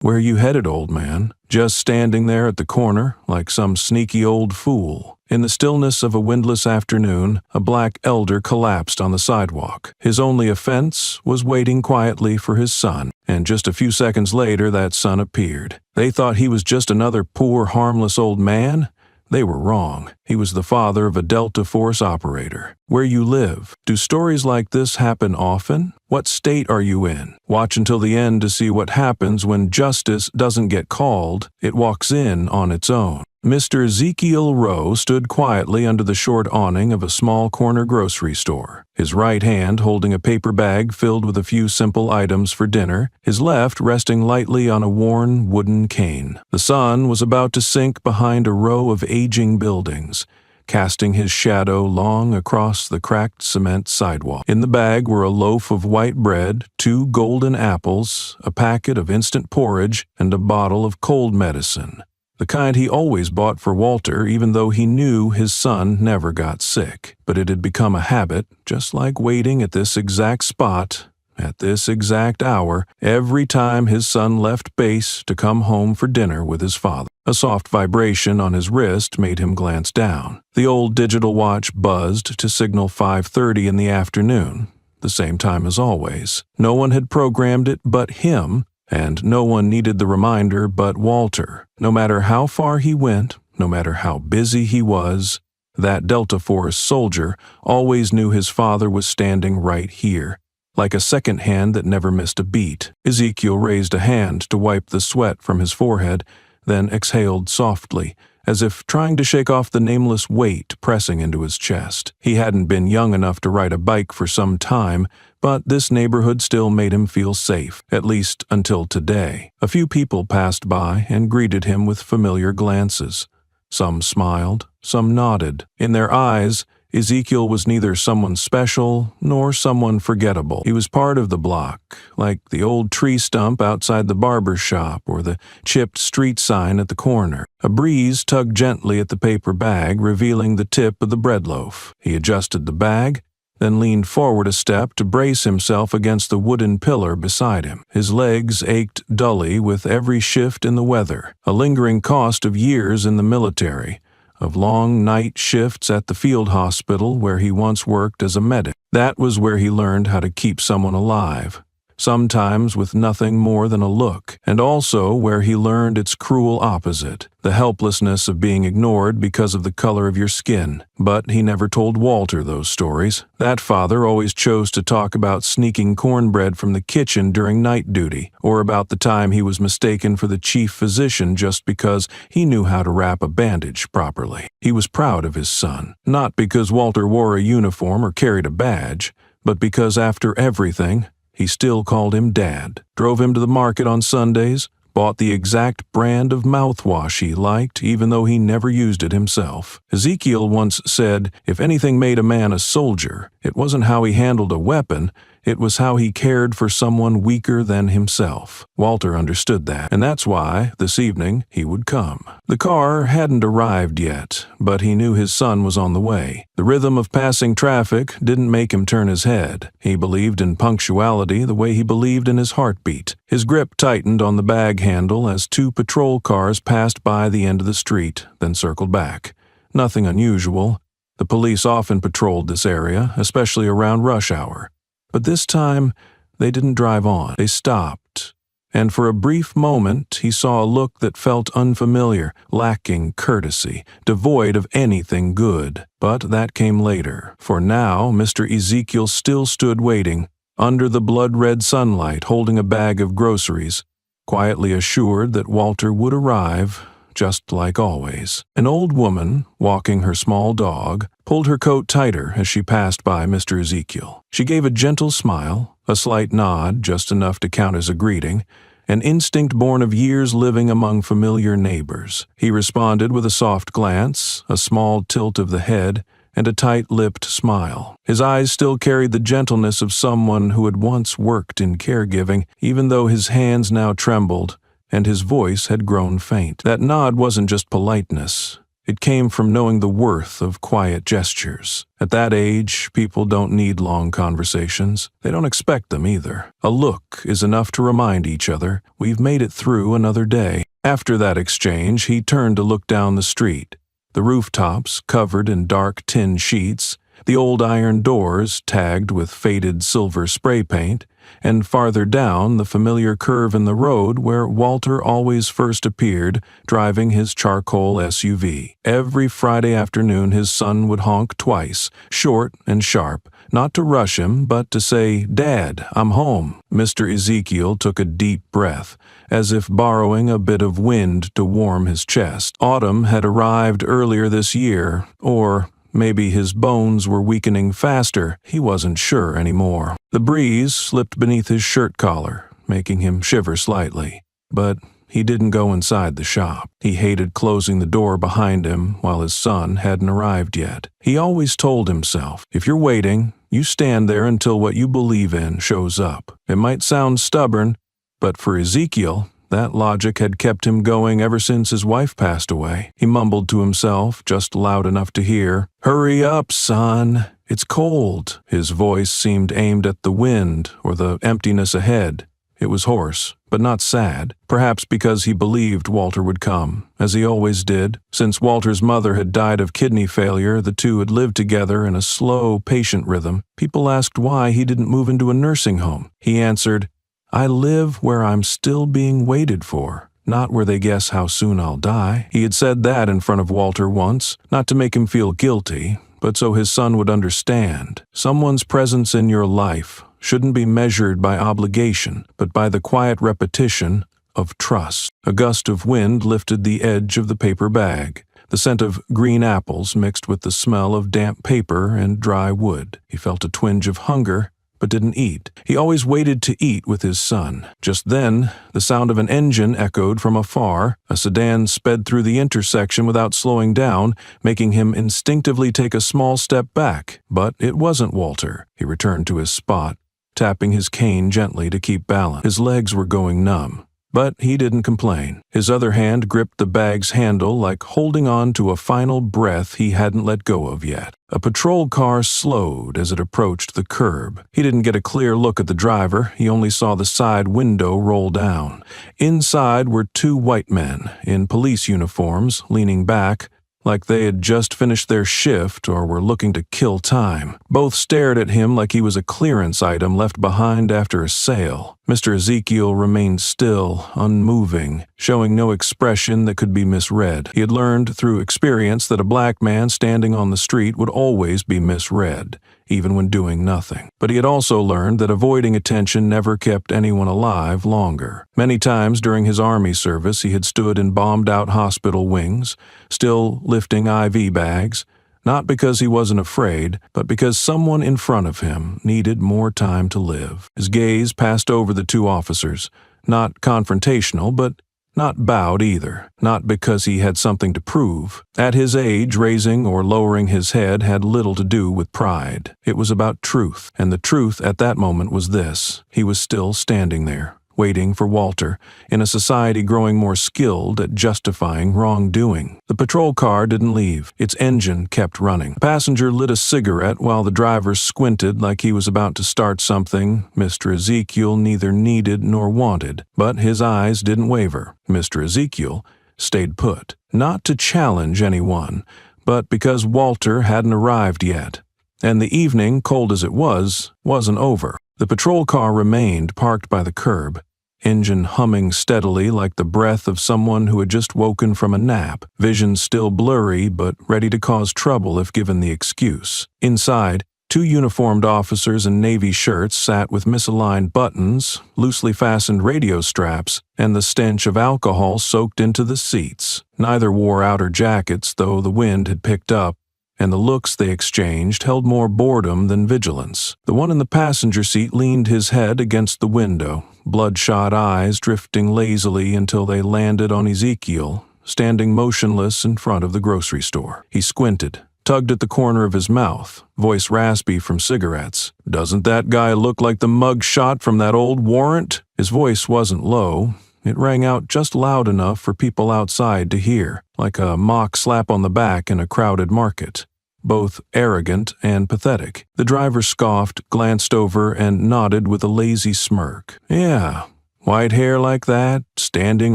"Where you headed, old man?" "Just standing there at the corner, like some sneaky old fool." In the stillness of a windless afternoon, a black elder collapsed on the sidewalk. His only offense was waiting quietly for his son, and just a few seconds later that son appeared. They thought he was just another poor, harmless old man. They were wrong. He was the father of a Delta Force operator. Where you live. Do stories like this happen often? What state are you in? Watch until the end to see what happens when justice doesn't get called. It walks in on its own. Mr. Ezekiel Rowe stood quietly under the short awning of a small corner grocery store, his right hand holding a paper bag filled with a few simple items for dinner, his left resting lightly on a worn wooden cane. The sun was about to sink behind a row of aging buildings, casting his shadow long across the cracked cement sidewalk. In the bag were a loaf of white bread, 2 golden apples, a packet of instant porridge, and a bottle of cold medicine. The kind he always bought for Walter, even though he knew his son never got sick. But it had become a habit, just like waiting at this exact spot, at this exact hour, every time his son left base to come home for dinner with his father. A soft vibration on his wrist made him glance down. The old digital watch buzzed to signal 5:30 in the afternoon, the same time as always. No one had programmed it but him, and no one needed the reminder but Walter. No matter how far he went, no matter how busy he was, that Delta Force soldier always knew his father was standing right here, like a second hand that never missed a beat. Ezekiel raised a hand to wipe the sweat from his forehead, then exhaled softly, as if trying to shake off the nameless weight pressing into his chest. He hadn't been young enough to ride a bike for some time, but this neighborhood still made him feel safe, at least until today. A few people passed by and greeted him with familiar glances. Some smiled, some nodded. In their eyes, Ezekiel was neither someone special nor someone forgettable. He was part of the block, like the old tree stump outside the barber shop or the chipped street sign at the corner. A breeze tugged gently at the paper bag, revealing the tip of the bread loaf. He adjusted the bag, then leaned forward a step to brace himself against the wooden pillar beside him. His legs ached dully with every shift in the weather, a lingering cost of years in the military, of long night shifts at the field hospital where he once worked as a medic. That was where he learned how to keep someone alive, sometimes with nothing more than a look, and also where he learned its cruel opposite, the helplessness of being ignored because of the color of your skin. But he never told Walter those stories. That father always chose to talk about sneaking cornbread from the kitchen during night duty, or about the time he was mistaken for the chief physician just because he knew how to wrap a bandage properly. He was proud of his son, not because Walter wore a uniform or carried a badge, but because after everything, he still called him Dad, drove him to the market on Sundays, bought the exact brand of mouthwash he liked, even though he never used it himself. Ezekiel once said, if anything made a man a soldier, it wasn't how he handled a weapon, it was how he cared for someone weaker than himself. Walter understood that, and that's why, this evening, he would come. The car hadn't arrived yet, but he knew his son was on the way. The rhythm of passing traffic didn't make him turn his head. He believed in punctuality the way he believed in his heartbeat. His grip tightened on the bag handle as 2 patrol cars passed by the end of the street, then circled back. Nothing unusual. The police often patrolled this area, especially around rush hour. But this time, they didn't drive on. They stopped, and for a brief moment he saw a look that felt unfamiliar, lacking courtesy, devoid of anything good. But that came later. For now, Mr. Ezekiel still stood waiting, under the blood-red sunlight, holding a bag of groceries, quietly assured that Walter would arrive, just like always. An old woman, walking her small dog, pulled her coat tighter as she passed by Mr. Ezekiel. She gave a gentle smile, a slight nod, just enough to count as a greeting, an instinct born of years living among familiar neighbors. He responded with a soft glance, a small tilt of the head, and a tight-lipped smile. His eyes still carried the gentleness of someone who had once worked in caregiving, even though his hands now trembled and his voice had grown faint. That nod wasn't just politeness. It came from knowing the worth of quiet gestures. At that age, people don't need long conversations. They don't expect them either. A look is enough to remind each other we've made it through another day. After that exchange, he turned to look down the street. The rooftops covered in dark tin sheets, the old iron doors tagged with faded silver spray paint, and farther down the familiar curve in the road where Walter always first appeared, driving his charcoal SUV. Every Friday afternoon his son would honk twice, short and sharp, not to rush him, but to say, "Dad, I'm home." Mr. Ezekiel took a deep breath, as if borrowing a bit of wind to warm his chest. Autumn had arrived earlier this year, or maybe his bones were weakening faster. He wasn't sure anymore. The breeze slipped beneath his shirt collar, making him shiver slightly. But he didn't go inside the shop. He hated closing the door behind him while his son hadn't arrived yet. He always told himself, if you're waiting, you stand there until what you believe in shows up. It might sound stubborn, but for Ezekiel, that logic had kept him going ever since his wife passed away. He mumbled to himself, just loud enough to hear, "Hurry up, son. It's cold." His voice seemed aimed at the wind or the emptiness ahead. It was hoarse, but not sad, perhaps because he believed Walter would come, as he always did. Since Walter's mother had died of kidney failure, the two had lived together in a slow, patient rhythm. People asked why he didn't move into a nursing home. He answered, "I live where I'm still being waited for, not where they guess how soon I'll die." He had said that in front of Walter once, not to make him feel guilty, but so his son would understand. Someone's presence in your life shouldn't be measured by obligation, but by the quiet repetition of trust. A gust of wind lifted the edge of the paper bag, the scent of green apples mixed with the smell of damp paper and dry wood. He felt a twinge of hunger, but didn't eat. He always waited to eat with his son. Just then, the sound of an engine echoed from afar. A sedan sped through the intersection without slowing down, making him instinctively take a small step back. But it wasn't Walter. He returned to his spot, tapping his cane gently to keep balance. His legs were going numb, but he didn't complain. His other hand gripped the bag's handle like holding on to a final breath he hadn't let go of yet. A patrol car slowed as it approached the curb. He didn't get a clear look at the driver. He only saw the side window roll down. Inside were two white men in police uniforms, leaning back, like they had just finished their shift or were looking to kill time. Both stared at him like he was a clearance item left behind after a sale. Mr. Ezekiel remained still, unmoving, showing no expression that could be misread. He had learned through experience that a black man standing on the street would always be misread, even when doing nothing. But he had also learned that avoiding attention never kept anyone alive longer. Many times during his army service, he had stood in bombed-out hospital wings, still lifting IV bags, not because he wasn't afraid, but because someone in front of him needed more time to live. His gaze passed over the two officers, not confrontational, but not bowed either, not because he had something to prove. At his age, raising or lowering his head had little to do with pride. It was about truth, and the truth at that moment was this: he was still standing there, waiting for Walter, in a society growing more skilled at justifying wrongdoing. The patrol car didn't leave. Its engine kept running. The passenger lit a cigarette while the driver squinted like he was about to start something Mr. Ezekiel neither needed nor wanted, but his eyes didn't waver. Mr. Ezekiel stayed put, not to challenge anyone, but because Walter hadn't arrived yet. And the evening, cold as it was, wasn't over. The patrol car remained parked by the curb, engine humming steadily like the breath of someone who had just woken from a nap, vision still blurry but ready to cause trouble if given the excuse. Inside, two uniformed officers in navy shirts sat with misaligned buttons, loosely fastened radio straps, and the stench of alcohol soaked into the seats. Neither wore outer jackets, though the wind had picked up, and the looks they exchanged held more boredom than vigilance. The one in the passenger seat leaned his head against the window, bloodshot eyes drifting lazily until they landed on Ezekiel, standing motionless in front of the grocery store. He squinted, tugged at the corner of his mouth, voice raspy from cigarettes. "Doesn't that guy look like the mug shot from that old warrant?" His voice wasn't low. It rang out just loud enough for people outside to hear, like a mock slap on the back in a crowded market. Both arrogant and pathetic. The driver scoffed, glanced over, and nodded with a lazy smirk. Yeah, white hair like that, standing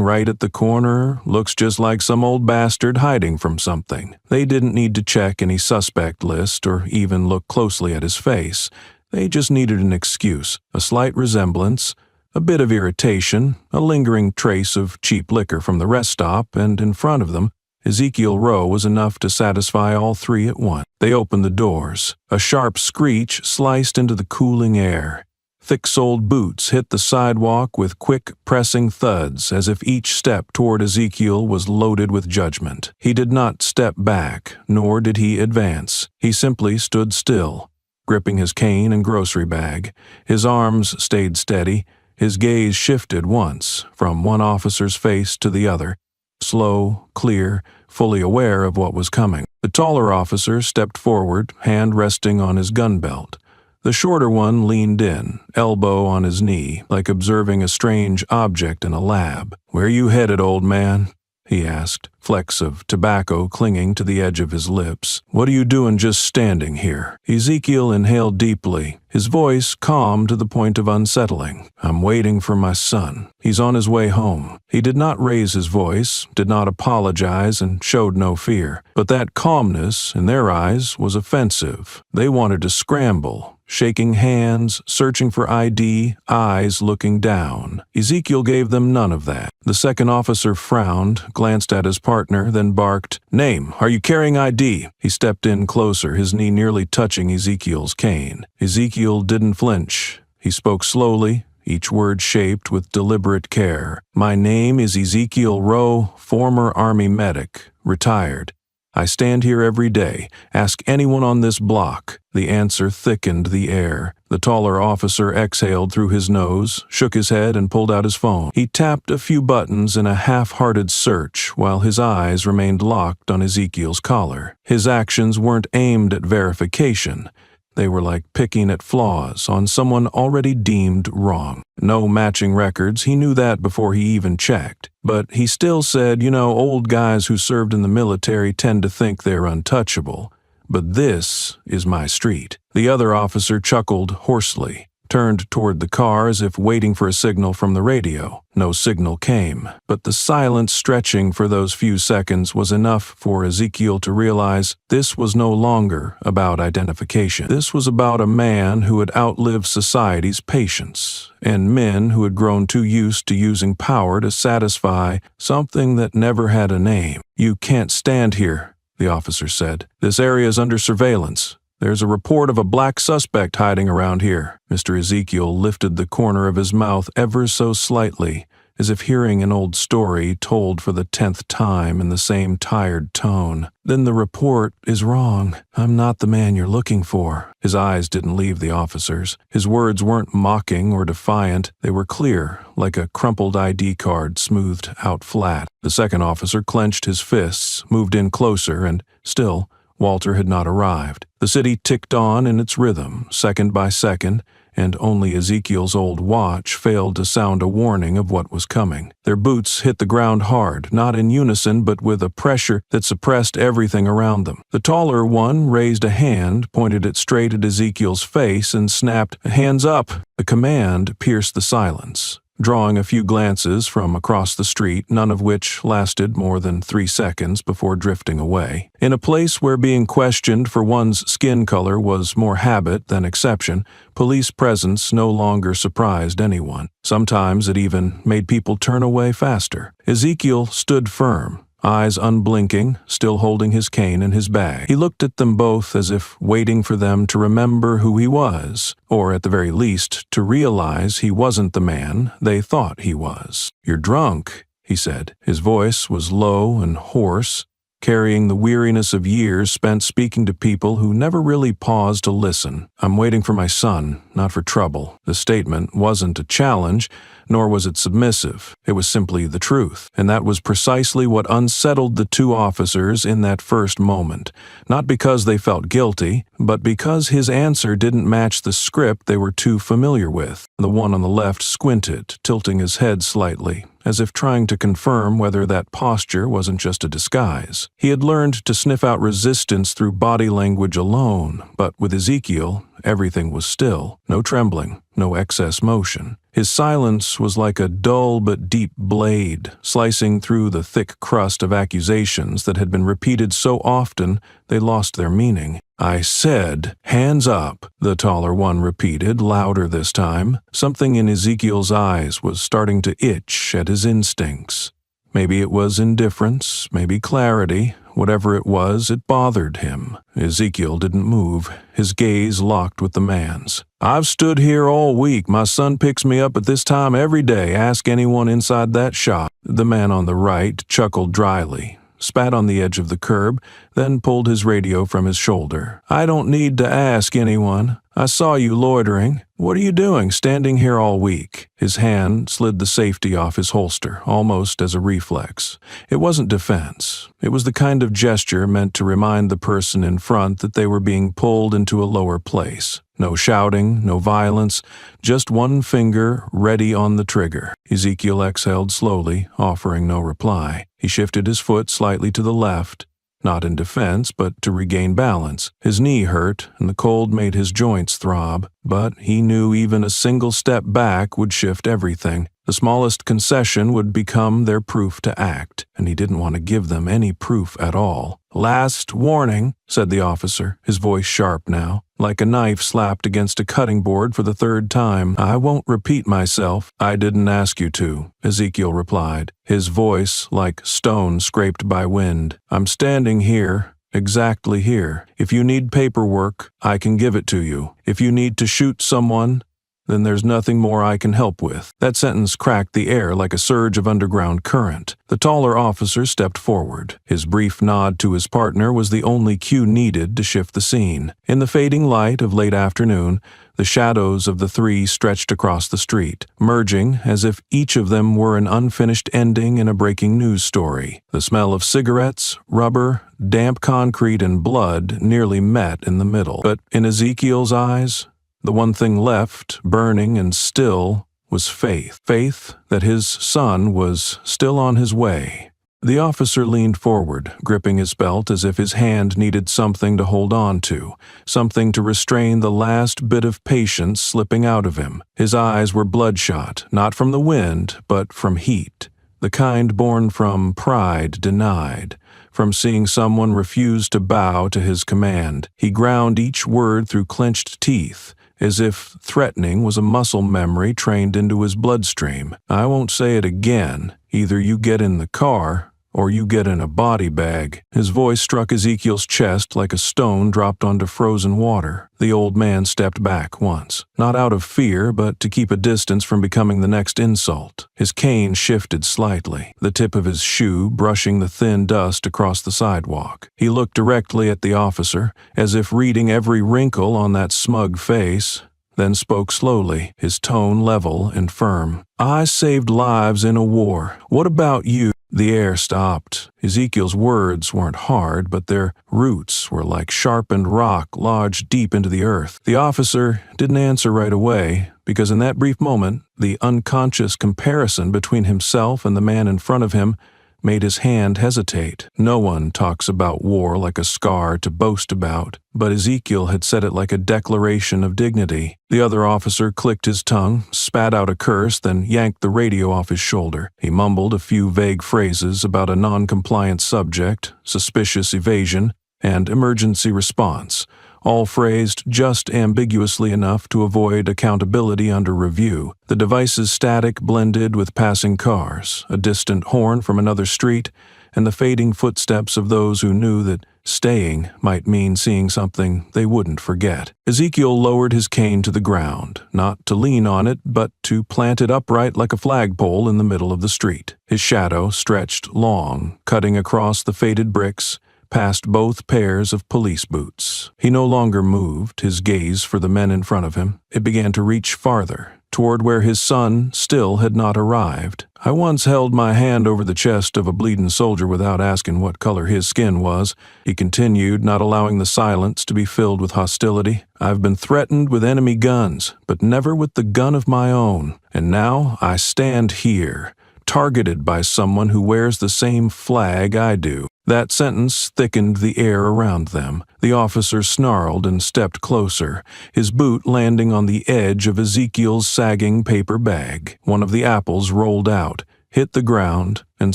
right at the corner, looks just like some old bastard hiding from something. They didn't need to check any suspect list or even look closely at his face. They just needed an excuse, a slight resemblance, a bit of irritation, a lingering trace of cheap liquor from the rest stop, and in front of them, Ezekiel Rowe was enough to satisfy all three at once. They opened the doors. A sharp screech sliced into the cooling air. Thick-soled boots hit the sidewalk with quick, pressing thuds, as if each step toward Ezekiel was loaded with judgment. He did not step back, nor did he advance. He simply stood still, gripping his cane and grocery bag. His arms stayed steady. His gaze shifted once, from one officer's face to the other, slow, clear, fully aware of what was coming. The taller officer stepped forward, hand resting on his gun belt. The shorter one leaned in, elbow on his knee, like observing a strange object in a lab. "Where you headed, old man?" he asked, flecks of tobacco clinging to the edge of his lips. "What are you doing just standing here?" Ezekiel inhaled deeply, his voice calm to the point of unsettling. "I'm waiting for my son. He's on his way home." He did not raise his voice, did not apologize, and showed no fear. But that calmness, in their eyes, was offensive. They wanted to scramble, shaking hands, searching for ID, eyes looking down. Ezekiel gave them none of that. The second officer frowned, glanced at his partner, then barked, "Name, are you carrying ID?" He stepped in closer, his knee nearly touching Ezekiel's cane. Ezekiel didn't flinch. He spoke slowly, each word shaped with deliberate care. "My name is Ezekiel Rowe, former Army medic, retired. I stand here every day. Ask anyone on this block." The answer thickened the air. The taller officer exhaled through his nose, shook his head, and pulled out his phone. He tapped a few buttons in a half-hearted search while his eyes remained locked on Ezekiel's collar. His actions weren't aimed at verification. They were like picking at flaws on someone already deemed wrong. No matching records, he knew that before he even checked. But he still said, old guys who served in the military tend to think they're untouchable. But this is my street. The other officer chuckled hoarsely, turned toward the car as if waiting for a signal from the radio. No signal came, but the silence stretching for those few seconds was enough for Ezekiel to realize this was no longer about identification. This was about a man who had outlived society's patience, and men who had grown too used to using power to satisfy something that never had a name. "You can't stand here," the officer said. "This area is under surveillance. There's a report of a black suspect hiding around here." Mr. Ezekiel lifted the corner of his mouth ever so slightly, as if hearing an old story told for the 10th time in the same tired tone. "Then the report is wrong. I'm not the man you're looking for." His eyes didn't leave the officer's. His words weren't mocking or defiant. They were clear, like a crumpled ID card smoothed out flat. The second officer clenched his fists, moved in closer, and still, Walter had not arrived. The city ticked on in its rhythm, second by second, and only Ezekiel's old watch failed to sound a warning of what was coming. Their boots hit the ground hard, not in unison but with a pressure that suppressed everything around them. The taller one raised a hand, pointed it straight at Ezekiel's face, and snapped, "Hands up!" The command pierced the silence, drawing a few glances from across the street, none of which lasted more than 3 seconds before drifting away. In a place where being questioned for one's skin color was more habit than exception, police presence no longer surprised anyone. Sometimes it even made people turn away faster. Ezekiel stood firm, eyes unblinking, still holding his cane in his bag. He looked at them both as if waiting for them to remember who he was, or at the very least to realize he wasn't the man they thought he was. "You're drunk," he said. His voice was low and hoarse, carrying the weariness of years spent speaking to people who never really paused to listen. "I'm waiting for my son, not for trouble." The statement wasn't a challenge, nor was it submissive. It was simply the truth, and that was precisely what unsettled the two officers in that first moment, not because they felt guilty, but because his answer didn't match the script they were too familiar with. The one on the left squinted, tilting his head slightly, as if trying to confirm whether that posture wasn't just a disguise. He had learned to sniff out resistance through body language alone, but with Ezekiel, everything was still. No trembling, no excess motion. His silence was like a dull but deep blade, slicing through the thick crust of accusations that had been repeated so often they lost their meaning. "I said, hands up," the taller one repeated, louder this time. Something in Ezekiel's eyes was starting to itch at his instincts. Maybe it was indifference, maybe clarity. Whatever it was, it bothered him. Ezekiel didn't move, his gaze locked with the man's. "I've stood here all week. My son picks me up at this time every day. Ask anyone inside that shop." The man on the right chuckled dryly, spat on the edge of the curb, then pulled his radio from his shoulder. "I don't need to ask anyone. I saw you loitering. What are you doing, standing here all week?" His hand slid the safety off his holster, almost as a reflex. It wasn't defense. It was the kind of gesture meant to remind the person in front that they were being pulled into a lower place. No shouting, no violence, just one finger ready on the trigger. Ezekiel exhaled slowly, offering no reply. He shifted his foot slightly to the left, not in defense, but to regain balance. His knee hurt, and the cold made his joints throb, but he knew even a single step back would shift everything. The smallest concession would become their proof to act, and he didn't want to give them any proof at all. "Last warning," said the officer, his voice sharp now, like a knife slapped against a cutting board for the third time. "I won't repeat myself." "I didn't ask you to," Ezekiel replied, his voice like stone scraped by wind. "I'm standing here, exactly here. If you need paperwork, I can give it to you. If you need to shoot someone, then there's nothing more I can help with." That sentence cracked the air like a surge of underground current. The taller officer stepped forward. His brief nod to his partner was the only cue needed to shift the scene. In the fading light of late afternoon, the shadows of the three stretched across the street, merging as if each of them were an unfinished ending in a breaking news story. The smell of cigarettes, rubber, damp concrete, and blood nearly met in the middle. But in Ezekiel's eyes, the one thing left, burning and still, was faith. Faith that his son was still on his way. The officer leaned forward, gripping his belt as if his hand needed something to hold on to, something to restrain the last bit of patience slipping out of him. His eyes were bloodshot, not from the wind, but from heat, the kind born from pride denied, from seeing someone refuse to bow to his command. He ground each word through clenched teeth, as if threatening was a muscle memory trained into his bloodstream. "I won't say it again. Either you get in the car, or you get in a body bag." His voice struck Ezekiel's chest like a stone dropped onto frozen water. The old man stepped back once, not out of fear, but to keep a distance from becoming the next insult. His cane shifted slightly, the tip of his shoe brushing the thin dust across the sidewalk. He looked directly at the officer, as if reading every wrinkle on that smug face, then spoke slowly, his tone level and firm. "I saved lives in a war. What about you?" The air stopped. Ezekiel's words weren't hard, but their roots were like sharpened rock lodged deep into the earth. The officer didn't answer right away, because in that brief moment, the unconscious comparison between himself and the man in front of him made his hand hesitate. No one talks about war like a scar to boast about, but Ezekiel had said it like a declaration of dignity. The other officer clicked his tongue, spat out a curse, then yanked the radio off his shoulder. He mumbled a few vague phrases about a non-compliant subject, suspicious evasion, and emergency response, all phrased just ambiguously enough to avoid accountability under review. The device's static blended with passing cars, a distant horn from another street, and the fading footsteps of those who knew that staying might mean seeing something they wouldn't forget. Ezekiel lowered his cane to the ground, not to lean on it, but to plant it upright like a flagpole in the middle of the street. His shadow stretched long, cutting across the faded bricks, past both pairs of police boots. He no longer moved, his gaze for the men in front of him. It began to reach farther, toward where his son still had not arrived. "I once held my hand over the chest of a bleeding soldier without asking what color his skin was," he continued, not allowing the silence to be filled with hostility. "I've been threatened with enemy guns, but never with the gun of my own. And now I stand here, targeted by someone who wears the same flag I do." That sentence thickened the air around them. The officer snarled and stepped closer, his boot landing on the edge of Ezekiel's sagging paper bag. One of the apples rolled out, hit the ground, and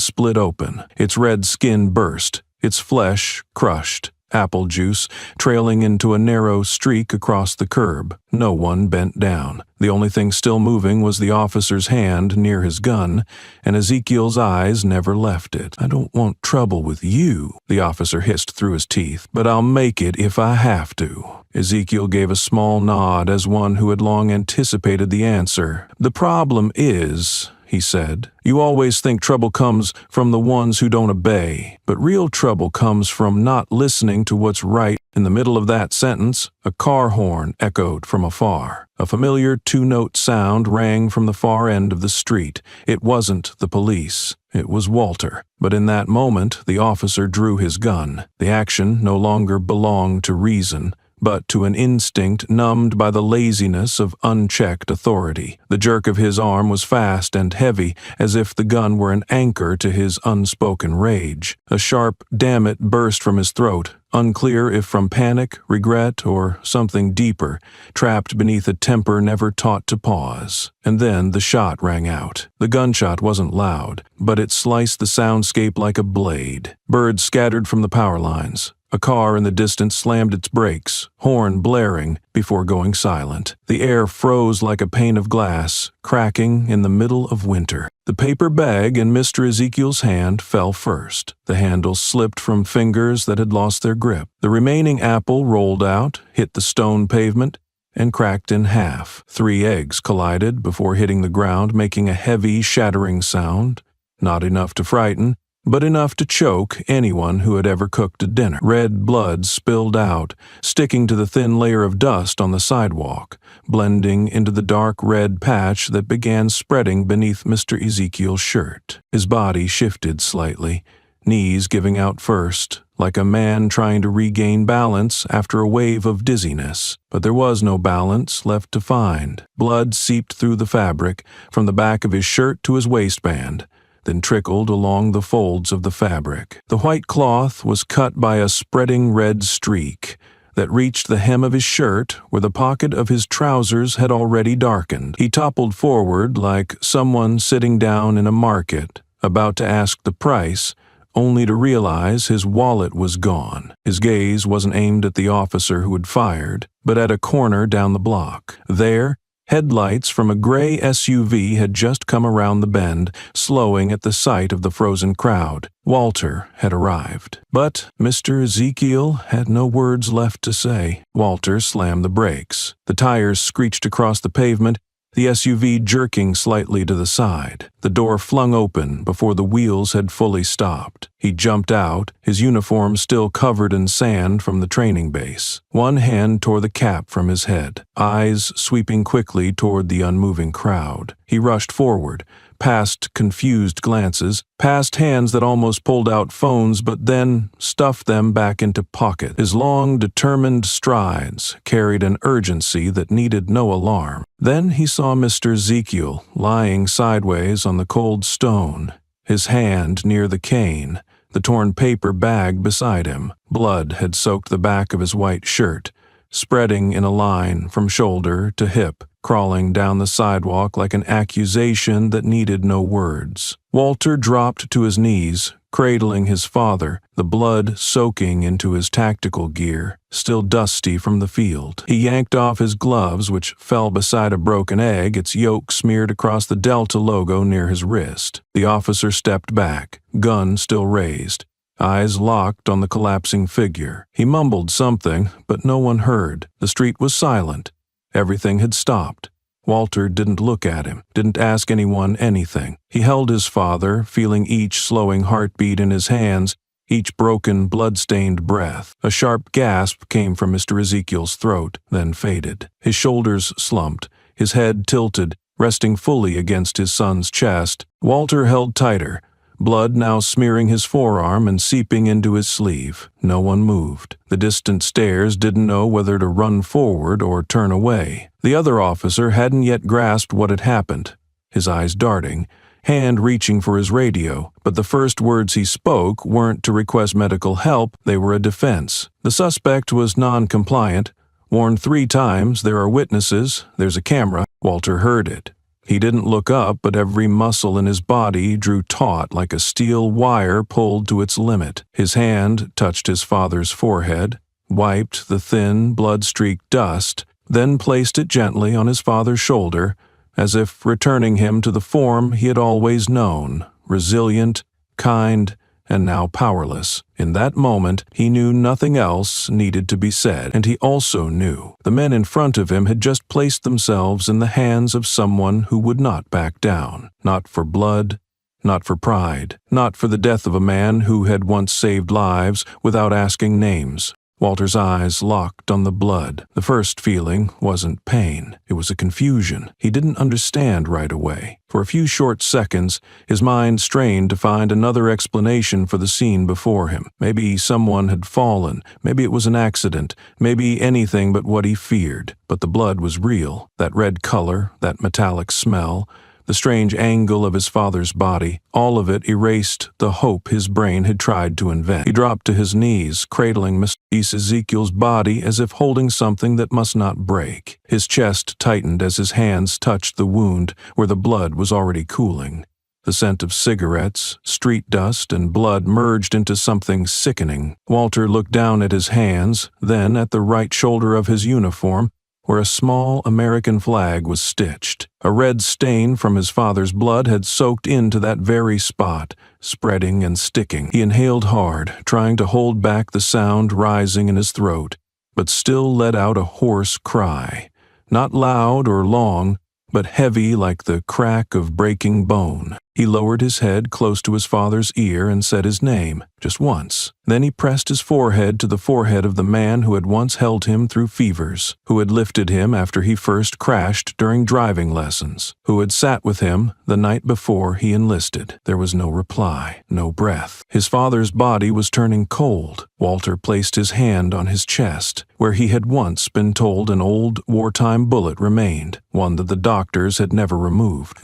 split open. Its red skin burst, its flesh crushed, apple juice trailing into a narrow streak across the curb. No one bent down. The only thing still moving was the officer's hand near his gun, and Ezekiel's eyes never left it. "I don't want trouble with you," the officer hissed through his teeth, "but I'll make it if I have to." Ezekiel gave a small nod as one who had long anticipated the answer. "The problem is," he said, "you always think trouble comes from the ones who don't obey, but real trouble comes from not listening to what's right." In the middle of that sentence, a car horn echoed from afar. A familiar two-note sound rang from the far end of the street. It wasn't the police. It was Walter. But in that moment, the officer drew his gun. The action no longer belonged to reason, but to an instinct numbed by the laziness of unchecked authority. The jerk of his arm was fast and heavy, as if the gun were an anchor to his unspoken rage. A sharp "damn it" burst from his throat, unclear if from panic, regret, or something deeper, trapped beneath a temper never taught to pause. And then the shot rang out. The gunshot wasn't loud, but it sliced the soundscape like a blade. Birds scattered from the power lines. A car in the distance slammed its brakes, horn blaring, before going silent. The air froze like a pane of glass, cracking in the middle of winter. The paper bag in Mr. Ezekiel's hand fell first. The handle slipped from fingers that had lost their grip. The remaining apple rolled out, hit the stone pavement, and cracked in half. 3 eggs collided before hitting the ground, making a heavy, shattering sound. Not enough to frighten, but enough to choke anyone who had ever cooked a dinner. Red blood spilled out, sticking to the thin layer of dust on the sidewalk, blending into the dark red patch that began spreading beneath Mr. Ezekiel's shirt. His body shifted slightly, knees giving out first, like a man trying to regain balance after a wave of dizziness. But there was no balance left to find. Blood seeped through the fabric, from the back of his shirt to his waistband, then trickled along the folds of the fabric. The white cloth was cut by a spreading red streak that reached the hem of his shirt where the pocket of his trousers had already darkened. He toppled forward like someone sitting down in a market, about to ask the price, only to realize his wallet was gone. His gaze wasn't aimed at the officer who had fired, but at a corner down the block. There, headlights from a gray SUV had just come around the bend, slowing at the sight of the frozen crowd. Walter had arrived. But Mr. Ezekiel had no words left to say. Walter slammed the brakes. The tires screeched across the pavement, the SUV jerking slightly to the side. The door flung open before the wheels had fully stopped. He jumped out, his uniform still covered in sand from the training base. One hand tore the cap from his head, eyes sweeping quickly toward the unmoving crowd. He rushed forward, past confused glances, past hands that almost pulled out phones but then stuffed them back into pocket. His long, determined strides carried an urgency that needed no alarm. Then he saw Mr. Ezekiel lying sideways on the cold stone, his hand near the cane, the torn paper bag beside him. Blood had soaked the back of his white shirt, spreading in a line from shoulder to hip, crawling down the sidewalk like an accusation that needed no words. Walter dropped to his knees, cradling his father, the blood soaking into his tactical gear, still dusty from the field. He yanked off his gloves, which fell beside a broken egg, its yolk smeared across the Delta logo near his wrist. The officer stepped back, gun still raised, eyes locked on the collapsing figure. He mumbled something, but no one heard. The street was silent. Everything had stopped. Walter didn't look at him, didn't ask anyone anything. He held his father, feeling each slowing heartbeat in his hands, each broken, blood-stained breath. A sharp gasp came from Mr. Ezekiel's throat, then faded. His shoulders slumped, his head tilted, resting fully against his son's chest. Walter held tighter, blood now smearing his forearm and seeping into his sleeve. No one moved. The distant stares didn't know whether to run forward or turn away. The other officer hadn't yet grasped what had happened, his eyes darting, hand reaching for his radio, but the first words he spoke weren't to request medical help, they were a defense. The suspect was non-compliant. Warned 3 times, there are witnesses, there's a camera. Walter heard it. He didn't look up, but every muscle in his body drew taut like a steel wire pulled to its limit. His hand touched his father's forehead, wiped the thin, blood-streaked dust, then placed it gently on his father's shoulder, as if returning him to the form he had always known, resilient, kind, and now powerless. In that moment, he knew nothing else needed to be said, and he also knew the men in front of him had just placed themselves in the hands of someone who would not back down, not for blood, not for pride, not for the death of a man who had once saved lives without asking names. Walter's eyes locked on the blood. The first feeling wasn't pain. It was a confusion. He didn't understand right away. For a few short seconds, his mind strained to find another explanation for the scene before him. Maybe someone had fallen. Maybe it was an accident. Maybe anything but what he feared. But the blood was real. That red color, that metallic smell, the strange angle of his father's body, all of it erased the hope his brain had tried to invent. He dropped to his knees, cradling Mr. Ezekiel's body as if holding something that must not break. His chest tightened as his hands touched the wound where the blood was already cooling. The scent of cigarettes, street dust, and blood merged into something sickening. Walter looked down at his hands, then at the right shoulder of his uniform, where a small American flag was stitched. A red stain from his father's blood had soaked into that very spot, spreading and sticking. He inhaled hard, trying to hold back the sound rising in his throat, but still let out a hoarse cry. Not loud or long, but heavy like the crack of breaking bone. He lowered his head close to his father's ear and said his name, just once. Then he pressed his forehead to the forehead of the man who had once held him through fevers, who had lifted him after he first crashed during driving lessons, who had sat with him the night before he enlisted. There was no reply, no breath. His father's body was turning cold. Walter placed his hand on his chest, where he had once been told an old wartime bullet remained, one that the doctors had never removed.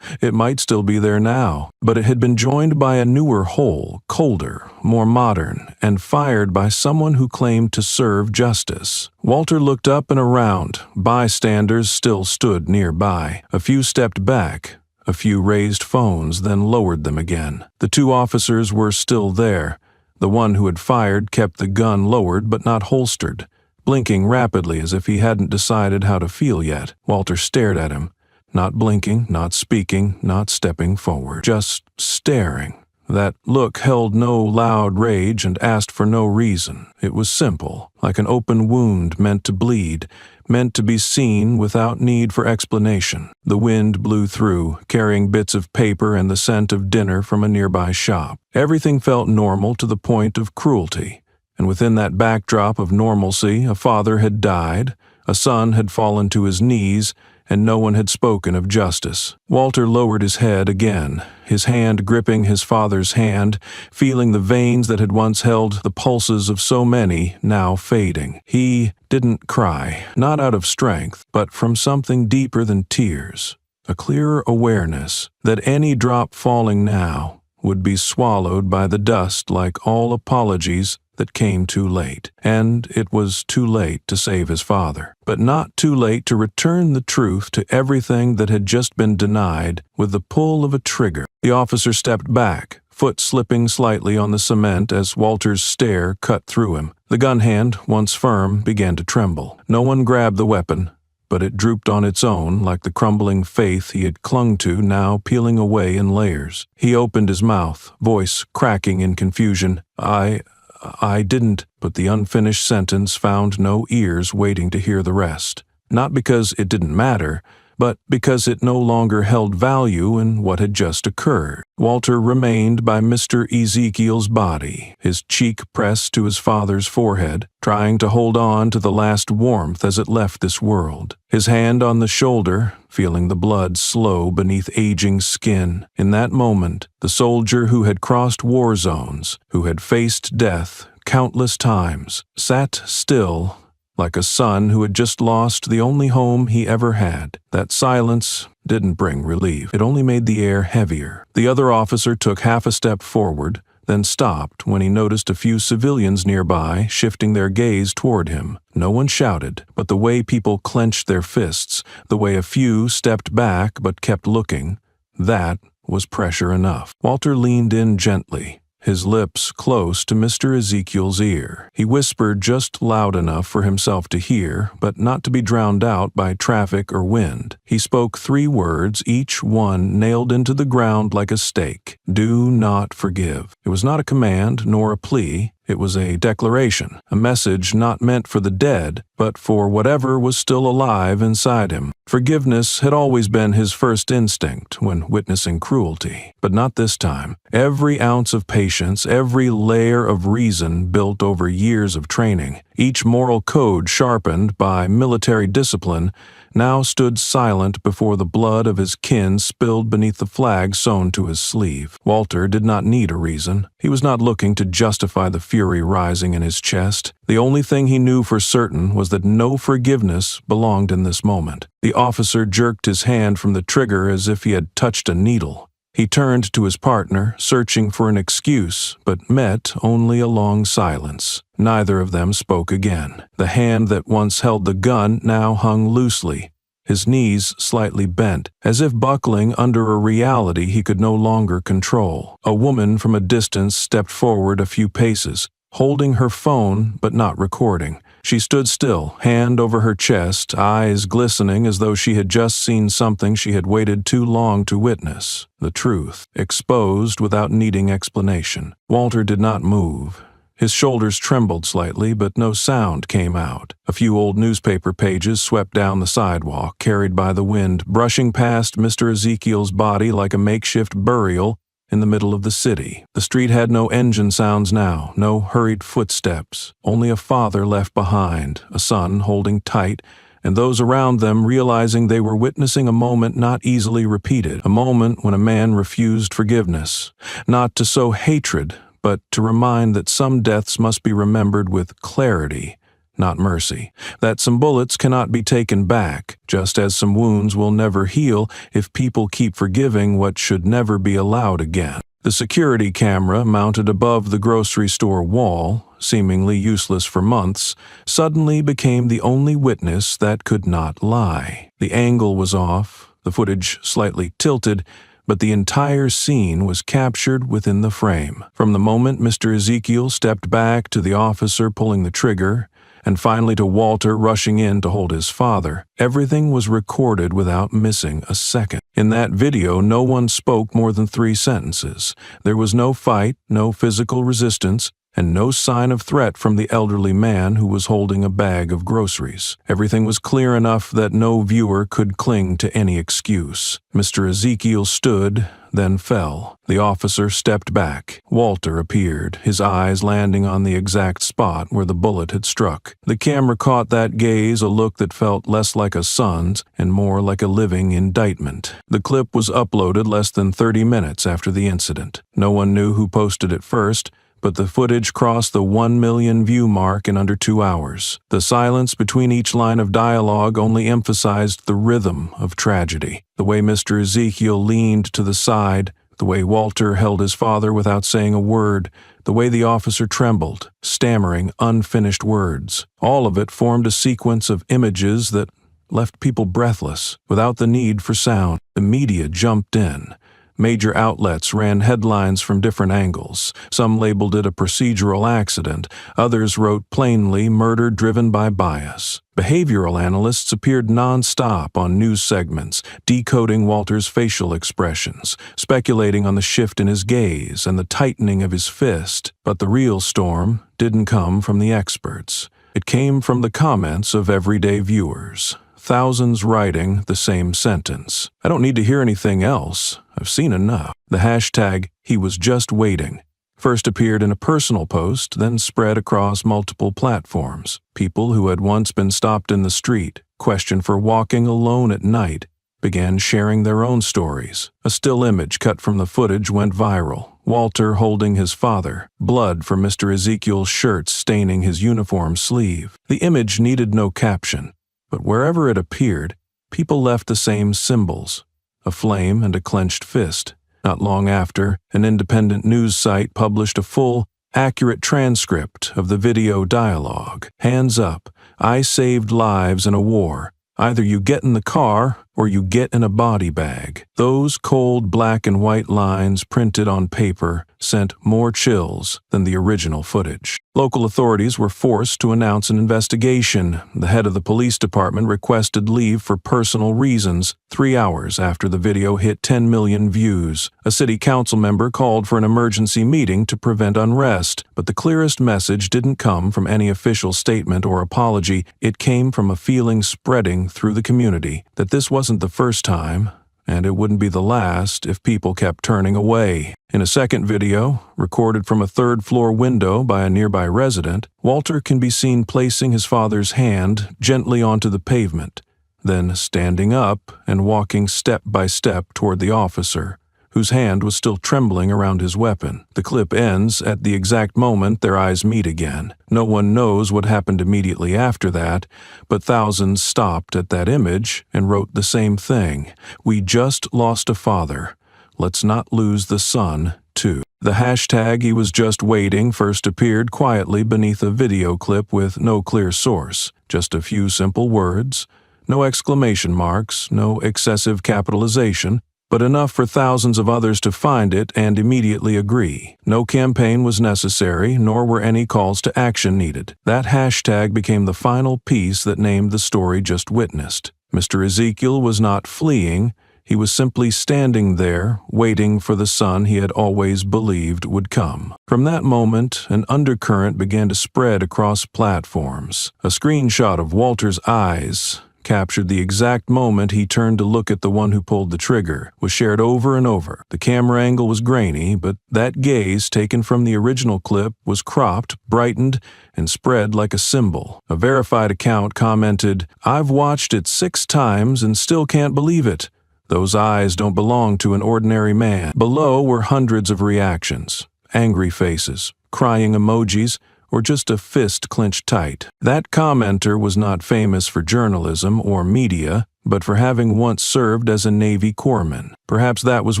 It might still be there now, but it had been joined by a newer hole, colder, more modern, and fired by someone who claimed to serve justice. Walter looked up and around. Bystanders still stood nearby. A few stepped back. A few raised phones, then lowered them again. The 2 officers were still there. The one who had fired kept the gun lowered but not holstered, blinking rapidly as if he hadn't decided how to feel yet. Walter stared at him. Not blinking, not speaking, not stepping forward, just staring. That look held no loud rage and asked for no reason. It was simple, like an open wound meant to bleed, meant to be seen without need for explanation. The wind blew through, carrying bits of paper and the scent of dinner from a nearby shop. Everything felt normal to the point of cruelty, and within that backdrop of normalcy, a father had died, a son had fallen to his knees, and no one had spoken of justice. Walter lowered his head again, his hand gripping his father's hand, feeling the veins that had once held the pulses of so many now fading. He didn't cry, not out of strength, but from something deeper than tears, a clearer awareness that any drop falling now would be swallowed by the dust like all apologies that came too late. And it was too late to save his father, but not too late to return the truth to everything that had just been denied with the pull of a trigger. The officer stepped back, foot slipping slightly on the cement as Walter's stare cut through him. The gun hand, once firm, began to tremble. No one grabbed the weapon, but it drooped on its own like the crumbling faith he had clung to now peeling away in layers. He opened his mouth, voice cracking in confusion. I didn't, but the unfinished sentence found no ears waiting to hear the rest. Not because it didn't matter, but because it no longer held value in what had just occurred. Walter remained by Mr. Ezekiel's body, his cheek pressed to his father's forehead, trying to hold on to the last warmth as it left this world. His hand on the shoulder, feeling the blood slow beneath aging skin. In that moment, the soldier who had crossed war zones, who had faced death countless times, sat still like a son who had just lost the only home he ever had. That silence didn't bring relief. It only made the air heavier. The other officer took half a step forward, then stopped when he noticed a few civilians nearby shifting their gaze toward him. No one shouted, but the way people clenched their fists, the way a few stepped back but kept looking, that was pressure enough. Walter leaned in gently, his lips close to Mr. Ezekiel's ear. He whispered just loud enough for himself to hear, but not to be drowned out by traffic or wind. He spoke 3 words, each one nailed into the ground like a stake. Do not forgive. It was not a command nor a plea. It was a declaration, a message not meant for the dead, but for whatever was still alive inside him. Forgiveness had always been his first instinct when witnessing cruelty, but not this time. Every ounce of patience, every layer of reason built over years of training, each moral code sharpened by military discipline, now stood silent before the blood of his kin spilled beneath the flag sewn to his sleeve. Walter did not need a reason. He was not looking to justify the fury rising in his chest. The only thing he knew for certain was that no forgiveness belonged in this moment. The officer jerked his hand from the trigger as if he had touched a needle. He turned to his partner, searching for an excuse, but met only a long silence. Neither of them spoke again. The hand that once held the gun now hung loosely, his knees slightly bent, as if buckling under a reality he could no longer control. A woman from a distance stepped forward a few paces, holding her phone but not recording. She stood still, hand over her chest, eyes glistening as though she had just seen something she had waited too long to witness. The truth, exposed without needing explanation. Walter did not move. His shoulders trembled slightly, but no sound came out. A few old newspaper pages swept down the sidewalk, carried by the wind, brushing past Mr. Ezekiel's body like a makeshift burial in the middle of the city. The street had no engine sounds now, no hurried footsteps, only a father left behind, a son holding tight, and those around them realizing they were witnessing a moment not easily repeated, a moment when a man refused forgiveness, not to sow hatred, but to remind that some deaths must be remembered with clarity, not mercy, that some bullets cannot be taken back, just as some wounds will never heal if people keep forgiving what should never be allowed again. The security camera mounted above the grocery store wall, seemingly useless for months, suddenly became the only witness that could not lie. The angle was off, the footage slightly tilted, but the entire scene was captured within the frame. From the moment Mr. Ezekiel stepped back to the officer pulling the trigger, and finally to Walter rushing in to hold his father, everything was recorded without missing a second. In that video, no one spoke more than 3 sentences. There was no fight, no physical resistance, and no sign of threat from the elderly man who was holding a bag of groceries. Everything was clear enough that no viewer could cling to any excuse. Mr. Ezekiel stood, then fell. The officer stepped back. Walter appeared, his eyes landing on the exact spot where the bullet had struck. The camera caught that gaze, a look that felt less like a son's and more like a living indictment. The clip was uploaded less than 30 minutes after the incident. No one knew who posted it first, but the footage crossed the 1 million view mark in under 2 hours. The silence between each line of dialogue only emphasized the rhythm of tragedy. The way Mr. Ezekiel leaned to the side, the way Walter held his father without saying a word, the way the officer trembled, stammering unfinished words. All of it formed a sequence of images that left people breathless, without the need for sound. The media jumped in. Major outlets ran headlines from different angles. Some labeled it a procedural accident. Others wrote plainly murder driven by bias. Behavioral analysts appeared non-stop on news segments, decoding Walter's facial expressions, speculating on the shift in his gaze and the tightening of his fist. But the real storm didn't come from the experts. It came from the comments of everyday viewers. Thousands writing the same sentence. I don't need to hear anything else. I've seen enough. The hashtag, "He was just waiting," first appeared in a personal post, then spread across multiple platforms. People who had once been stopped in the street, questioned for walking alone at night, began sharing their own stories. A still image cut from the footage went viral. Walter holding his father, blood from Mr. Ezekiel's shirt staining his uniform sleeve. The image needed no caption, but wherever it appeared, people left the same symbols: a flame and a clenched fist. Not long after, an independent news site published a full, accurate transcript of the video dialogue. Hands up, I saved lives in a war. Either you get in the car or you get in a body bag. Those cold black and white lines printed on paper sent more chills than the original footage. Local authorities were forced to announce an investigation. The head of the police department requested leave for personal reasons 3 hours after the video hit 10 million views. A city council member called for an emergency meeting to prevent unrest, but the clearest message didn't come from any official statement or apology. It came from a feeling spreading through the community that this wasn't the first time, and it wouldn't be the last if people kept turning away. In a second video, recorded from a third-floor window by a nearby resident, Walter can be seen placing his father's hand gently onto the pavement, then standing up and walking step by step toward the officer, whose hand was still trembling around his weapon. The clip ends at the exact moment their eyes meet again. No one knows what happened immediately after that, but thousands stopped at that image and wrote the same thing. We just lost a father. Let's not lose the son, too. The hashtag "he was just waiting" first appeared quietly beneath a video clip with no clear source. Just a few simple words, no exclamation marks, no excessive capitalization, but enough for thousands of others to find it and immediately agree. No campaign was necessary, nor were any calls to action needed. That hashtag became the final piece that named the story just witnessed. Mr. Ezekiel was not fleeing. He was simply standing there, waiting for the son he had always believed would come. From that moment, an undercurrent began to spread across platforms. A screenshot of Walter's eyes, captured the exact moment he turned to look at the one who pulled the trigger, was shared over and over. The camera angle was grainy, but that gaze taken from the original clip was cropped, brightened, and spread like a symbol. A verified account commented, "I've watched it 6 times and still can't believe it. Those eyes don't belong to an ordinary man." Below were hundreds of reactions, angry faces, crying emojis, or just a fist clenched tight. That commenter was not famous for journalism or media, but for having once served as a Navy corpsman. Perhaps that was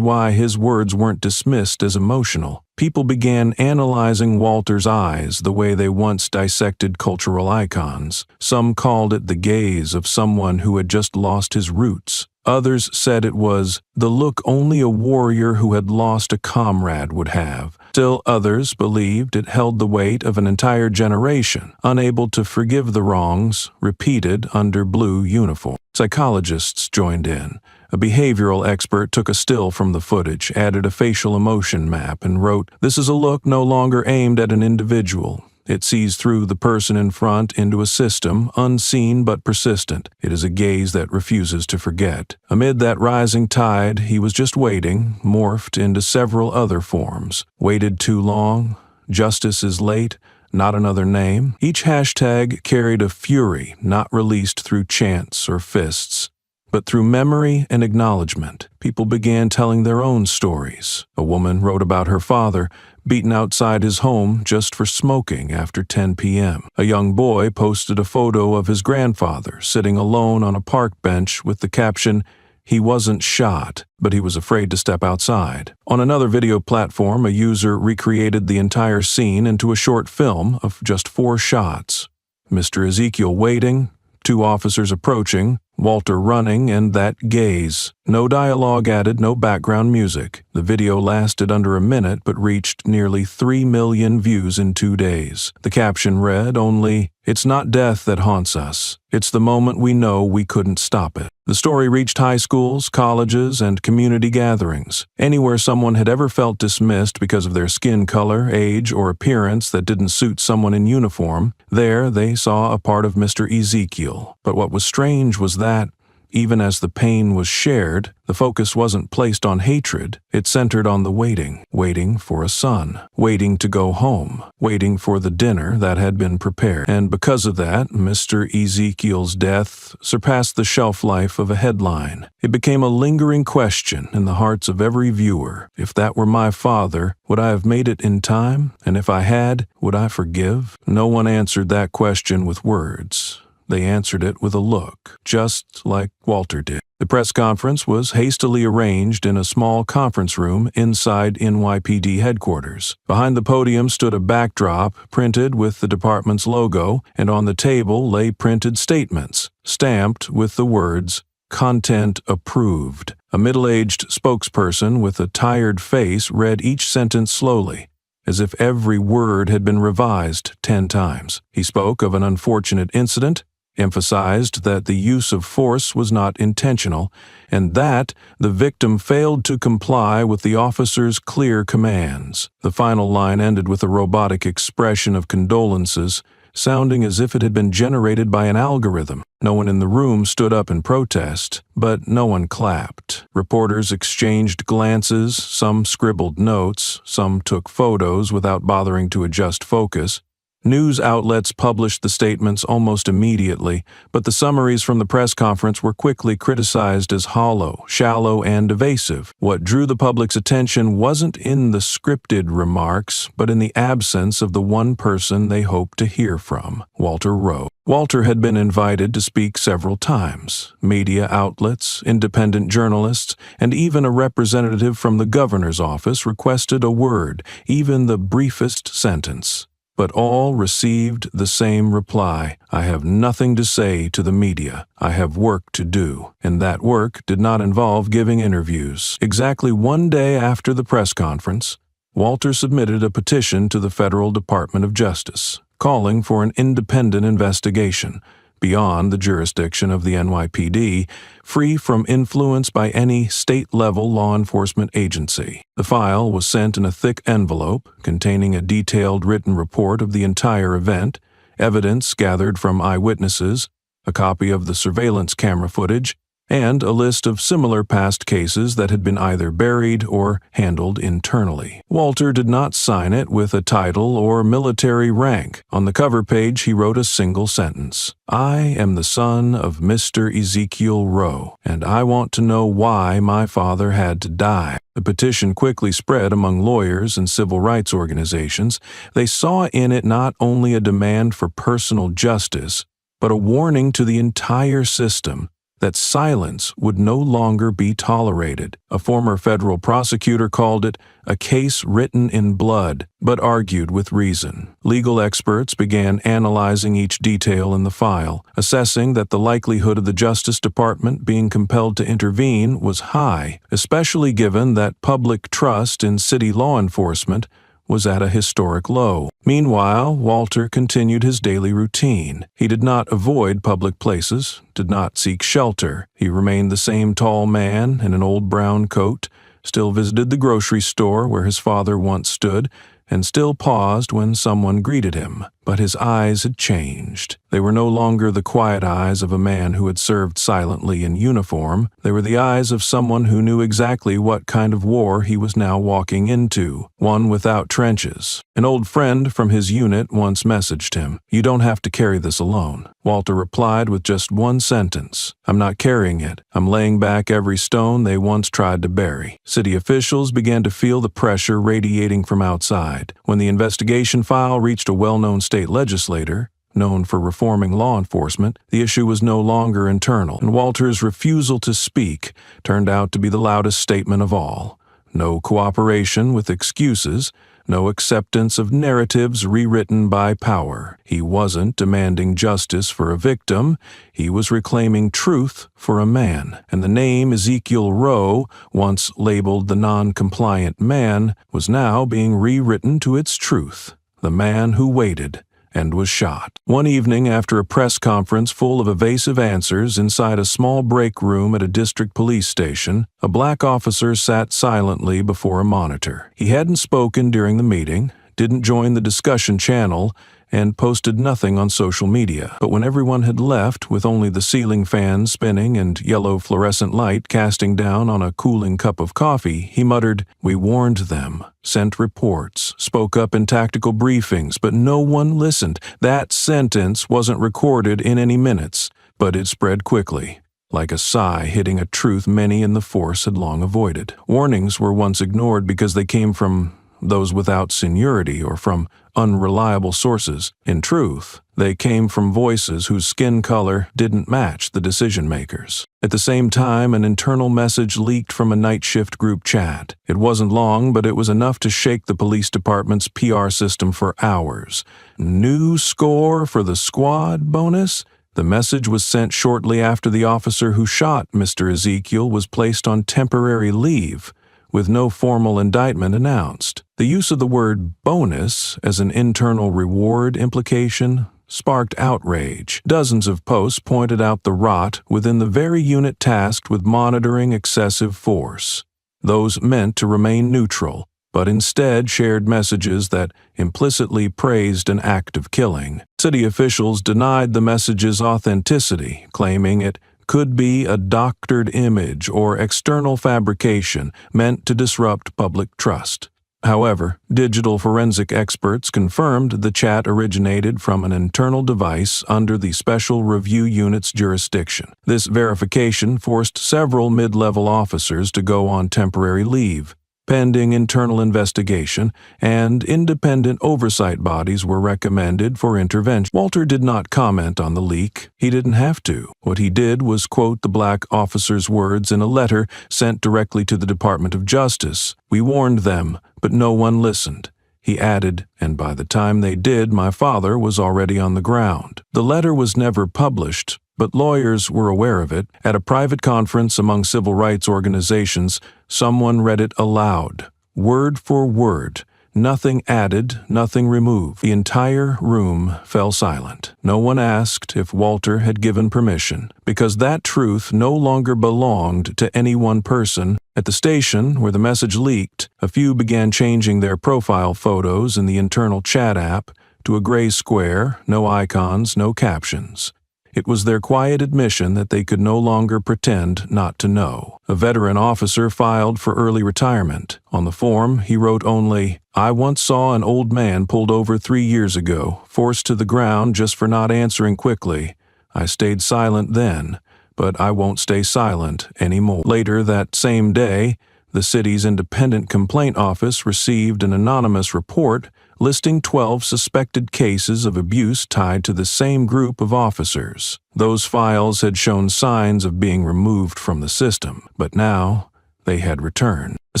why his words weren't dismissed as emotional. People began analyzing Walter's eyes the way they once dissected cultural icons. Some called it the gaze of someone who had just lost his roots. Others said it was the look only a warrior who had lost a comrade would have. Still others believed it held the weight of an entire generation, unable to forgive the wrongs repeated under blue uniform. Psychologists joined in. A behavioral expert took a still from the footage, added a facial emotion map, and wrote, "This is a look no longer aimed at an individual. It sees through the person in front into a system, unseen but persistent. It is a gaze that refuses to forget." Amid that rising tide, he was just waiting, morphed into several other forms. Waited too long, justice is late, not another name. Each hashtag carried a fury not released through chants or fists, but through memory and acknowledgement. People began telling their own stories. A woman wrote about her father, beaten outside his home just for smoking after 10 p.m. A young boy posted a photo of his grandfather sitting alone on a park bench with the caption, "He wasn't shot, but he was afraid to step outside." On another video platform, a user recreated the entire scene into a short film of just 4 shots. Mr. Ezekiel waiting, 2 officers approaching, Walter running, and that gaze. No dialogue added, no background music. The video lasted under a minute but reached nearly 3 million views in 2 days. The caption read only, "It's not death that haunts us. It's the moment we know we couldn't stop it." The story reached high schools, colleges, and community gatherings. Anywhere someone had ever felt dismissed because of their skin color, age, or appearance that didn't suit someone in uniform, there they saw a part of Mr. Ezekiel. But what was strange was that, even as the pain was shared, the focus wasn't placed on hatred. It centered on the waiting for a son, waiting to go home, waiting for the dinner that had been prepared. And because of that, Mr. Ezekiel's death surpassed the shelf life of a headline. It became a lingering question in the hearts of every viewer. If that were my father, would I have made it in time? And if I had, would I forgive? No one answered that question with words. They answered it with a look, just like Walter did. The press conference was hastily arranged in a small conference room inside NYPD headquarters. Behind the podium stood a backdrop printed with the department's logo, and on the table lay printed statements, stamped with the words, "Content approved." A middle-aged spokesperson with a tired face read each sentence slowly, as if every word had been revised 10 times. He spoke of an unfortunate incident, emphasized that the use of force was not intentional, and that the victim failed to comply with the officer's clear commands. The final line ended with a robotic expression of condolences, sounding as if it had been generated by an algorithm. No one in the room stood up in protest, but no one clapped. Reporters exchanged glances, some scribbled notes, some took photos without bothering to adjust focus. News outlets published the statements almost immediately, but the summaries from the press conference were quickly criticized as hollow, shallow, and evasive. What drew the public's attention wasn't in the scripted remarks, but in the absence of the one person they hoped to hear from, Walter Rowe. Walter had been invited to speak several times. Media outlets, independent journalists, and even a representative from the governor's office requested a word, even the briefest sentence. But all received the same reply: "I have nothing to say to the media. I have work to do." And that work did not involve giving interviews. Exactly one day after the press conference, Walter submitted a petition to the Federal Department of Justice, calling for an independent investigation, beyond the jurisdiction of the NYPD, free from influence by any state-level law enforcement agency. The file was sent in a thick envelope containing a detailed written report of the entire event, evidence gathered from eyewitnesses, a copy of the surveillance camera footage, and a list of similar past cases that had been either buried or handled internally. Walter did not sign it with a title or military rank. On the cover page, he wrote a single sentence: "I am the son of Mr. Ezekiel Rowe, and I want to know why my father had to die." The petition quickly spread among lawyers and civil rights organizations. They saw in it not only a demand for personal justice, but a warning to the entire system that silence would no longer be tolerated. A former federal prosecutor called it a case written in blood, but argued with reason. Legal experts began analyzing each detail in the file, assessing that the likelihood of the Justice Department being compelled to intervene was high, especially given that public trust in city law enforcement was at a historic low. Meanwhile, Walter continued his daily routine. He did not avoid public places, did not seek shelter. He remained the same tall man in an old brown coat, still visited the grocery store where his father once stood, and still paused when someone greeted him. But his eyes had changed. They were no longer the quiet eyes of a man who had served silently in uniform. They were the eyes of someone who knew exactly what kind of war he was now walking into, one without trenches. An old friend from his unit once messaged him, "You don't have to carry this alone." Walter replied with just one sentence, "I'm not carrying it. I'm laying back every stone they once tried to bury." City officials began to feel the pressure radiating from outside. When the investigation file reached a well-known state legislator, known for reforming law enforcement, the issue was no longer internal, and Walter's refusal to speak turned out to be the loudest statement of all. No cooperation with excuses, no acceptance of narratives rewritten by power. He wasn't demanding justice for a victim, he was reclaiming truth for a man. And the name Ezekiel Rowe, once labeled the non-compliant man, was now being rewritten to its truth: the man who waited and was shot. One evening, after a press conference full of evasive answers inside a small break room at a district police station, a black officer sat silently before a monitor. He hadn't spoken during the meeting, didn't join the discussion channel, and posted nothing on social media. But when everyone had left, with only the ceiling fan spinning and yellow fluorescent light casting down on a cooling cup of coffee, he muttered, "We warned them, sent reports, spoke up in tactical briefings, but no one listened." That sentence wasn't recorded in any minutes, but it spread quickly, like a sigh hitting a truth many in the force had long avoided. Warnings were once ignored because they came from those without seniority or from unreliable sources. In truth, they came from voices whose skin color didn't match the decision makers. At the same time, an internal message leaked from a night shift group chat. It wasn't long, but it was enough to shake the police department's PR system for hours. "New score for the squad bonus?" The message was sent shortly after the officer who shot Mr. Ezekiel was placed on temporary leave, with no formal indictment announced. The use of the word bonus as an internal reward implication sparked outrage. Dozens of posts pointed out the rot within the very unit tasked with monitoring excessive force. Those meant to remain neutral, but instead shared messages that implicitly praised an act of killing. City officials denied the message's authenticity, claiming it could be a doctored image or external fabrication meant to disrupt public trust. However, digital forensic experts confirmed the chat originated from an internal device under the Special Review Unit's jurisdiction. This verification forced several mid-level officers to go on temporary leave. Pending internal investigation, and independent oversight bodies were recommended for intervention. Walter did not comment on the leak. He didn't have to. What he did was quote the black officer's words in a letter sent directly to the Department of Justice. "We warned them, but no one listened." He added, "And by the time they did, my father was already on the ground." The letter was never published, but lawyers were aware of it. At a private conference among civil rights organizations, someone read it aloud, word for word, nothing added, nothing removed. The entire room fell silent. No one asked if Walter had given permission, because that truth no longer belonged to any one person. At the station where the message leaked, a few began changing their profile photos in the internal chat app to a gray square, no icons, no captions. It was their quiet admission that they could no longer pretend not to know. A veteran officer filed for early retirement. On the form, he wrote only, "I once saw an old man pulled over 3 years ago, forced to the ground just for not answering quickly. I stayed silent then, but I won't stay silent anymore." Later that same day, the city's independent complaint office received an anonymous report listing 12 suspected cases of abuse tied to the same group of officers. Those files had shown signs of being removed from the system, but now they had returned. A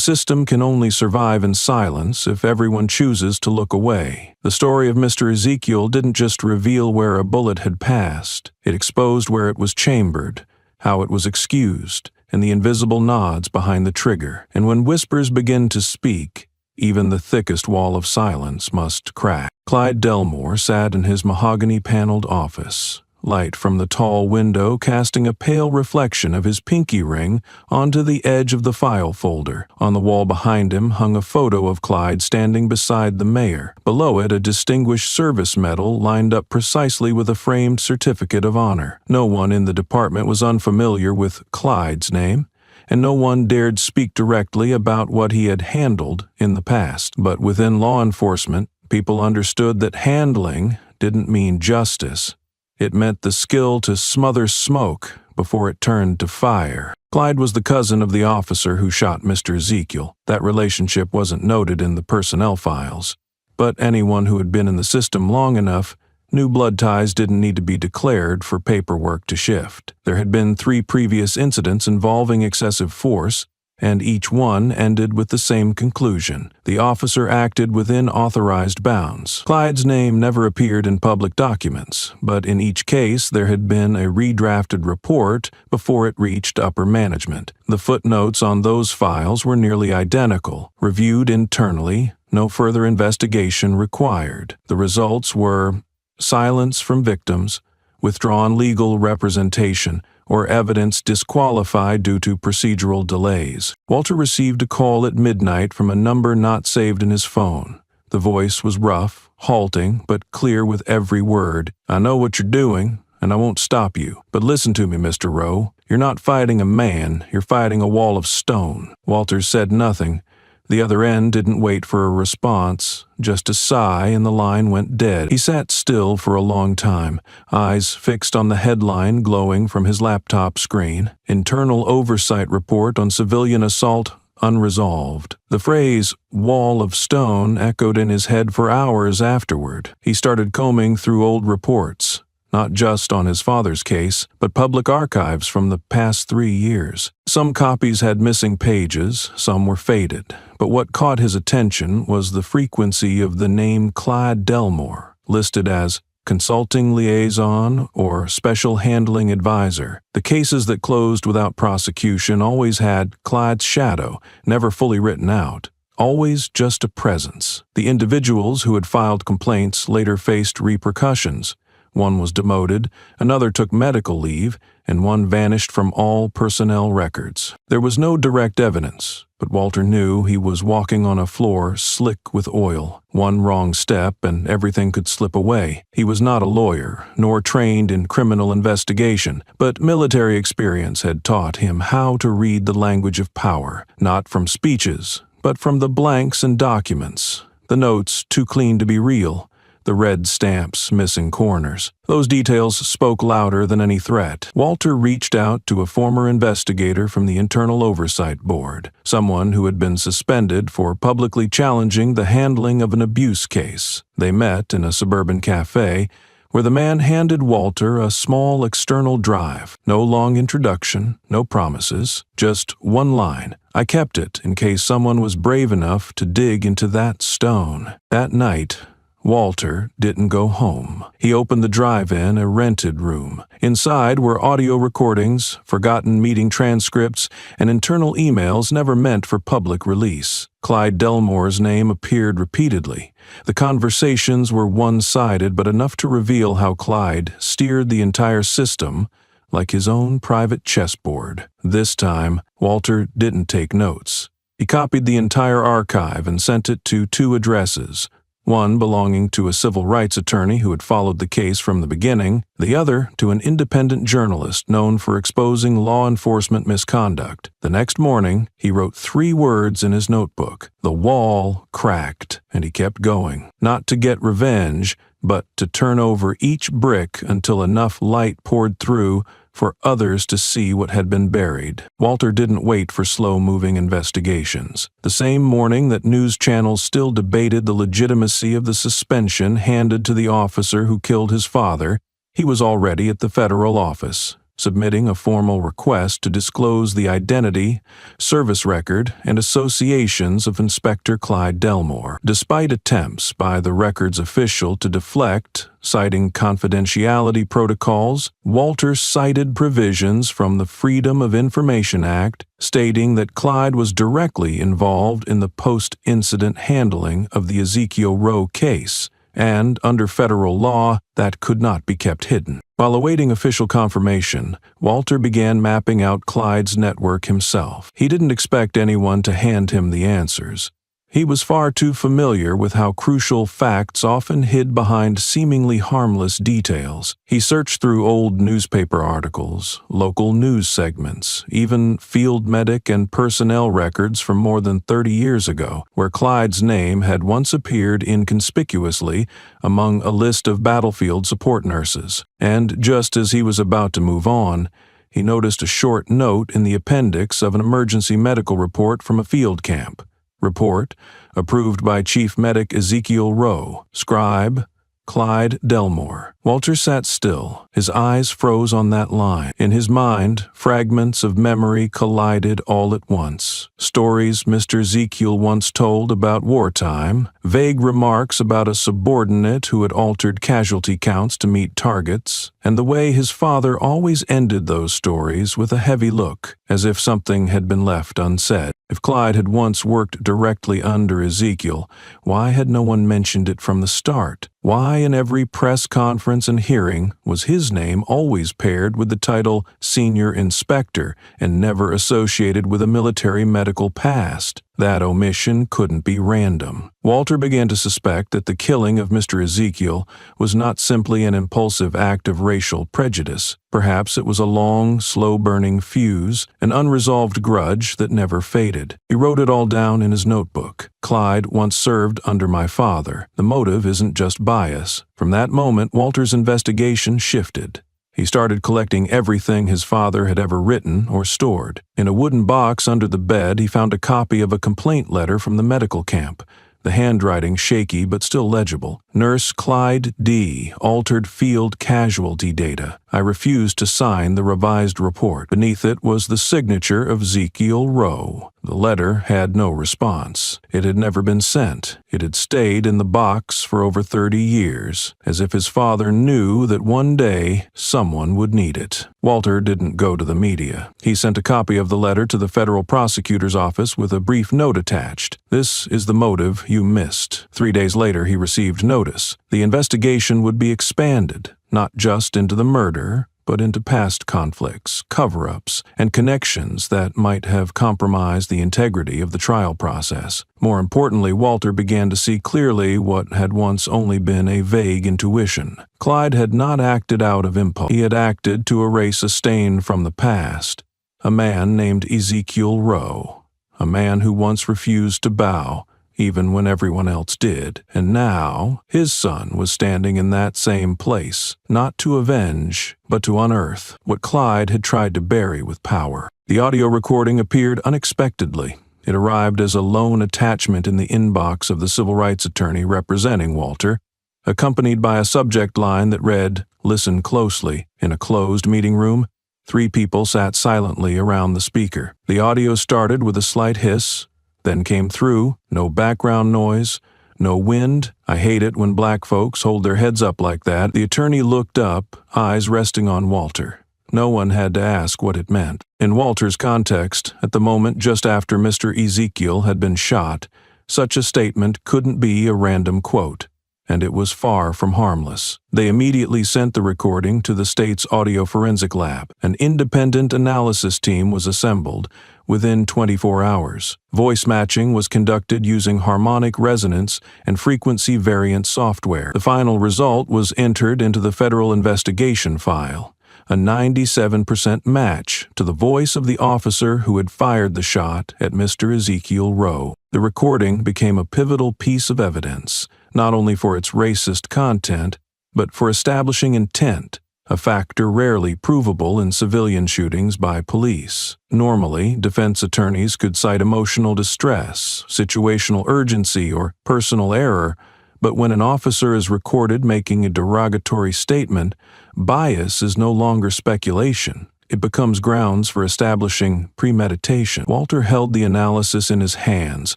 system can only survive in silence if everyone chooses to look away. The story of Mr. Ezekiel didn't just reveal where a bullet had passed, it exposed where it was chambered, how it was excused, and the invisible nods behind the trigger. And when whispers begin to speak, even the thickest wall of silence must crack. Clyde Delmore sat in his mahogany-paneled office, light from the tall window casting a pale reflection of his pinky ring onto the edge of the file folder. On the wall behind him hung a photo of Clyde standing beside the mayor. Below it, a Distinguished Service Medal lined up precisely with a framed certificate of honor. No one in the department was unfamiliar with Clyde's name, and no one dared speak directly about what he had handled in the past. But within law enforcement, people understood that handling didn't mean justice. It meant the skill to smother smoke before it turned to fire. Clyde was the cousin of the officer who shot Mr. Ezekiel. That relationship wasn't noted in the personnel files, but anyone who had been in the system long enough knew blood ties didn't need to be declared for paperwork to shift. There had been 3 previous incidents involving excessive force, and each one ended with the same conclusion. The officer acted within authorized bounds. Clyde's name never appeared in public documents, but in each case there had been a redrafted report before it reached upper management. The footnotes on those files were nearly identical, reviewed internally, no further investigation required. The results were silence from victims, withdrawn legal representation, or evidence disqualified due to procedural delays. Walter received a call at midnight from a number not saved in his phone. The voice was rough, halting, but clear with every word. "I know what you're doing, and I won't stop you. But listen to me, Mr. Rowe. You're not fighting a man, you're fighting a wall of stone." Walters said nothing. The other end didn't wait for a response, just a sigh, and the line went dead. He sat still for a long time, eyes fixed on the headline glowing from his laptop screen. "Internal Oversight Report on Civilian Assault Unresolved." The phrase "wall of stone" echoed in his head for hours afterward. He started combing through old reports, not just on his father's case, but public archives from the past 3 years. Some copies had missing pages, some were faded, but what caught his attention was the frequency of the name Clyde Delmore, listed as consulting liaison or special handling advisor. The cases that closed without prosecution always had Clyde's shadow, never fully written out. Always just a presence. The individuals who had filed complaints later faced repercussions. One was demoted, another took medical leave, and one vanished from all personnel records. There was no direct evidence, but Walter knew he was walking on a floor slick with oil. One wrong step and everything could slip away. He was not a lawyer, nor trained in criminal investigation, but military experience had taught him how to read the language of power, not from speeches, but from the blanks and documents, the notes too clean to be real, the red stamps missing corners. Those details spoke louder than any threat. Walter reached out to a former investigator from the Internal Oversight Board, someone who had been suspended for publicly challenging the handling of an abuse case. They met in a suburban cafe, where the man handed Walter a small external drive. No long introduction, no promises, just one line. "I kept it in case someone was brave enough to dig into that stone." That night, Walter didn't go home. He opened the drive-in, a rented room. Inside were audio recordings, forgotten meeting transcripts, and internal emails never meant for public release. Clyde Delmore's name appeared repeatedly. The conversations were one-sided, but enough to reveal how Clyde steered the entire system like his own private chessboard. This time, Walter didn't take notes. He copied the entire archive and sent it to 2 addresses, one belonging to a civil rights attorney who had followed the case from the beginning, the other to an independent journalist known for exposing law enforcement misconduct. The next morning, he wrote 3 words in his notebook. The wall cracked, and he kept going, not to get revenge, but to turn over each brick until enough light poured through for others to see what had been buried. Walter didn't wait for slow-moving investigations. The same morning that news channels still debated the legitimacy of the suspension handed to the officer who killed his father, he was already at the federal office, submitting a formal request to disclose the identity, service record, and associations of Inspector Clyde Delmore. Despite attempts by the record's official to deflect, citing confidentiality protocols, Walter cited provisions from the Freedom of Information Act stating that Clyde was directly involved in the post-incident handling of the Ezekiel Rowe case, and under federal law, that could not be kept hidden. While awaiting official confirmation, Walter began mapping out Clyde's network himself. He didn't expect anyone to hand him the answers. He was far too familiar with how crucial facts often hid behind seemingly harmless details. He searched through old newspaper articles, local news segments, even field medic and personnel records from more than 30 years ago, where Clyde's name had once appeared inconspicuously among a list of battlefield support nurses. And just as he was about to move on, he noticed a short note in the appendix of an emergency medical report from a field camp. Report, approved by Chief Medic Ezekiel Rowe, scribe, Clyde Delmore. Walter sat still. His eyes froze on that line. In his mind, fragments of memory collided all at once. Stories Mr. Ezekiel once told about wartime, vague remarks about a subordinate who had altered casualty counts to meet targets, and the way his father always ended those stories with a heavy look, as if something had been left unsaid. If Clyde had once worked directly under Ezekiel, why had no one mentioned it from the start? Why in every press conference and hearing was his name always paired with the title Senior Inspector and never associated with a military medical past? That omission couldn't be random. Walter began to suspect that the killing of Mr. Ezekiel was not simply an impulsive act of racial prejudice. Perhaps it was a long, slow-burning fuse, an unresolved grudge that never faded. He wrote it all down in his notebook. Clyde once served under my father. The motive isn't just bias. From that moment, Walter's investigation shifted. He started collecting everything his father had ever written or stored. In a wooden box under the bed, he found a copy of a complaint letter from the medical camp, the handwriting shaky but still legible. Nurse Clyde D. altered field casualty data. I refused to sign the revised report. Beneath it was the signature of Ezekiel Rowe. The letter had no response. It had never been sent. It had stayed in the box for over 30 years, as if his father knew that one day someone would need it. Walter didn't go to the media. He sent a copy of the letter to the federal prosecutor's office with a brief note attached. "This is the motive you missed." 3 days later, he received notice. The investigation would be expanded, not just into the murder, but into past conflicts, cover-ups, and connections that might have compromised the integrity of the trial process. More importantly, Walter began to see clearly what had once only been a vague intuition. Clyde had not acted out of impulse. He had acted to erase a stain from the past. A man named Ezekiel Rowe. A man who once refused to bow, even when everyone else did. And now, his son was standing in that same place, not to avenge, but to unearth what Clyde had tried to bury with power. The audio recording appeared unexpectedly. It arrived as a lone attachment in the inbox of the civil rights attorney representing Walter, accompanied by a subject line that read, "Listen closely." In a closed meeting room, 3 people sat silently around the speaker. The audio started with a slight hiss, then came through, no background noise, no wind. I hate it when black folks hold their heads up like that. The attorney looked up, eyes resting on Walter. No one had to ask what it meant. In Walter's context, at the moment just after Mr. Ezekiel had been shot, such a statement couldn't be a random quote, and it was far from harmless. They immediately sent the recording to the state's audio forensic lab. An independent analysis team was assembled within 24 hours. Voice matching was conducted using harmonic resonance and frequency variant software. The final result was entered into the federal investigation file, a 97% match to the voice of the officer who had fired the shot at Mr. Ezekiel Rowe. The recording became a pivotal piece of evidence, not only for its racist content, but for establishing intent, a factor rarely provable in civilian shootings by police. Normally, defense attorneys could cite emotional distress, situational urgency, or personal error, but when an officer is recorded making a derogatory statement, bias is no longer speculation. It becomes grounds for establishing premeditation. Walter held the analysis in his hands,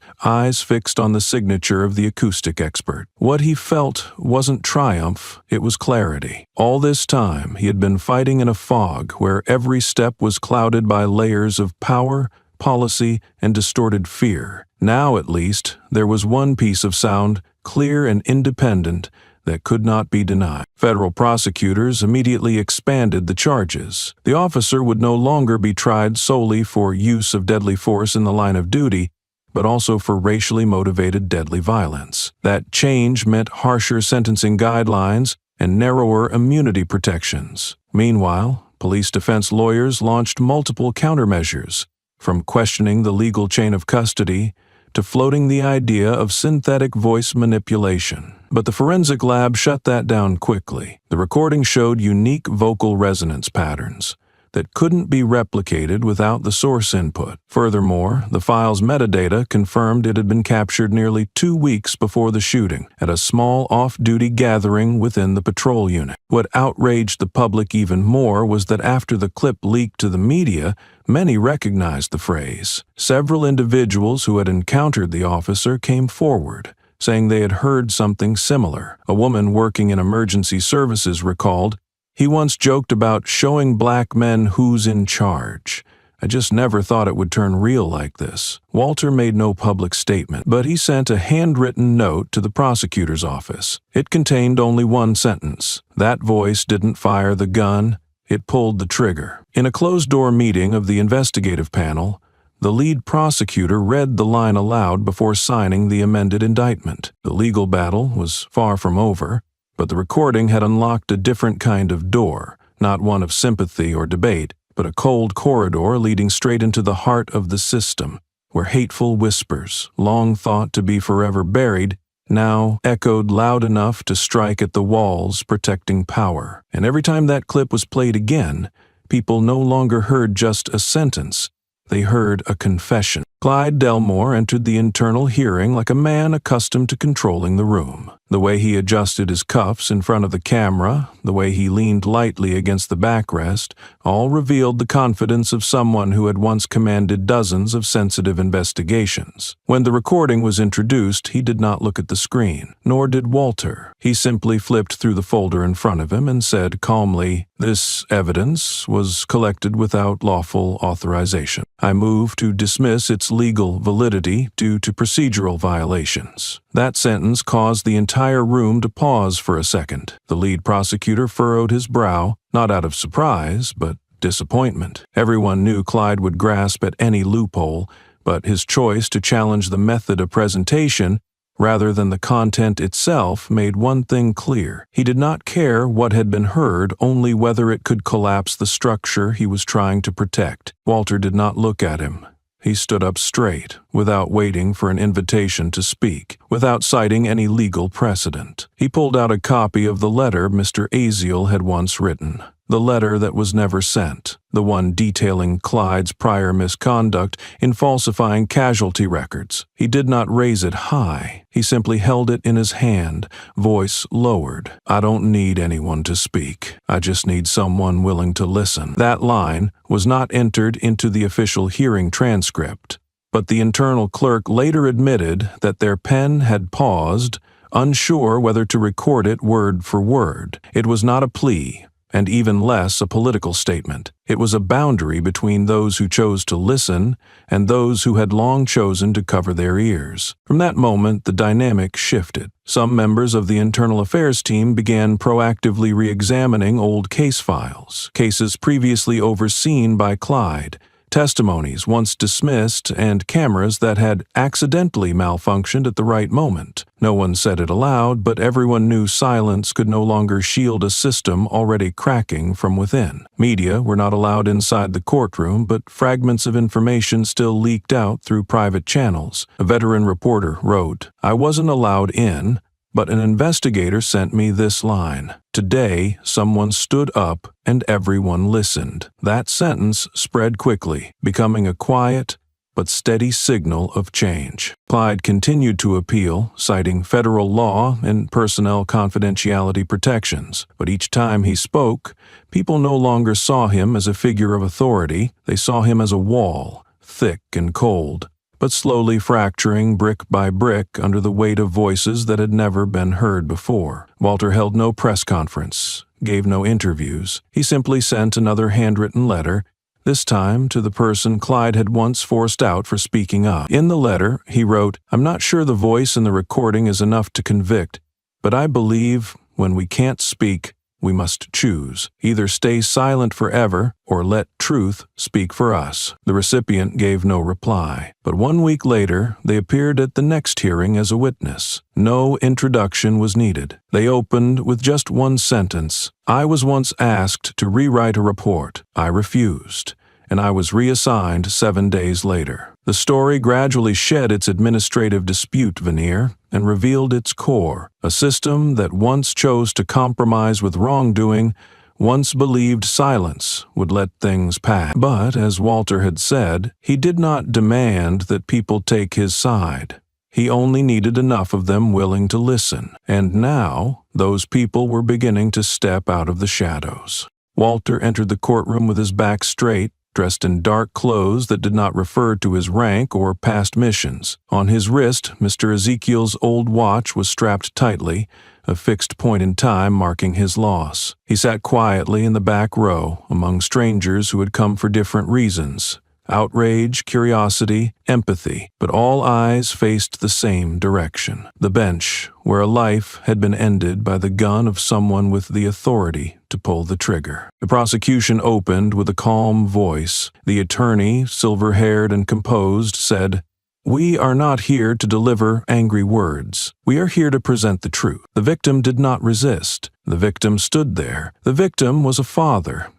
eyes fixed on the signature of the acoustic expert. What he felt wasn't triumph, it was clarity. All this time, he had been fighting in a fog where every step was clouded by layers of power, policy, and distorted fear. Now, at least, there was one piece of sound, clear and independent, that could not be denied. Federal prosecutors immediately expanded the charges. The officer would no longer be tried solely for use of deadly force in the line of duty, but also for racially motivated deadly violence. That change meant harsher sentencing guidelines and narrower immunity protections. Meanwhile, police defense lawyers launched multiple countermeasures, from questioning the legal chain of custody to floating the idea of synthetic voice manipulation. But the forensic lab shut that down quickly. The recording showed unique vocal resonance patterns that couldn't be replicated without the source input. Furthermore, the file's metadata confirmed it had been captured nearly 2 weeks before the shooting at a small off-duty gathering within the patrol unit. What outraged the public even more was that after the clip leaked to the media, many recognized the phrase. Several individuals who had encountered the officer came forward, saying they had heard something similar. A woman working in emergency services recalled, "He once joked about showing black men who's in charge. I just never thought it would turn real like this." Walter made no public statement, but he sent a handwritten note to the prosecutor's office. It contained only one sentence. That voice didn't fire the gun, it pulled the trigger. In a closed-door meeting of the investigative panel, The lead prosecutor read the line aloud before signing the amended indictment. The legal battle was far from over, but the recording had unlocked a different kind of door, not one of sympathy or debate, but a cold corridor leading straight into the heart of the system, where hateful whispers, long thought to be forever buried, now echoed loud enough to strike at the walls protecting power. And every time that clip was played again, people no longer heard just a sentence. They heard a confession. Clyde Delmore entered the internal hearing like a man accustomed to controlling the room. The way he adjusted his cuffs in front of the camera, the way he leaned lightly against the backrest, all revealed the confidence of someone who had once commanded dozens of sensitive investigations. When the recording was introduced, he did not look at the screen, nor did Walter. He simply flipped through the folder in front of him and said calmly, "This evidence was collected without lawful authorization. I move to dismiss its legal validity due to procedural violations." That sentence caused the entire room to pause for a second. The lead prosecutor furrowed his brow, not out of surprise, but disappointment. Everyone knew Clyde would grasp at any loophole, but his choice to challenge the method of presentation rather than the content itself made one thing clear. He did not care what had been heard, only whether it could collapse the structure he was trying to protect. Walter did not look at him. He stood up straight, without waiting for an invitation to speak, without citing any legal precedent. He pulled out a copy of the letter Mr. Aziel had once written, the letter that was never sent, the one detailing Clyde's prior misconduct in falsifying casualty records. He did not raise it high. He simply held it in his hand, voice lowered. "I don't need anyone to speak. I just need someone willing to listen." That line was not entered into the official hearing transcript, but the internal clerk later admitted that their pen had paused, unsure whether to record it word for word. It was not a plea, and even less a political statement. It was a boundary between those who chose to listen and those who had long chosen to cover their ears. From that moment, the dynamic shifted. Some members of the internal affairs team began proactively re-examining old case files, cases previously overseen by Clyde, testimonies once dismissed, and cameras that had accidentally malfunctioned at the right moment. No one said it aloud, but everyone knew silence could no longer shield a system already cracking from within. Media were not allowed inside the courtroom, but fragments of information still leaked out through private channels. A veteran reporter wrote, "I wasn't allowed in, but an investigator sent me this line. Today, someone stood up and everyone listened." That sentence spread quickly, becoming a quiet but steady signal of change. Clyde continued to appeal, citing federal law and personnel confidentiality protections. But each time he spoke, people no longer saw him as a figure of authority. They saw him as a wall, thick and cold, but slowly fracturing brick by brick under the weight of voices that had never been heard before. Walter held no press conference, gave no interviews. He simply sent another handwritten letter, this time to the person Clyde had once forced out for speaking up. In the letter, he wrote, "I'm not sure the voice in the recording is enough to convict, but I believe when we can't speak, we must choose. Either stay silent forever or let truth speak for us." The recipient gave no reply, but 1 week later, they appeared at the next hearing as a witness. No introduction was needed. They opened with just one sentence. "I was once asked to rewrite a report. I refused, and I was reassigned 7 days later." The story gradually shed its administrative dispute veneer and revealed its core, a system that once chose to compromise with wrongdoing, once believed silence would let things pass. But, as Walter had said, he did not demand that people take his side. He only needed enough of them willing to listen. And now, those people were beginning to step out of the shadows. Walter entered the courtroom with his back straight, dressed in dark clothes that did not refer to his rank or past missions. On his wrist, Mr. Ezekiel's old watch was strapped tightly, a fixed point in time marking his loss. He sat quietly in the back row, among strangers who had come for different reasons. outrage, curiosity, empathy, but all eyes faced the same direction, the bench, where a life had been ended by the gun of someone with the authority to pull the trigger. The prosecution opened with a calm voice. The attorney, silver-haired and composed, said, "We are not here to deliver angry words. We are here to present the truth." The victim did not resist. The victim stood there. The victim was a father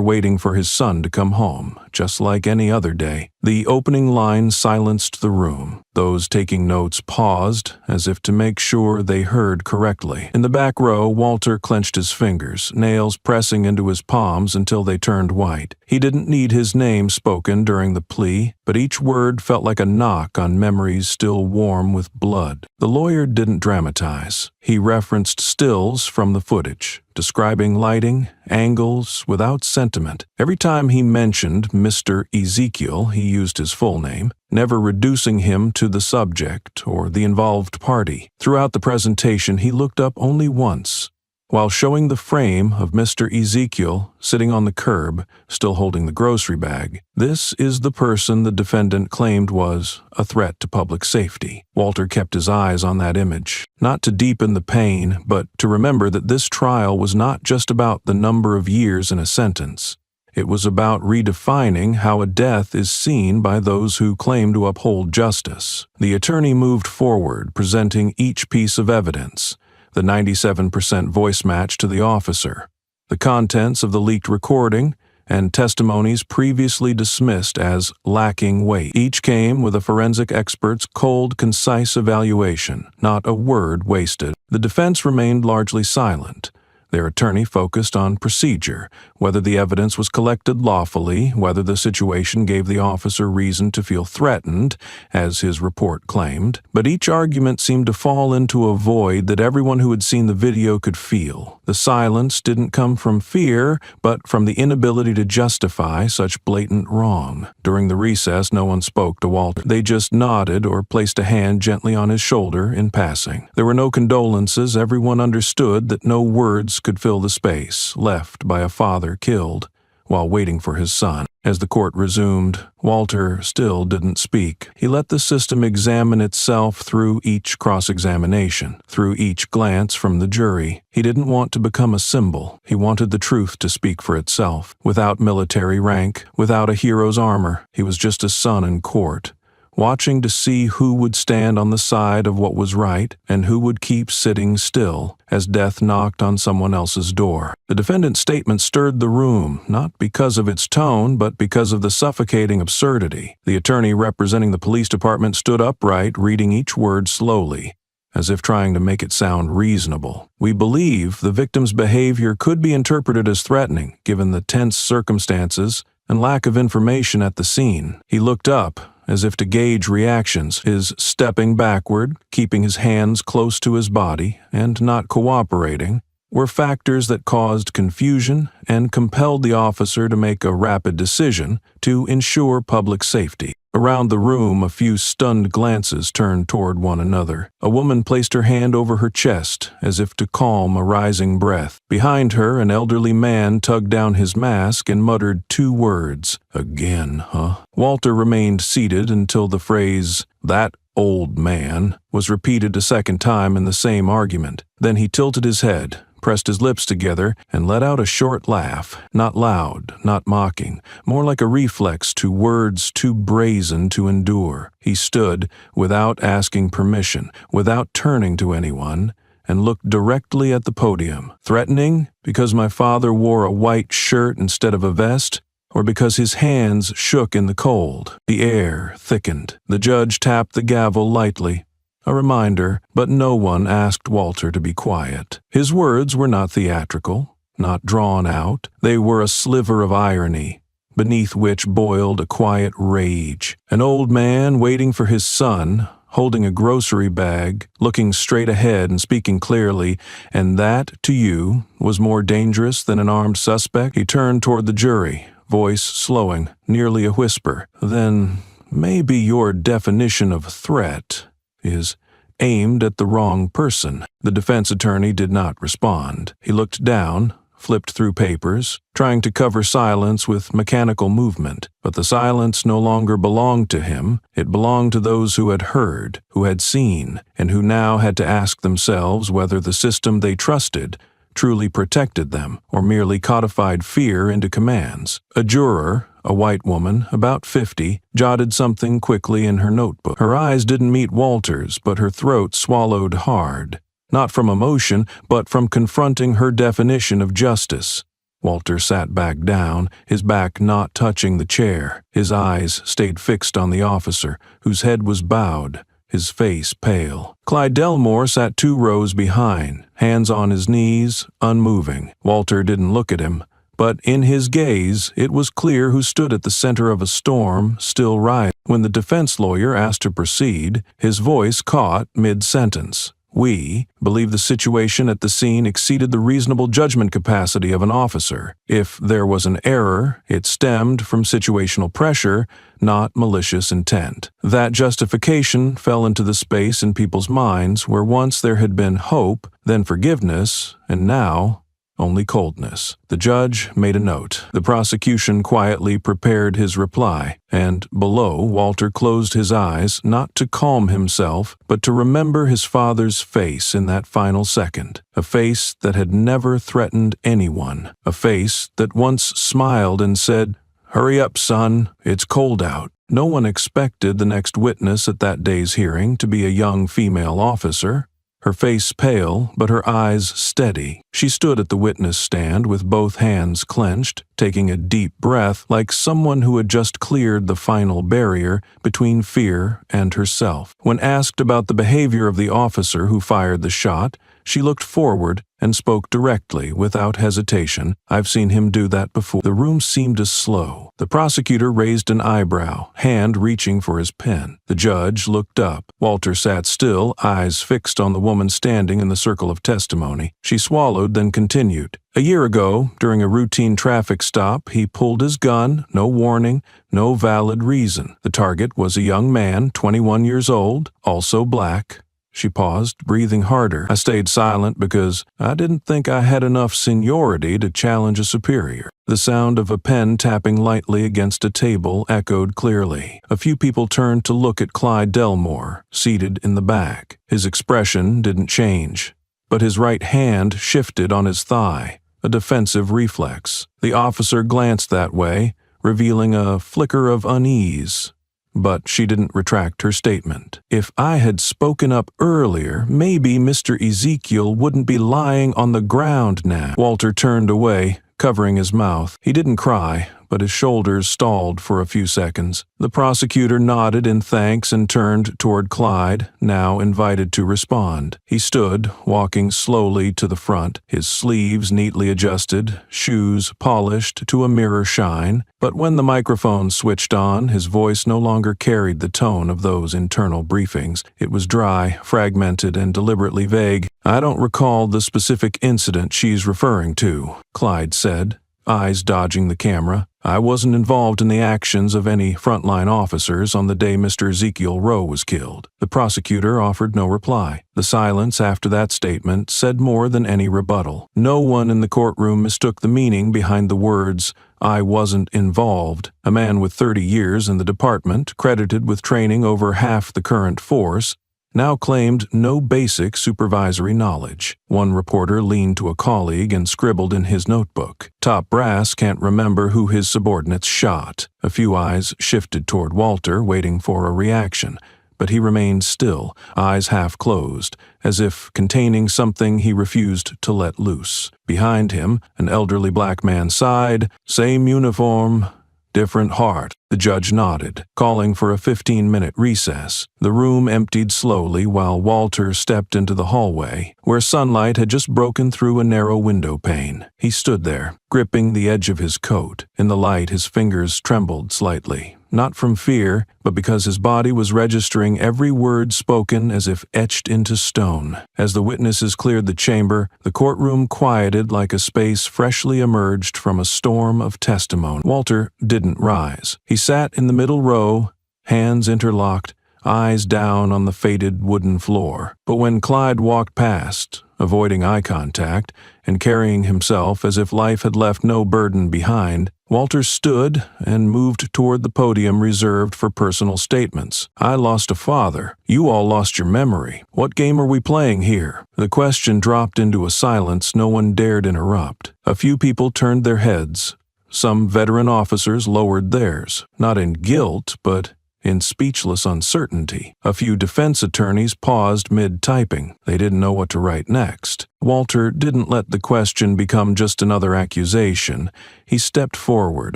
waiting for his son to come home, just like any other day. The opening line silenced the room. Those taking notes paused, as if to make sure they heard correctly. In the back row, Walter clenched his fingers, nails pressing into his palms until they turned white. He didn't need his name spoken during the plea, but each word felt like a knock on memories still warm with blood. The lawyer didn't dramatize. He referenced stills from the footage, describing lighting, angles, without sentiment. Every time he mentioned Mr. Ezekiel, he used his full name, never reducing him to the subject or the involved party. Throughout the presentation, he looked up only once, while showing the frame of Mr. Ezekiel sitting on the curb, still holding the grocery bag. This is the person the defendant claimed was a threat to public safety. Walter kept his eyes on that image, not to deepen the pain, but to remember that this trial was not just about the number of years in a sentence. It was about redefining how a death is seen by those who claim to uphold justice. The attorney moved forward, presenting each piece of evidence: the 97% voice match to the officer, the contents of the leaked recording, and testimonies previously dismissed as lacking weight. Each came with a forensic expert's cold, concise evaluation, not a word wasted. The defense remained largely silent. Their attorney focused on procedure, whether the evidence was collected lawfully, whether the situation gave the officer reason to feel threatened, as his report claimed. But each argument seemed to fall into a void that everyone who had seen the video could feel. The silence didn't come from fear, but from the inability to justify such blatant wrong. During the recess, no one spoke to Walter. They just nodded or placed a hand gently on his shoulder in passing. There were no condolences. Everyone understood that no words could fill the space left by a father killed while waiting for his son. As the court resumed, Walter still didn't speak. He let the system examine itself through each cross-examination, through each glance from the jury. He didn't want to become a symbol. He wanted the truth to speak for itself, without military rank, without a hero's armor. He was just a son in court, watching to see who would stand on the side of what was right and who would keep sitting still as death knocked on someone else's door. The defendant's statement stirred the room, not because of its tone, but because of the suffocating absurdity. The attorney representing the police department stood upright, reading each word slowly, as if trying to make it sound reasonable. "We believe the victim's behavior could be interpreted as threatening, given the tense circumstances and lack of information at the scene." He looked up, as if to gauge reactions, his stepping backward, keeping his hands close to his body, and not cooperating, were factors that caused confusion and compelled the officer to make a rapid decision to ensure public safety. Around the room, a few stunned glances turned toward one another. A woman placed her hand over her chest, as if to calm a rising breath. Behind her, an elderly man tugged down his mask and muttered 2 words. "Again, huh?" Walter remained seated until the phrase, "that old man," was repeated a second time in the same argument. Then he tilted his head, pressed his lips together, and let out a short laugh, not loud, not mocking, more like a reflex to words too brazen to endure. He stood, without asking permission, without turning to anyone, and looked directly at the podium. "Threatening because my father wore a white shirt instead of a vest, or because his hands shook in the cold?" The air thickened. The judge tapped the gavel lightly. A reminder, but no one asked Walter to be quiet. His words were not theatrical, not drawn out. They were a sliver of irony, beneath which boiled a quiet rage. An old man waiting for his son, holding a grocery bag, looking straight ahead and speaking clearly, "And that, to you, was more dangerous than an armed suspect?" He turned toward the jury, voice slowing, nearly a whisper. "Then maybe your definition of threat is aimed at the wrong person." The defense attorney did not respond. He looked down, flipped through papers, trying to cover silence with mechanical movement. But the silence no longer belonged to him. It belonged to those who had heard, who had seen, and who now had to ask themselves whether the system they trusted truly protected them or merely codified fear into commands. A juror, a white woman, about 50, jotted something quickly in her notebook. Her eyes didn't meet Walter's, but her throat swallowed hard. Not from emotion, but from confronting her definition of justice. Walter sat back down, his back not touching the chair. His eyes stayed fixed on the officer, whose head was bowed, his face pale. Clyde Delmore sat 2 rows behind, hands on his knees, unmoving. Walter didn't look at him, but in his gaze it was clear who stood at the center of a storm still rising. When the defense lawyer asked to proceed, his voice caught mid-sentence. We believe the situation at the scene exceeded the reasonable judgment capacity of an officer. If there was an error, it stemmed from situational pressure, not malicious intent. That justification fell into the space in people's minds where once there had been hope, then forgiveness, and now only coldness. The judge made a note. The prosecution quietly prepared his reply, and below, Walter closed his eyes, not to calm himself, but to remember his father's face in that final second. A face that had never threatened anyone. A face that once smiled and said, "Hurry up, son, it's cold out." No one expected the next witness at that day's hearing to be a young female officer. Her face pale, but her eyes steady. She stood at the witness stand with both hands clenched, taking a deep breath like someone who had just cleared the final barrier between fear and herself. When asked about the behavior of the officer who fired the shot, she looked forward and spoke directly, without hesitation. "I've seen him do that before." The room seemed to slow. The prosecutor raised an eyebrow, hand reaching for his pen. The judge looked up. Walter sat still, eyes fixed on the woman standing in the circle of testimony. She swallowed, then continued. "A year ago, during a routine traffic stop, he pulled his gun, no warning, no valid reason. The target was a young man, 21 years old, also black." She paused, breathing harder. "I stayed silent because I didn't think I had enough seniority to challenge a superior." The sound of a pen tapping lightly against a table echoed clearly. A few people turned to look at Clyde Delmore, seated in the back. His expression didn't change, but his right hand shifted on his thigh, a defensive reflex. The officer glanced that way, revealing a flicker of unease. But she didn't retract her statement. "If I had spoken up earlier, maybe Mr. Ezekiel wouldn't be lying on the ground now." Walter turned away, covering his mouth. He didn't cry, but his shoulders stalled for a few seconds. The prosecutor nodded in thanks and turned toward Clyde, now invited to respond. He stood, walking slowly to the front, his sleeves neatly adjusted, shoes polished to a mirror shine. But when the microphone switched on, his voice no longer carried the tone of those internal briefings. It was dry, fragmented, and deliberately vague. "I don't recall the specific incident she's referring to," Clyde said, eyes dodging the camera. "I wasn't involved in the actions of any frontline officers on the day Mr. Ezekiel Rowe was killed." The prosecutor offered no reply. The silence after that statement said more than any rebuttal. No one in the courtroom mistook the meaning behind the words, "I wasn't involved." A man with 30 years in the department, credited with training over half the current force, now claimed no basic supervisory knowledge. One reporter leaned to a colleague and scribbled in his notebook, "Top brass can't remember who his subordinates shot." A few eyes shifted toward Walter, waiting for a reaction, but he remained still, eyes half closed, as if containing something he refused to let loose. Behind him, an elderly black man sighed, "Same uniform, different heart." The judge nodded, calling for a 15-minute recess. The room emptied slowly while Walter stepped into the hallway, where sunlight had just broken through a narrow window pane. He stood there, gripping the edge of his coat. In the light, his fingers trembled slightly, not from fear, but because his body was registering every word spoken as if etched into stone. As the witnesses cleared the chamber, the courtroom quieted like a space freshly emerged from a storm of testimony. Walter didn't rise. He sat in the middle row, hands interlocked, eyes down on the faded wooden floor. But when Clyde walked past, avoiding eye contact and carrying himself as if life had left no burden behind, Walter stood and moved toward the podium reserved for personal statements. "I lost a father. You all lost your memory. What game are we playing here?" The question dropped into a silence no one dared interrupt. A few people turned their heads. Some veteran officers lowered theirs, not in guilt, but in speechless uncertainty. A few defense attorneys paused mid-typing. They didn't know what to write next. Walter didn't let the question become just another accusation. He stepped forward,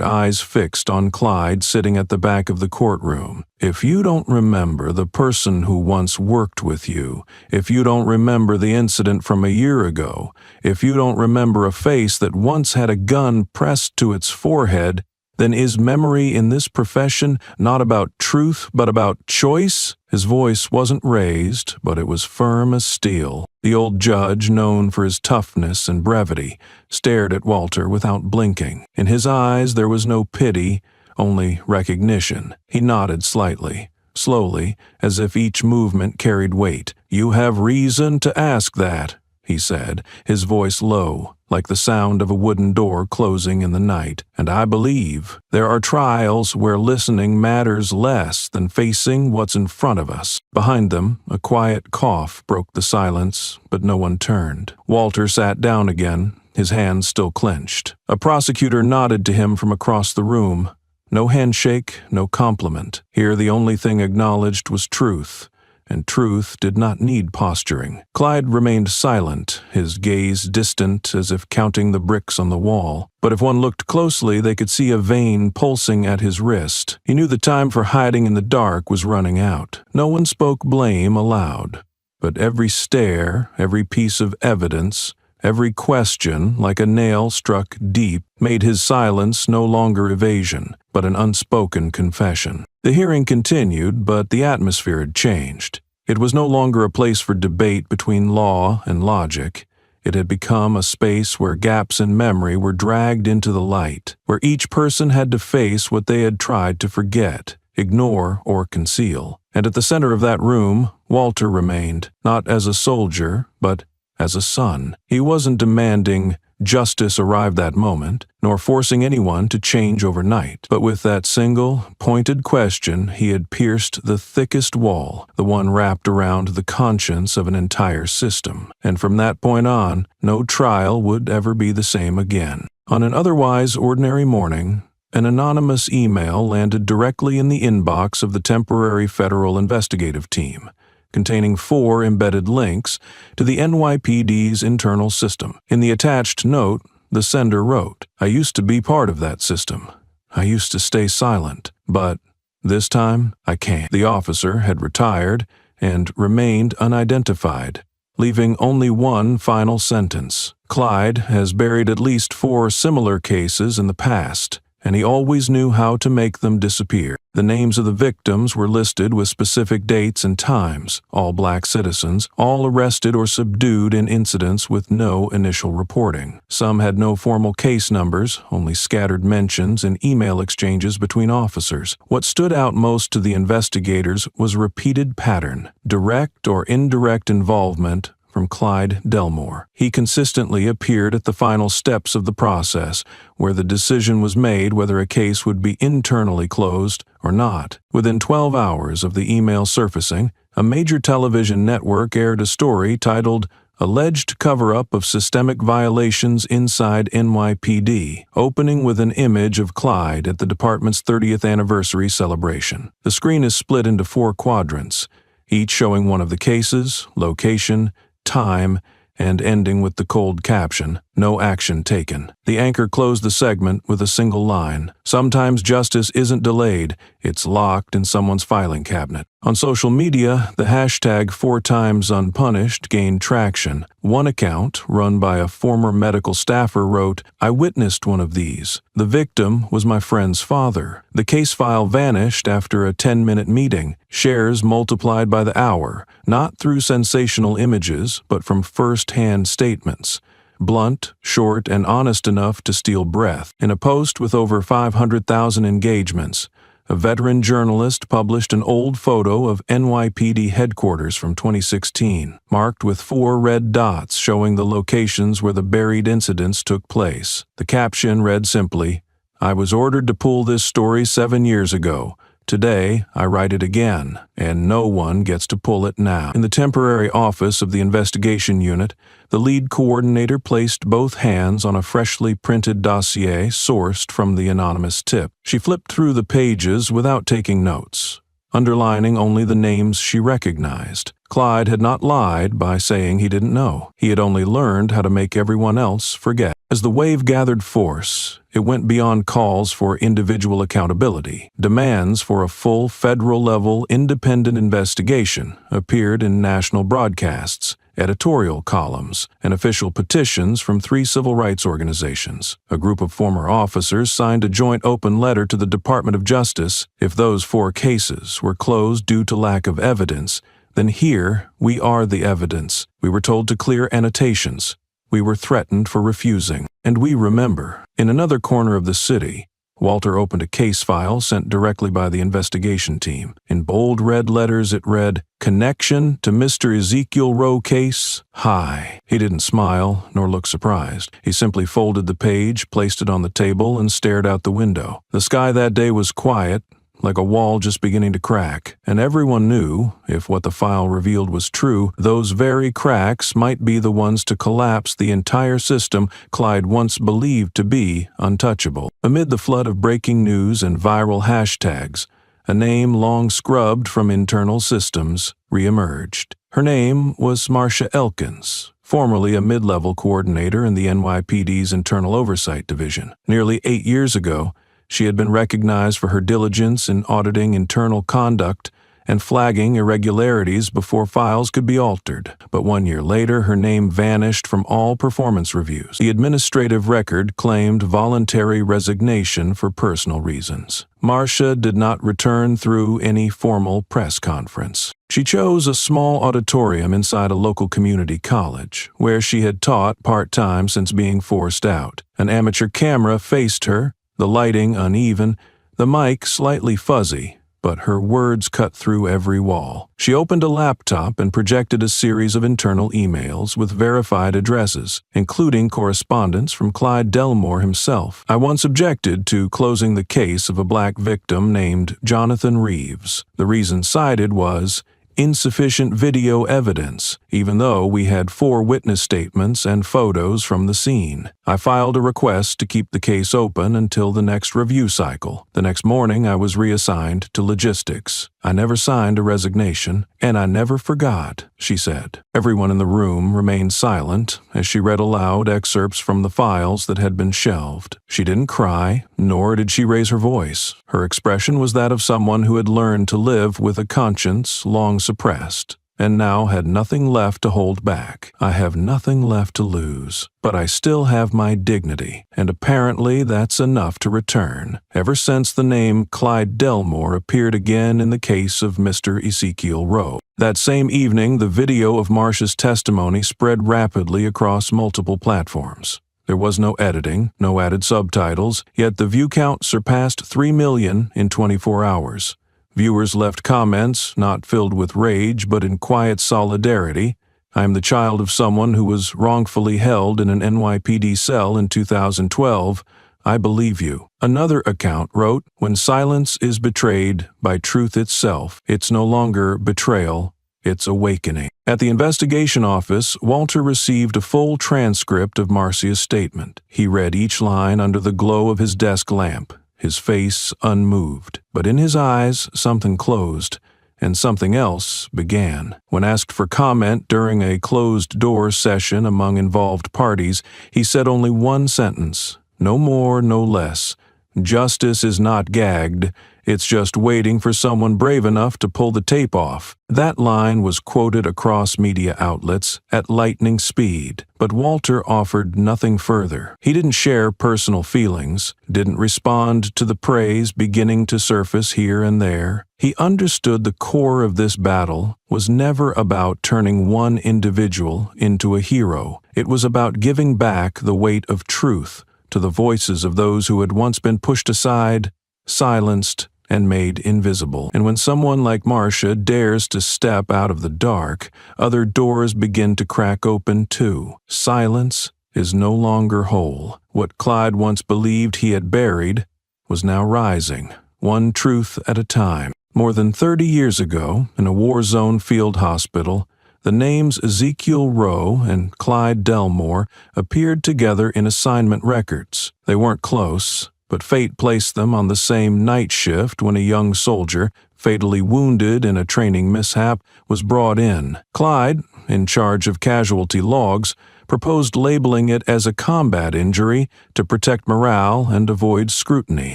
eyes fixed on Clyde sitting at the back of the courtroom. "If you don't remember the person who once worked with you, if you don't remember the incident from a year ago, if you don't remember a face that once had a gun pressed to its forehead, then is memory in this profession not about truth but about choice?" His voice wasn't raised, but it was firm as steel. The old judge, known for his toughness and brevity, stared at Walter without blinking. In his eyes there was no pity, only recognition. He nodded slightly, slowly, as if each movement carried weight. "You have reason to ask that," he said, his voice low, like the sound of a wooden door closing in the night. "And I believe there are trials where listening matters less than facing what's in front of us." Behind them, a quiet cough broke the silence, but no one turned. Walter sat down again, his hands still clenched. A prosecutor nodded to him from across the room. No handshake, no compliment. Here the only thing acknowledged was truth. And truth did not need posturing. Clyde remained silent, his gaze distant as if counting the bricks on the wall. But if one looked closely, they could see a vein pulsing at his wrist. He knew the time for hiding in the dark was running out. No one spoke blame aloud. But every stare, every piece of evidence, every question, like a nail struck deep, made his silence no longer evasion, but an unspoken confession. The hearing continued, but the atmosphere had changed. It was no longer a place for debate between law and logic. It had become a space where gaps in memory were dragged into the light, where each person had to face what they had tried to forget, ignore, or conceal. And at the center of that room, Walter remained, not as a soldier, but as a son. He wasn't demanding justice arrive that moment, nor forcing anyone to change overnight. But with that single, pointed question, he had pierced the thickest wall, the one wrapped around the conscience of an entire system. And from that point on, no trial would ever be the same again. On an otherwise ordinary morning, an anonymous email landed directly in the inbox of the temporary federal investigative team, containing 4 embedded links to the NYPD's internal system. In the attached note, the sender wrote, "I used to be part of that system. I used to stay silent, but this time I can't." The officer had retired and remained unidentified, leaving only one final sentence. "Clyde has buried at least 4 similar cases in the past, and he always knew how to make them disappear." The names of the victims were listed with specific dates and times, all black citizens, all arrested or subdued in incidents with no initial reporting. Some had no formal case numbers, only scattered mentions and email exchanges between officers. What stood out most to the investigators was a repeated pattern, direct or indirect involvement from Clyde Delmore. He consistently appeared at the final steps of the process, where the decision was made whether a case would be internally closed or not. Within 12 hours of the email surfacing, a major television network aired a story titled "Alleged Cover-Up of Systemic Violations Inside NYPD," opening with an image of Clyde at the department's 30th anniversary celebration. The screen is split into 4 quadrants, each showing one of the cases, location, time, and ending with the cold caption, "No action taken." The anchor closed the segment with a single line, "Sometimes justice isn't delayed, it's locked in someone's filing cabinet." On social media, the hashtag 4timesunpunished gained traction. One account, run by a former medical staffer, wrote, "I witnessed one of these. The victim was my friend's father. The case file vanished after a 10-minute meeting. Shares multiplied by the hour, not through sensational images, but from first-hand statements. Blunt, short, and honest enough to steal breath." In a post with over 500,000 engagements, A veteran journalist published an old photo of NYPD headquarters from 2016, marked with 4 red dots showing the locations where the buried incidents took place. The caption read simply, "I was ordered to pull this story 7 years ago. Today, I write it again, and no one gets to pull it now." In the temporary office of the investigation unit, the lead coordinator placed both hands on a freshly printed dossier sourced from the anonymous tip. She flipped through the pages without taking notes, underlining only the names she recognized. Clyde had not lied by saying he didn't know. He had only learned how to make everyone else forget. As the wave gathered force, it went beyond calls for individual accountability. Demands for a full federal-level independent investigation appeared in national broadcasts, editorial columns, and official petitions from 3 civil rights organizations. A group of former officers signed a joint open letter to the Department of Justice. If those 4 cases were closed due to lack of evidence, then here we are the evidence. We were told to clear annotations. We were threatened for refusing. And we remember. In another corner of the city, Walter opened a case file sent directly by the investigation team. In bold red letters it read, "Connection to Mr. Ezekiel Rowe case? High." He didn't smile nor look surprised. He simply folded the page, placed it on the table, and stared out the window. The sky that day was quiet, like a wall just beginning to crack, and everyone knew, if what the file revealed was true, those very cracks might be the ones to collapse the entire system Clyde once believed to be untouchable. Amid the flood of breaking news and viral hashtags, a name long scrubbed from internal systems reemerged. Her name was Marcia Elkins, formerly a mid-level coordinator in the NYPD's Internal Oversight Division. Nearly 8 years ago, she had been recognized for her diligence in auditing internal conduct and flagging irregularities before files could be altered. But 1 year later, her name vanished from all performance reviews. The administrative record claimed voluntary resignation for personal reasons. Marcia did not return through any formal press conference. She chose a small auditorium inside a local community college, where she had taught part-time since being forced out. An amateur camera faced her, the lighting uneven, the mic slightly fuzzy, but her words cut through every wall. She opened a laptop and projected a series of internal emails with verified addresses, including correspondence from Clyde Delmore himself. "I once objected to closing the case of a black victim named Jonathan Reeves. The reason cited was insufficient video evidence, even though we had 4 witness statements and photos from the scene. I filed a request to keep the case open until the next review cycle. The next morning I was reassigned to logistics. I never signed a resignation, and I never forgot," she said. Everyone in the room remained silent as she read aloud excerpts from the files that had been shelved. She didn't cry, nor did she raise her voice. Her expression was that of someone who had learned to live with a conscience long suppressed, and now had nothing left to hold back. "I have nothing left to lose, but I still have my dignity, and apparently that's enough to return." Ever since the name Clyde Delmore appeared again in the case of Mr. Ezekiel Rowe. That same evening, the video of Marcia's testimony spread rapidly across multiple platforms. There was no editing, no added subtitles, yet the view count surpassed 3 million in 24 hours. Viewers left comments, not filled with rage, but in quiet solidarity. "I am the child of someone who was wrongfully held in an NYPD cell in 2012. I believe you." Another account wrote, "When silence is betrayed by truth itself, it's no longer betrayal, it's awakening." At the investigation office, Walter received a full transcript of Marcia's statement. He read each line under the glow of his desk lamp, his face unmoved. But in his eyes, something closed, and something else began. When asked for comment during a closed-door session among involved parties, he said only one sentence, no more, no less. "Justice is not gagged, it's just waiting for someone brave enough to pull the tape off." That line was quoted across media outlets at lightning speed, but Walter offered nothing further. He didn't share personal feelings, didn't respond to the praise beginning to surface here and there. He understood the core of this battle was never about turning one individual into a hero. It was about giving back the weight of truth to the voices of those who had once been pushed aside, silenced, and made invisible. And when someone like Marcia dares to step out of the dark, other doors begin to crack open too. Silence is no longer whole. What Clyde once believed he had buried was now rising, one truth at a time. More than 30 years ago, in a war-zone field hospital, the names Ezekiel Rowe and Clyde Delmore appeared together in assignment records. They weren't close, but fate placed them on the same night shift when a young soldier, fatally wounded in a training mishap, was brought in. Clyde, in charge of casualty logs, proposed labeling it as a combat injury to protect morale and avoid scrutiny.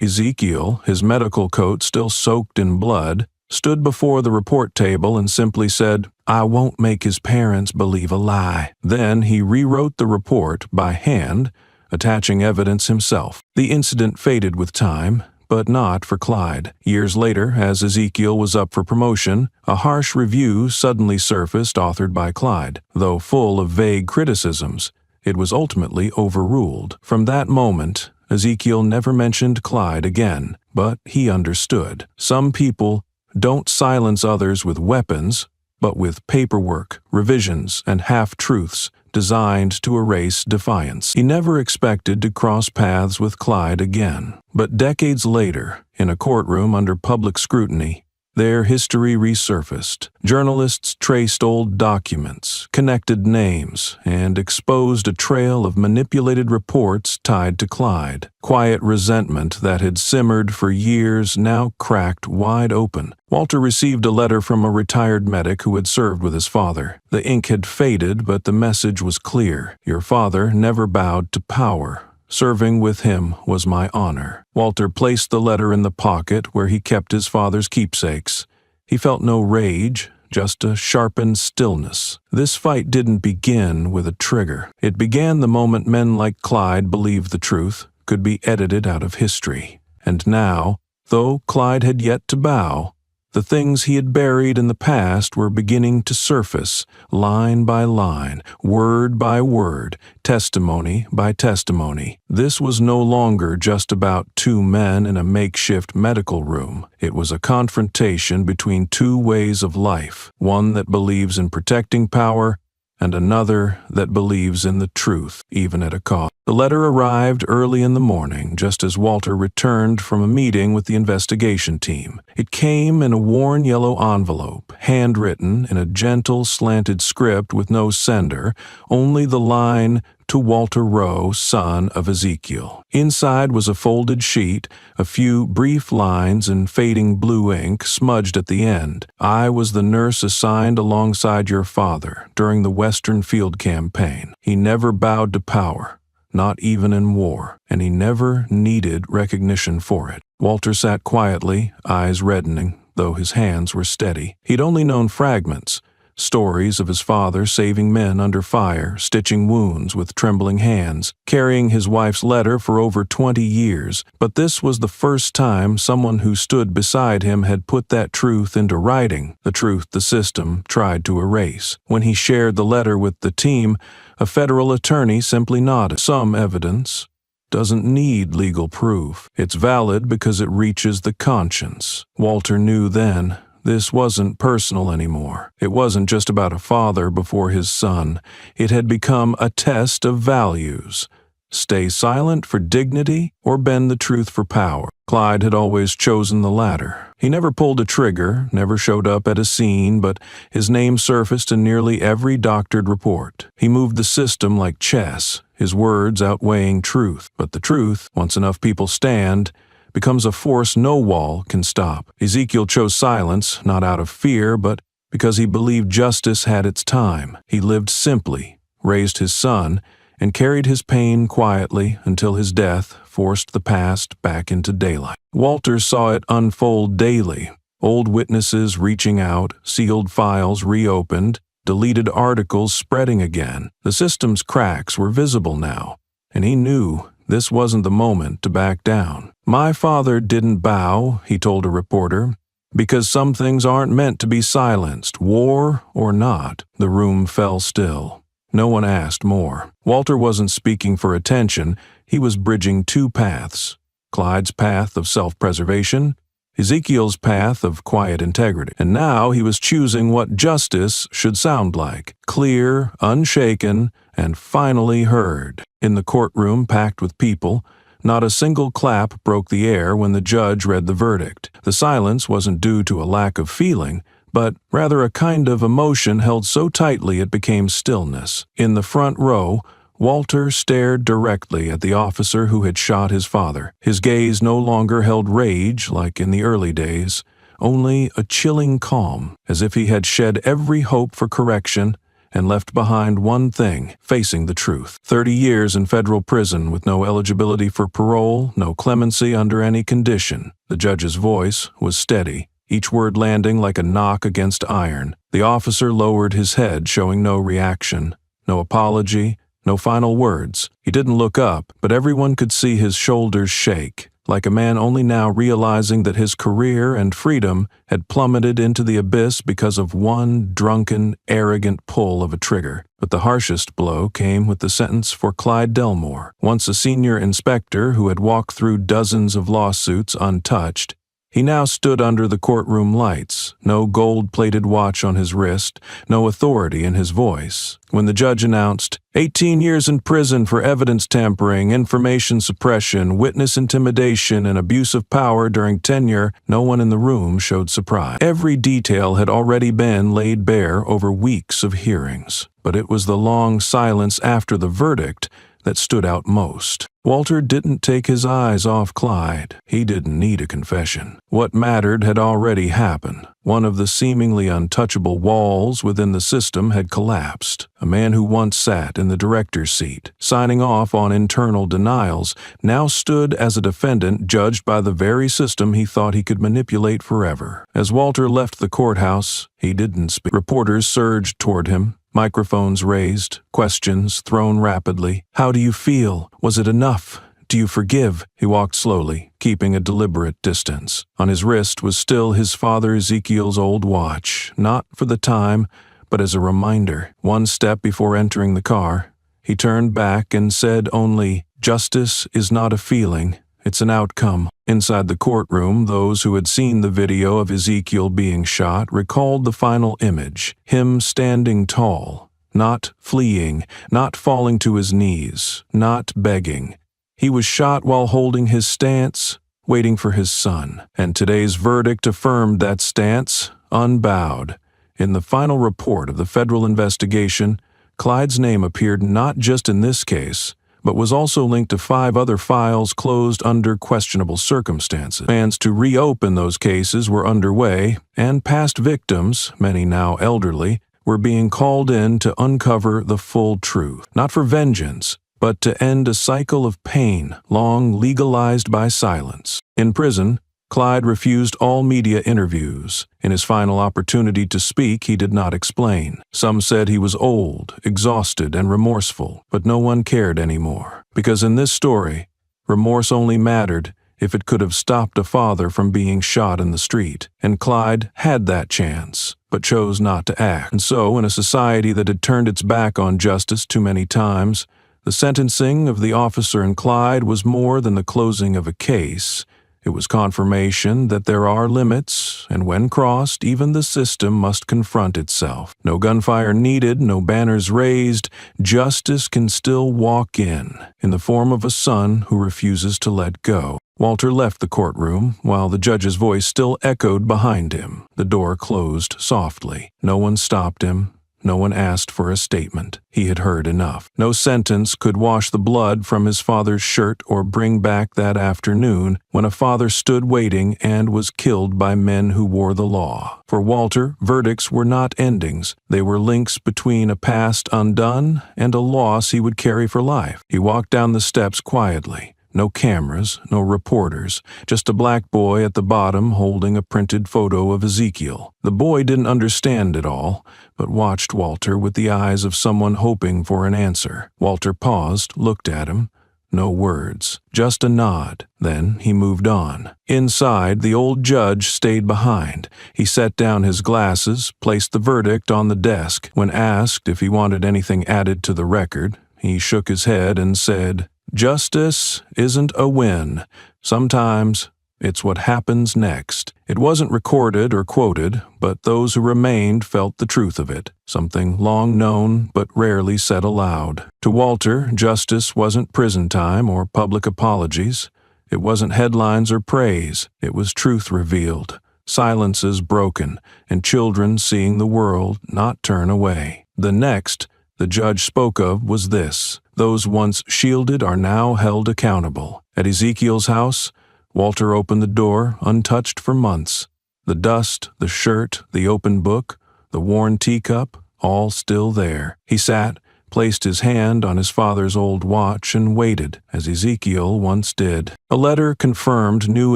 Ezekiel, his medical coat still soaked in blood, stood before the report table and simply said, "I won't make his parents believe a lie." Then he rewrote the report by hand, attaching evidence himself. The incident faded with time, but not for Clyde. Years later, as Ezekiel was up for promotion, a harsh review suddenly surfaced authored by Clyde. Though full of vague criticisms, it was ultimately overruled. From that moment, Ezekiel never mentioned Clyde again, but he understood. Some people don't silence others with weapons, but with paperwork, revisions, and half-truths designed to erase defiance. He never expected to cross paths with Clyde again. But decades later, in a courtroom under public scrutiny, their history resurfaced. Journalists traced old documents, connected names, and exposed a trail of manipulated reports tied to Clyde. Quiet resentment that had simmered for years now cracked wide open. Walter received a letter from a retired medic who had served with his father. The ink had faded, but the message was clear. "Your father never bowed to power. Serving with him was my honor." Walter placed the letter in the pocket where he kept his father's keepsakes. He felt no rage, just a sharpened stillness. This fight didn't begin with a trigger. It began the moment men like Clyde believed the truth could be edited out of history. And now, though Clyde had yet to bow, the things he had buried in the past were beginning to surface, line by line, word by word, testimony by testimony. This was no longer just about two men in a makeshift medical room. It was a confrontation between two ways of life, one that believes in protecting power, and another that believes in the truth, even at a cost. The letter arrived early in the morning, just as Walter returned from a meeting with the investigation team. It came in a worn yellow envelope, handwritten in a gentle, slanted script with no sender, only the line, "To Walter Rowe, son of Ezekiel." Inside was a folded sheet, a few brief lines in fading blue ink smudged at the end. "I was the nurse assigned alongside your father during the Western Field Campaign. He never bowed to power, not even in war, and he never needed recognition for it." Walter sat quietly, eyes reddening, though his hands were steady. He'd only known fragments. Stories of his father saving men under fire, stitching wounds with trembling hands, carrying his wife's letter for over 20 years. But this was the first time someone who stood beside him had put that truth into writing, the truth the system tried to erase. When he shared the letter with the team, a federal attorney simply nodded. "Some evidence doesn't need legal proof. It's valid because it reaches the conscience." Walter knew then this wasn't personal anymore. It wasn't just about a father before his son. It had become a test of values. Stay silent for dignity or bend the truth for power. Clyde had always chosen the latter. He never pulled a trigger, never showed up at a scene, but his name surfaced in nearly every doctored report. He moved the system like chess, his words outweighing truth. But the truth, once enough people stand, becomes a force no wall can stop. Ezekiel chose silence, not out of fear, but because he believed justice had its time. He lived simply, raised his son, and carried his pain quietly until his death forced the past back into daylight. Walter saw it unfold daily, old witnesses reaching out, sealed files reopened, deleted articles spreading again. The system's cracks were visible now, and he knew this wasn't the moment to back down. "My father didn't bow," he told a reporter, "because some things aren't meant to be silenced, war or not." The room fell still. No one asked more. Walter wasn't speaking for attention. He was bridging two paths: Clyde's path of self-preservation Ezekiel's path of quiet integrity. And now he was choosing what justice should sound like: clear, unshaken, and finally heard. In the courtroom packed with people, not a single clap broke the air when the judge read the verdict. The silence wasn't due to a lack of feeling, but rather a kind of emotion held so tightly it became stillness. In the front row, Walter stared directly at the officer who had shot his father. His gaze no longer held rage like in the early days, only a chilling calm, as if he had shed every hope for correction and left behind one thing: facing the truth. 30 years in federal prison with no eligibility for parole, no clemency under any condition. The judge's voice was steady, each word landing like a knock against iron. The officer lowered his head, showing no reaction, no apology, no final words. He didn't look up, but everyone could see his shoulders shake, like a man only now realizing that his career and freedom had plummeted into the abyss because of one drunken, arrogant pull of a trigger. But the harshest blow came with the sentence for Clyde Delmore. Once a senior inspector who had walked through dozens of lawsuits untouched, he now stood under the courtroom lights, no gold-plated watch on his wrist, no authority in his voice. When the judge announced, 18 years in prison for evidence tampering, information suppression, witness intimidation, and abuse of power during tenure, no one in the room showed surprise. Every detail had already been laid bare over weeks of hearings, but it was the long silence after the verdict that stood out most. Walter didn't take his eyes off Clyde. He didn't need a confession. What mattered had already happened. One of the seemingly untouchable walls within the system had collapsed. A man who once sat in the director's seat, signing off on internal denials, now stood as a defendant judged by the very system he thought he could manipulate forever. As Walter left the courthouse, he didn't speak. Reporters surged toward him. Microphones raised, questions thrown rapidly. How do you feel? Was it enough? Do you forgive? He walked slowly, keeping a deliberate distance. On his wrist was still his father Ezekiel's old watch, not for the time, but as a reminder. One step before entering the car, he turned back and said only, "Justice is not a feeling, it's an outcome." Inside the courtroom, those who had seen the video of Ezekiel being shot recalled the final image: him standing tall, not fleeing, not falling to his knees, not begging. He was shot while holding his stance, waiting for his son. And today's verdict affirmed that stance, unbowed. In the final report of the federal investigation, Clyde's name appeared not just in this case, but was also linked to 5 other files closed under questionable circumstances. Plans to reopen those cases were underway, and past victims, many now elderly, were being called in to uncover the full truth, not for vengeance, but to end a cycle of pain long legalized by silence. In prison, Clyde refused all media interviews. In his final opportunity to speak, he did not explain. Some said he was old, exhausted, and remorseful, but no one cared anymore. Because in this story, remorse only mattered if it could have stopped a father from being shot in the street. And Clyde had that chance, but chose not to act. And so, in a society that had turned its back on justice too many times, the sentencing of the officer in Clyde was more than the closing of a case. It was confirmation that there are limits, and when crossed, even the system must confront itself. No gunfire needed, no banners raised. Justice can still walk in the form of a son who refuses to let go. Walter left the courtroom while the judge's voice still echoed behind him. The door closed softly. No one stopped him. No one asked for a statement. He had heard enough. No sentence could wash the blood from his father's shirt or bring back that afternoon when a father stood waiting and was killed by men who wore the law. For Walter, verdicts were not endings. They were links between a past undone and a loss he would carry for life. He walked down the steps quietly. No cameras, no reporters, just a black boy at the bottom holding a printed photo of Ezekiel. The boy didn't understand it all, but watched Walter with the eyes of someone hoping for an answer. Walter paused, looked at him. No words, just a nod. Then he moved on. Inside, the old judge stayed behind. He set down his glasses, placed the verdict on the desk. When asked if he wanted anything added to the record, he shook his head and said, "Justice isn't a win. Sometimes It's what happens next. It wasn't recorded or quoted, but those who remained felt the truth of it, something long known but rarely said aloud. To Walter, justice wasn't prison time or public apologies. It wasn't headlines or praise. It was truth revealed, silences broken, and children seeing the world not turn away. The next the judge spoke of was this: those once shielded are now held accountable. At Ezekiel's house, Walter opened the door, untouched for months. The dust, the shirt, the open book, the worn teacup, all still there. He sat, placed his hand on his father's old watch, and waited, as Ezekiel once did. A letter confirmed new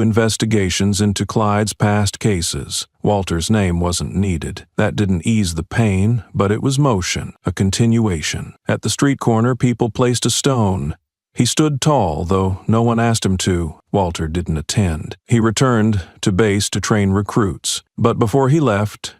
investigations into Clyde's past cases. Walter's name wasn't needed. That didn't ease the pain, but it was motion, a continuation. At the street corner, people placed a stone. He stood tall, though no one asked him to. Walter didn't attend. He returned to base to train recruits. But before he left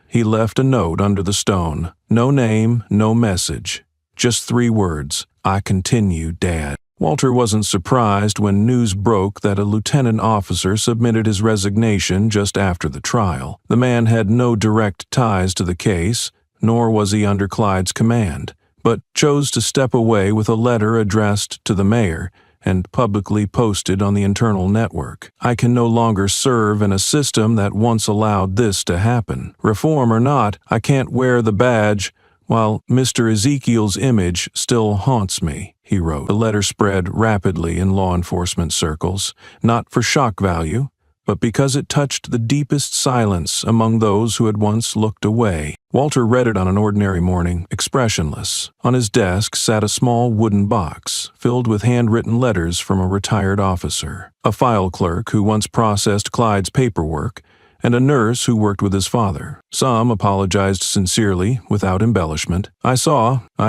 a note under the stone. No name, no message. Just 3 words: I continue, Dad. Walter wasn't surprised when news broke that a lieutenant officer submitted his resignation just after the trial. The man had no direct ties to the case, nor was he under Clyde's command, but chose to step away with a letter addressed to the mayor and publicly posted on the internal network. I can no longer serve in a system that once allowed this to happen. Reform or not, I can't wear the badge while Mr. Ezekiel's image still haunts me, he wrote. The letter spread rapidly in law enforcement circles, not for shock value, but because it touched the deepest silence among those who had once looked away. Walter read it on an ordinary morning, expressionless. On his desk sat a small wooden box, filled with handwritten letters from a retired officer, a file clerk who once processed Clyde's paperwork, and a nurse who worked with his father. Some apologized sincerely, without embellishment. I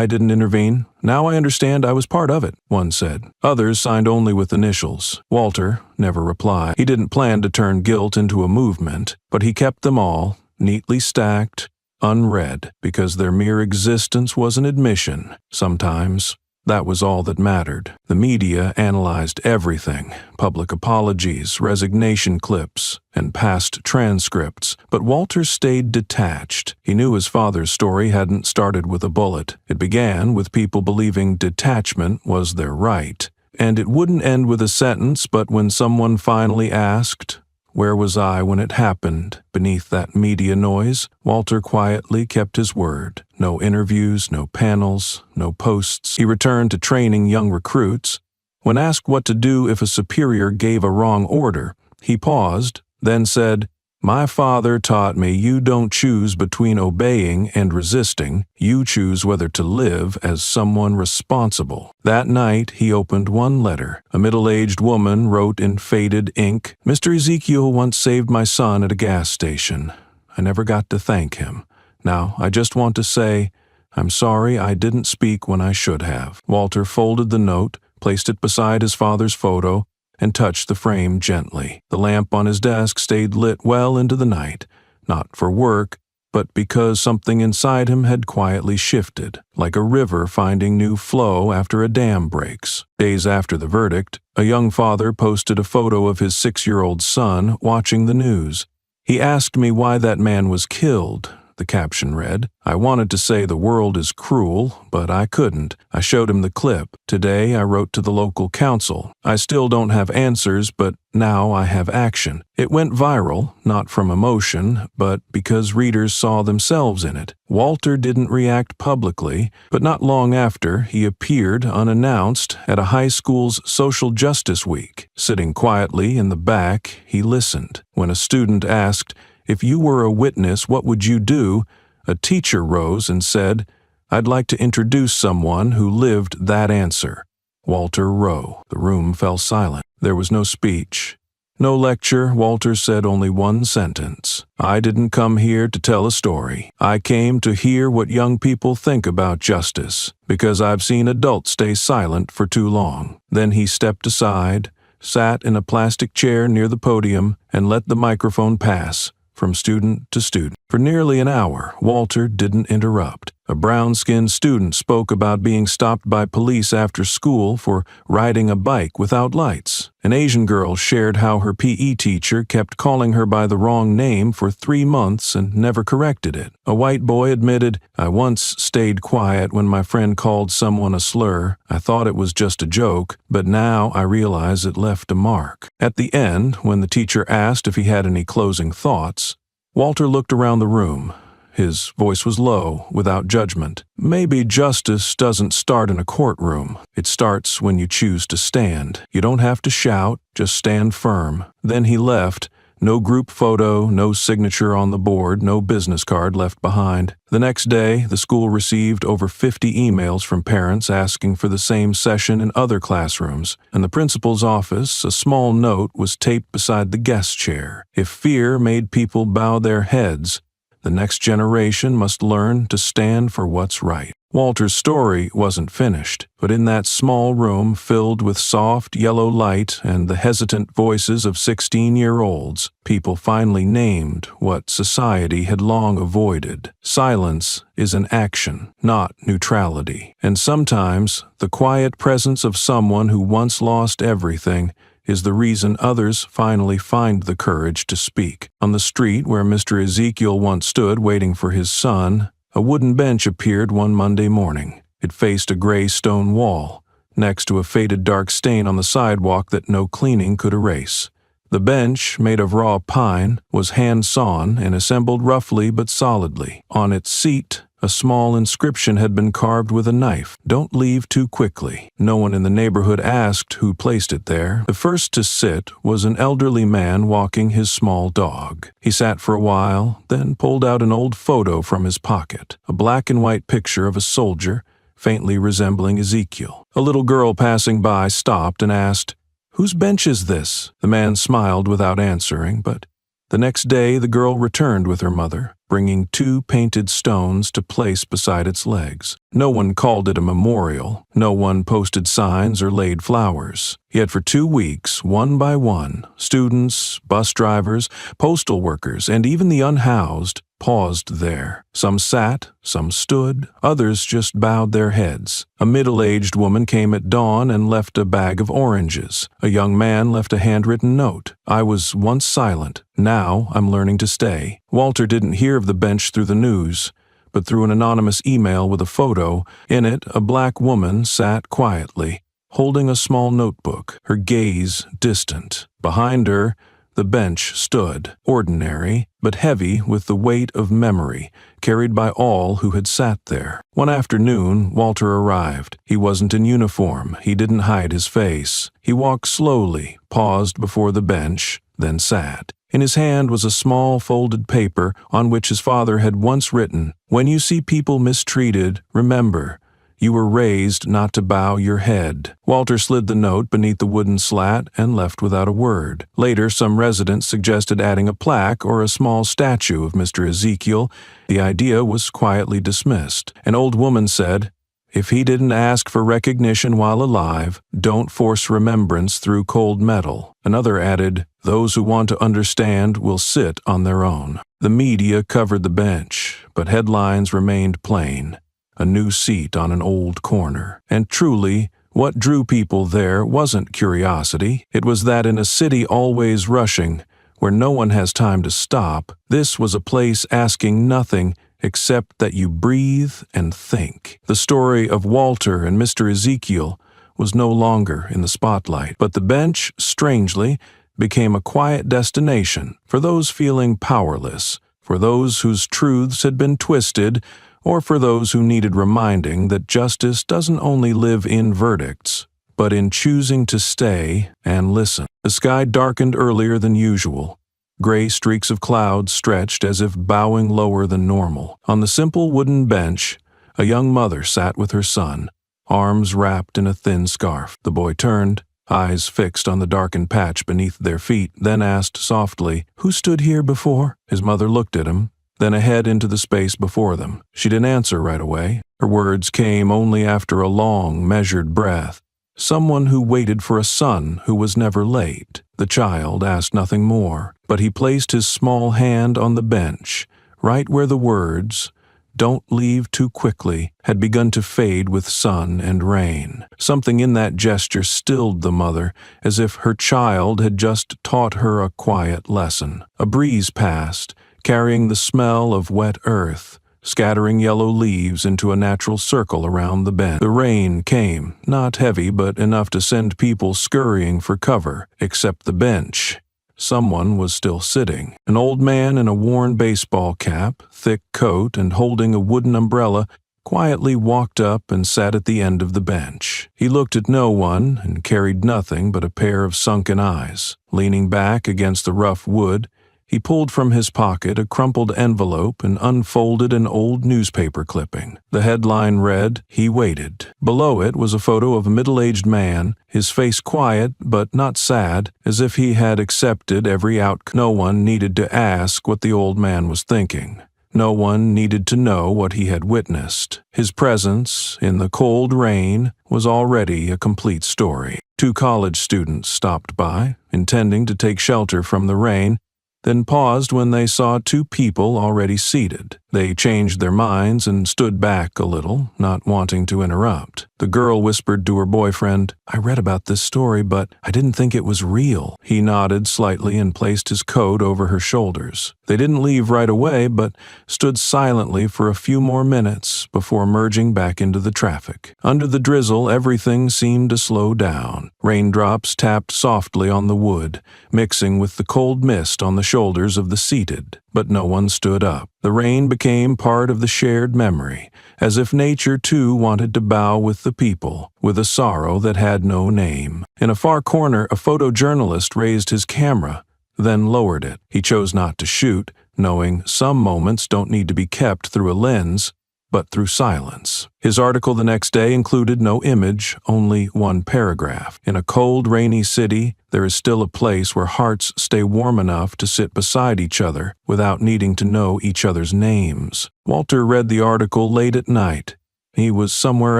didn't intervene. Now I understand I was part of it, one said. Others signed only with initials. Walter never replied. He didn't plan to turn guilt into a movement, but he kept them all, neatly stacked, unread, because their mere existence was an admission. Sometimes that was all that mattered. The media analyzed everything: public apologies, resignation clips, and past transcripts. But Walter stayed detached. He knew his father's story hadn't started with a bullet. It began with people believing detachment was their right. And it wouldn't end with a sentence, but when someone finally asked, "Where was I when it happened?" Beneath that media noise, Walter quietly kept his word. No interviews, no panels, no posts. He returned to training young recruits. When asked what to do if a superior gave a wrong order, he paused, then said, "My father taught me you don't choose between obeying and resisting. You choose whether to live as someone responsible." That night, he opened one letter. A middle-aged woman wrote in faded ink, "Mr. Ezekiel once saved my son at a gas station. I never got to thank him. Now, I just want to say, I'm sorry I didn't speak when I should have." Walter folded the note, placed it beside his father's photo, and touched the frame gently. The lamp on his desk stayed lit well into the night, not for work, but because something inside him had quietly shifted, like a river finding new flow after a dam breaks. Days after the verdict, a young father posted a photo of his 6-year-old son watching the news. "He asked me why that man was killed," the caption read. "I wanted to say the world is cruel, but I couldn't. I showed him the clip. Today I wrote to the local council. I still don't have answers, but now I have action." It went viral, not from emotion, but because readers saw themselves in it. Walter didn't react publicly, but not long after, he appeared unannounced at a high school's social justice week. Sitting quietly in the back, he listened. When a student asked, "If you were a witness, what would you do?" a teacher rose and said, "I'd like to introduce someone who lived that answer. Walter Rowe." The room fell silent. There was no speech. No lecture. Walter said only one sentence. "I didn't come here to tell a story. I came to hear what young people think about justice, because I've seen adults stay silent for too long." Then he stepped aside, sat in a plastic chair near the podium, and let the microphone pass from student to student. For nearly an hour, Walter didn't interrupt. A brown-skinned student spoke about being stopped by police after school for riding a bike without lights. An Asian girl shared how her PE teacher kept calling her by the wrong name for 3 months and never corrected it. A white boy admitted, "I once stayed quiet when my friend called someone a slur. I thought it was just a joke, but now I realize it left a mark." At the end, when the teacher asked if he had any closing thoughts, Walter looked around the room. His voice was low, without judgment. "Maybe justice doesn't start in a courtroom. It starts when you choose to stand. You don't have to shout, just stand firm." Then he left. No group photo, no signature on the board, no business card left behind. The next day, the school received over 50 emails from parents asking for the same session in other classrooms. In the principal's office, a small note was taped beside the guest chair. If fear made people bow their heads, the next generation must learn to stand for what's right. Walter's story wasn't finished, but in that small room filled with soft yellow light and the hesitant voices of 16-year-olds, people finally named what society had long avoided. Silence is an action, not neutrality. And sometimes, the quiet presence of someone who once lost everything is the reason others finally find the courage to speak. On the street where Mr. Ezekiel once stood waiting for his son, a wooden bench appeared one Monday morning. It faced a gray stone wall, next to a faded dark stain on the sidewalk that no cleaning could erase. The bench, made of raw pine, was hand-sawn and assembled roughly but solidly. On its seat, a small inscription had been carved with a knife. "Don't leave too quickly." No one in the neighborhood asked who placed it there. The first to sit was an elderly man walking his small dog. He sat for a while, then pulled out an old photo from his pocket, a black and white picture of a soldier, faintly resembling Ezekiel. A little girl passing by stopped and asked, "Whose bench is this?" The man smiled without answering, but the next day the girl returned with her mother, bringing 2 painted stones to place beside its legs. No one called it a memorial. No one posted signs or laid flowers. Yet for 2 weeks, one by one, students, bus drivers, postal workers, and even the unhoused paused there. Some sat, some stood, others just bowed their heads. A middle-aged woman came at dawn and left a bag of oranges. A young man left a handwritten note. "I was once silent. Now I'm learning to stay." Walter didn't hear of the bench through the news, but through an anonymous email with a photo. In it, a black woman sat quietly, holding a small notebook, her gaze distant. Behind her, the bench stood, ordinary, but heavy with the weight of memory, carried by all who had sat there. One afternoon, Walter arrived. He wasn't in uniform. He didn't hide his face. He walked slowly, paused before the bench, then sat. In his hand was a small folded paper on which his father had once written, "When you see people mistreated, remember, you were raised not to bow your head." Walter slid the note beneath the wooden slat and left without a word. Later, some residents suggested adding a plaque or a small statue of Mr. Ezekiel. The idea was quietly dismissed. An old woman said, "If he didn't ask for recognition while alive, don't force remembrance through cold metal." Another added, "Those who want to understand will sit on their own." The media covered the bench, but headlines remained plain. A new seat on an old corner. And truly, what drew people there wasn't curiosity. It was that in a city always rushing, where no one has time to stop, this was a place asking nothing except that you breathe and think. The story of Walter and Mr. Ezekiel was no longer in the spotlight, but the bench, strangely, became a quiet destination for those feeling powerless, for those whose truths had been twisted, or for those who needed reminding that justice doesn't only live in verdicts, but in choosing to stay and listen. The sky darkened earlier than usual. Gray streaks of clouds stretched as if bowing lower than normal. On the simple wooden bench, a young mother sat with her son, arms wrapped in a thin scarf. The boy turned, eyes fixed on the darkened patch beneath their feet, then asked softly, "Who stood here before?" His mother looked at him, then ahead into the space before them. She didn't answer right away. Her words came only after a long, measured breath. "Someone who waited for a son who was never late." The child asked nothing more, but he placed his small hand on the bench, right where the words, "Don't leave too quickly," had begun to fade with sun and rain. Something in that gesture stilled the mother, as if her child had just taught her a quiet lesson. A breeze passed, carrying the smell of wet earth, scattering yellow leaves into a natural circle around the bend. The rain came, not heavy but enough to send people scurrying for cover, except the bench. Someone was still sitting. An old man in a worn baseball cap, thick coat, and holding a wooden umbrella quietly walked up and sat at the end of the bench. He looked at no one and carried nothing but a pair of sunken eyes. Leaning back against the rough wood, he pulled from his pocket a crumpled envelope and unfolded an old newspaper clipping. The headline read, "He Waited." Below it was a photo of a middle-aged man, his face quiet but not sad, as if he had accepted every outcome. No one needed to ask what the old man was thinking. No one needed to know what he had witnessed. His presence, in the cold rain, was already a complete story. 2 college students stopped by, intending to take shelter from the rain, then paused when they saw 2 people already seated. They changed their minds and stood back a little, not wanting to interrupt. The girl whispered to her boyfriend, "I read about this story, but I didn't think it was real." He nodded slightly and placed his coat over her shoulders. They didn't leave right away, but stood silently for a few more minutes before merging back into the traffic. Under the drizzle, everything seemed to slow down. Raindrops tapped softly on the wood, mixing with the cold mist on the shoulders of the seated, but no one stood up. The rain became part of the shared memory, as if nature too wanted to bow with the people, with a sorrow that had no name. In a far corner, a photojournalist raised his camera, then lowered it. He chose not to shoot, knowing some moments don't need to be kept through a lens, but through silence. His article the next day included no image, only one paragraph. In a cold, rainy city, there is still a place where hearts stay warm enough to sit beside each other without needing to know each other's names. Walter read the article late at night. He was somewhere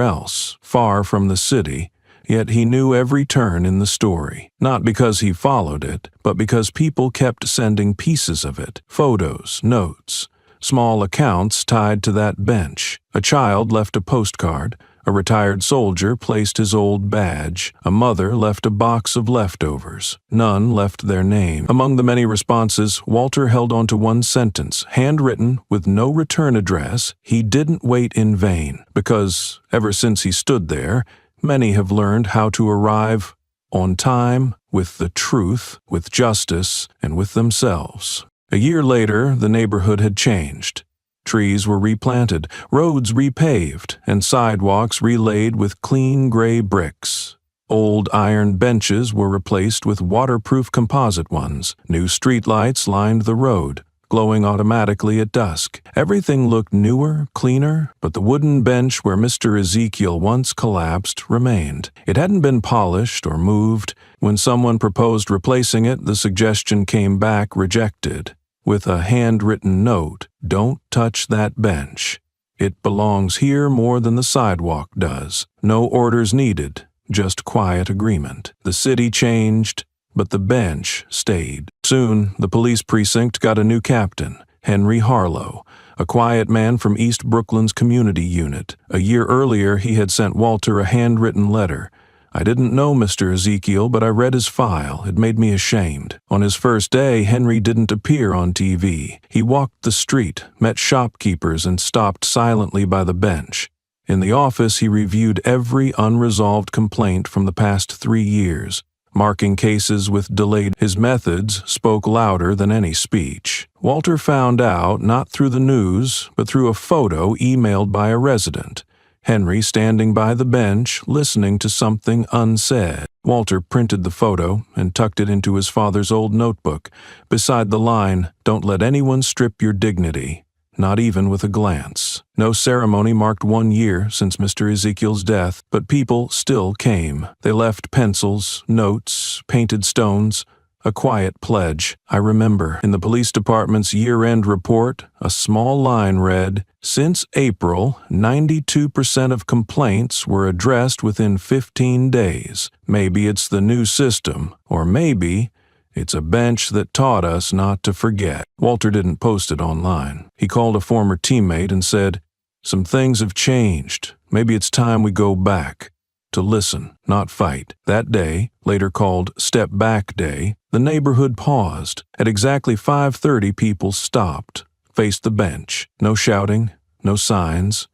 else, far from the city, yet he knew every turn in the story. Not because he followed it, but because people kept sending pieces of it, photos, notes, small accounts tied to that bench. A child left a postcard, a retired soldier placed his old badge, a mother left a box of leftovers. None left their name. Among the many responses, Walter held on to one sentence, handwritten with no return address. He didn't wait in vain, because ever since he stood there, many have learned how to arrive on time, with the truth, with justice, and with themselves. A year later, the neighborhood had changed. Trees were replanted, roads repaved, and sidewalks relaid with clean gray bricks. Old iron benches were replaced with waterproof composite ones. New streetlights lined the road, glowing automatically at dusk. Everything looked newer, cleaner, but the wooden bench where Mr. Ezekiel once collapsed remained. It hadn't been polished or moved. When someone proposed replacing it, the suggestion came back rejected, with a handwritten note, "Don't touch that bench. It belongs here more than the sidewalk does." No orders needed, just quiet agreement. The city changed, but the bench stayed. Soon, the police precinct got a new captain, Henry Harlow, a quiet man from East Brooklyn's community unit. A year earlier, he had sent Walter a handwritten letter. "I didn't know Mr. Ezekiel, but I read his file. It made me ashamed." On his first day, Henry didn't appear on TV. He walked the street, met shopkeepers, and stopped silently by the bench. In the office, he reviewed every unresolved complaint from the past 3 years, marking cases with delayed. His methods spoke louder than any speech. Walter found out not through the news, but through a photo emailed by a resident. Henry standing by the bench, listening to something unsaid. Walter printed the photo and tucked it into his father's old notebook, beside the line, "Don't let anyone strip your dignity, not even with a glance." No ceremony marked 1 year since Mr. Ezekiel's death, but people still came. They left pencils, notes, painted stones, a quiet pledge. I remember, in the police department's year-end report, a small line read, "Since April, 92% of complaints were addressed within 15 days. Maybe it's the new system, or maybe it's a bench that taught us not to forget." Walter didn't post it online. He called a former teammate and said, Some things have changed. Maybe it's time we go back. To listen, not fight. That day, later called Step Back Day, the neighborhood paused. At exactly 5:30, people stopped, faced the bench. No shouting, no signs.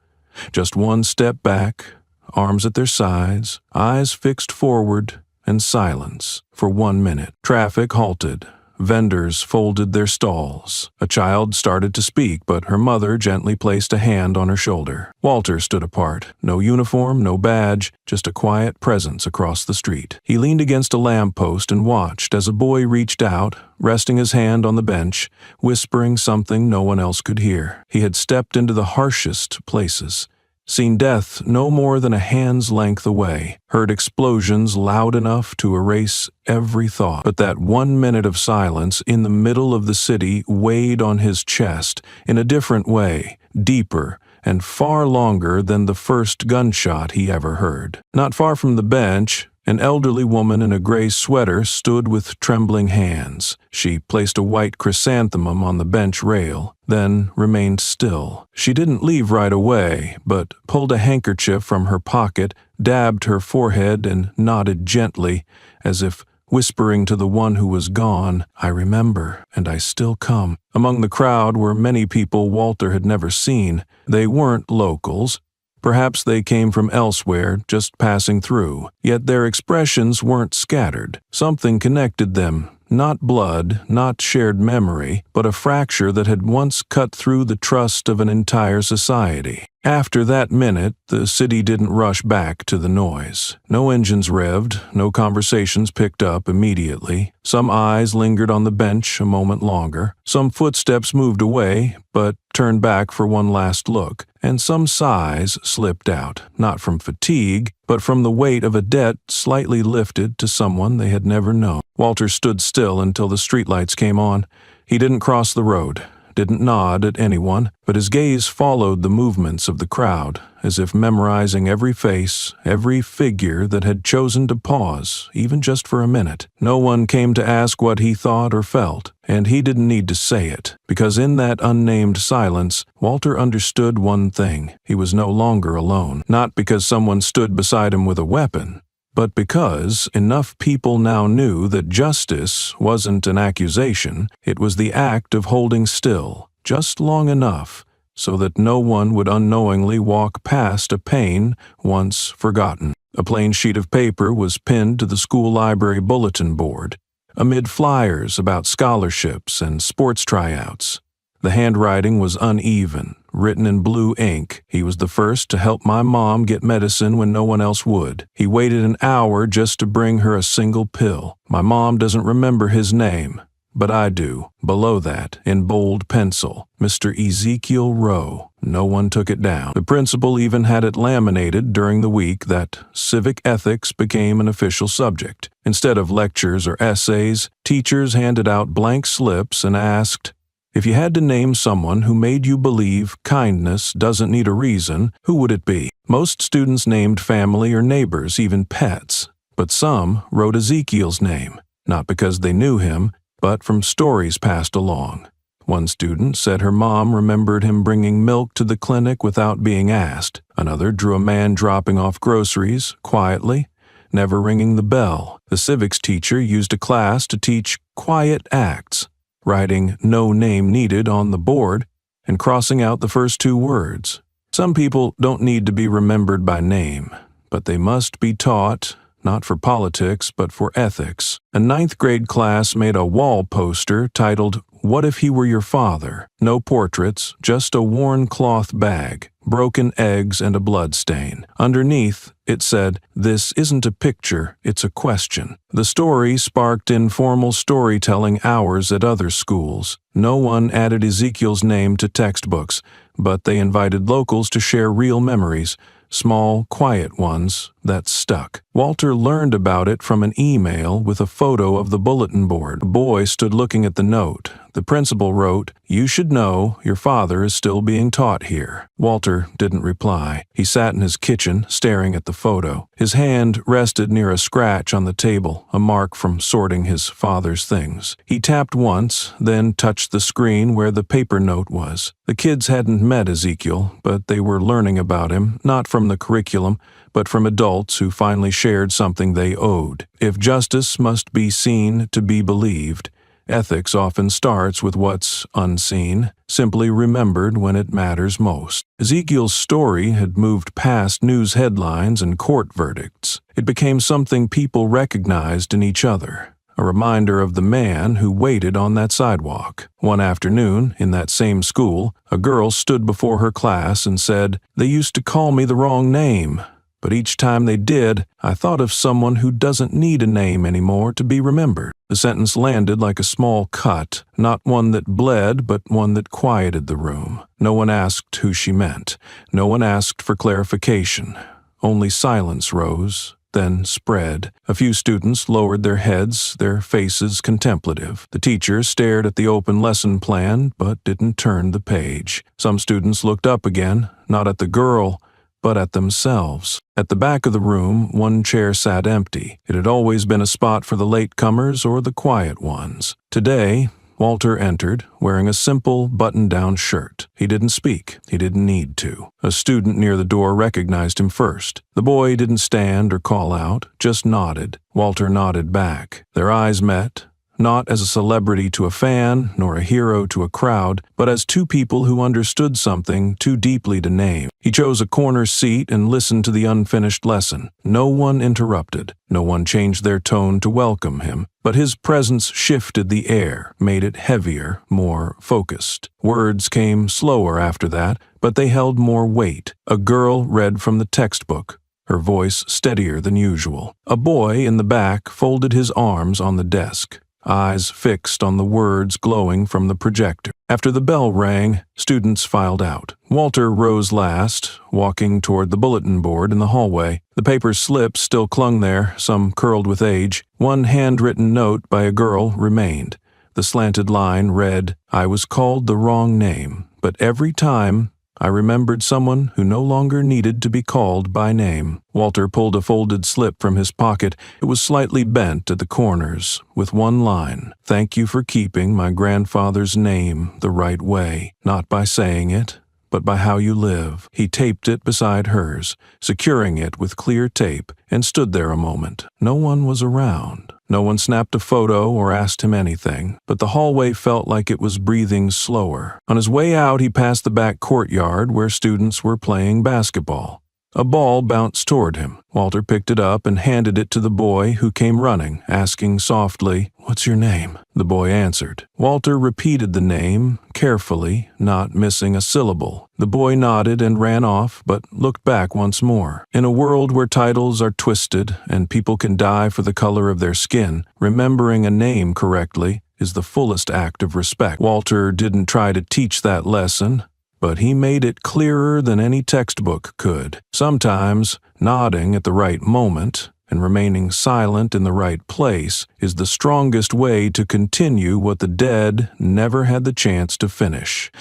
Just one step back, arms at their sides, eyes fixed forward, and silence for 1 minute. Traffic halted. Vendors folded their stalls. A child started to speak, but her mother gently placed a hand on her shoulder. Walter stood apart. No uniform, no badge, just a quiet presence across the street. He leaned against a lamppost and watched as a boy reached out, resting his hand on the bench, whispering something no one else could hear. He had stepped into the harshest places, seen death no more than a hand's length away, heard explosions loud enough to erase every thought. But that 1 minute of silence in the middle of the city weighed on his chest in a different way, deeper, and far longer than the first gunshot he ever heard. Not far from the bench, an elderly woman in a gray sweater stood with trembling hands. She placed a white chrysanthemum on the bench rail, then remained still. She didn't leave right away, but pulled a handkerchief from her pocket, dabbed her forehead, and nodded gently, as if whispering to the one who was gone, "I remember, and I still come." Among the crowd were many people Walter had never seen. They weren't locals. Perhaps they came from elsewhere, just passing through. Yet their expressions weren't scattered. Something connected them. Not blood, not shared memory, but a fracture that had once cut through the trust of an entire society. After that minute, the city didn't rush back to the noise. No engines revved, no conversations picked up immediately. Some eyes lingered on the bench a moment longer. Some footsteps moved away, but turned back for one last look. And some sighs slipped out, not from fatigue, but from the weight of a debt slightly lifted to someone they had never known. Walter stood still until the streetlights came on. He didn't cross the road, didn't nod at anyone, but his gaze followed the movements of the crowd, as if memorizing every face, every figure that had chosen to pause, even just for a minute. No one came to ask what he thought or felt, and he didn't need to say it, because in that unnamed silence, Walter understood one thing: he was no longer alone. Not because someone stood beside him with a weapon, but because enough people now knew that justice wasn't an accusation, it was the act of holding still, just long enough, so that no one would unknowingly walk past a pain once forgotten. A plain sheet of paper was pinned to the school library bulletin board, amid flyers about scholarships and sports tryouts. The handwriting was uneven, written in blue ink. "He was the first to help my mom get medicine when no one else would. He waited an hour just to bring her a single pill. My mom doesn't remember his name, but I do." Below that, in bold pencil, Mr. Ezekiel Rowe. No one took it down. The principal even had it laminated during the week that civic ethics became an official subject. Instead of lectures or essays, teachers handed out blank slips and asked, "If you had to name someone who made you believe kindness doesn't need a reason, who would it be?" Most students named family or neighbors, even pets. But some wrote Ezekiel's name, not because they knew him, but from stories passed along. One student said her mom remembered him bringing milk to the clinic without being asked. Another drew a man dropping off groceries, quietly, never ringing the bell. The civics teacher used a class to teach quiet acts, writing "no name needed" on the board and crossing out the first two words. Some people don't need to be remembered by name, but they must be taught, not for politics, but for ethics. A 9th grade class made a wall poster titled, "What if he were your father?" No portraits, just a worn cloth bag, broken eggs, and a blood stain. Underneath, it said, "This isn't a picture, it's a question." The story sparked informal storytelling hours at other schools. No one added Ezekiel's name to textbooks, but they invited locals to share real memories, small, quiet ones that stuck. Walter learned about it from an email with a photo of the bulletin board. A boy stood looking at the note. The principal wrote, "You should know your father is still being taught here." Walter didn't reply. He sat in his kitchen, staring at the photo. His hand rested near a scratch on the table, a mark from sorting his father's things. He tapped once, then touched the screen where the paper note was. The kids hadn't met Ezekiel, but they were learning about him, not from the curriculum, but from adults who finally shared something they owed. If justice must be seen to be believed, ethics often starts with what's unseen, simply remembered when it matters most. Ezekiel's story had moved past news headlines and court verdicts. It became something people recognized in each other, a reminder of the man who waited on that sidewalk. One afternoon, in that same school, a girl stood before her class and said, "They used to call me the wrong name. But each time they did, I thought of someone who doesn't need a name anymore to be remembered." The sentence landed like a small cut, not one that bled, but one that quieted the room. No one asked who she meant. No one asked for clarification. Only silence rose, then spread. A few students lowered their heads, their faces contemplative. The teacher stared at the open lesson plan, but didn't turn the page. Some students looked up again, not at the girl, but at themselves. At the back of the room, one chair sat empty. It had always been a spot for the latecomers or the quiet ones. Today, Walter entered, wearing a simple button-down shirt. He didn't speak. He didn't need to. A student near the door recognized him first. The boy didn't stand or call out, just nodded. Walter nodded back. Their eyes met, not as a celebrity to a fan, nor a hero to a crowd, but as two people who understood something too deeply to name. He chose a corner seat and listened to the unfinished lesson. No one interrupted. No one changed their tone to welcome him, but his presence shifted the air, made it heavier, more focused. Words came slower after that, but they held more weight. A girl read from the textbook, her voice steadier than usual. A boy in the back folded his arms on the desk, eyes fixed on the words glowing from the projector. After the bell rang, students filed out. Walter rose last, walking toward the bulletin board in the hallway. The paper slips still clung there, some curled with age. One handwritten note by a girl remained. The slanted line read, "I was called the wrong name, but every time I remembered someone who no longer needed to be called by name." Walter pulled a folded slip from his pocket. It was slightly bent at the corners, with one line, "Thank you for keeping my grandfather's name the right way, not by saying it, but by how you live." He taped it beside hers, securing it with clear tape, and stood there a moment. No one was around. No one snapped a photo or asked him anything, but the hallway felt like it was breathing slower. On his way out, he passed the back courtyard where students were playing basketball. A ball bounced toward him. Walter picked it up and handed it to the boy, who came running, asking softly, "What's your name?" The boy answered. Walter repeated the name, carefully, not missing a syllable. The boy nodded and ran off, but looked back once more. In a world where titles are twisted and people can die for the color of their skin, remembering a name correctly is the fullest act of respect. Walter didn't try to teach that lesson, but he made it clearer than any textbook could. Sometimes, nodding at the right moment and remaining silent in the right place is the strongest way to continue what the dead never had the chance to finish.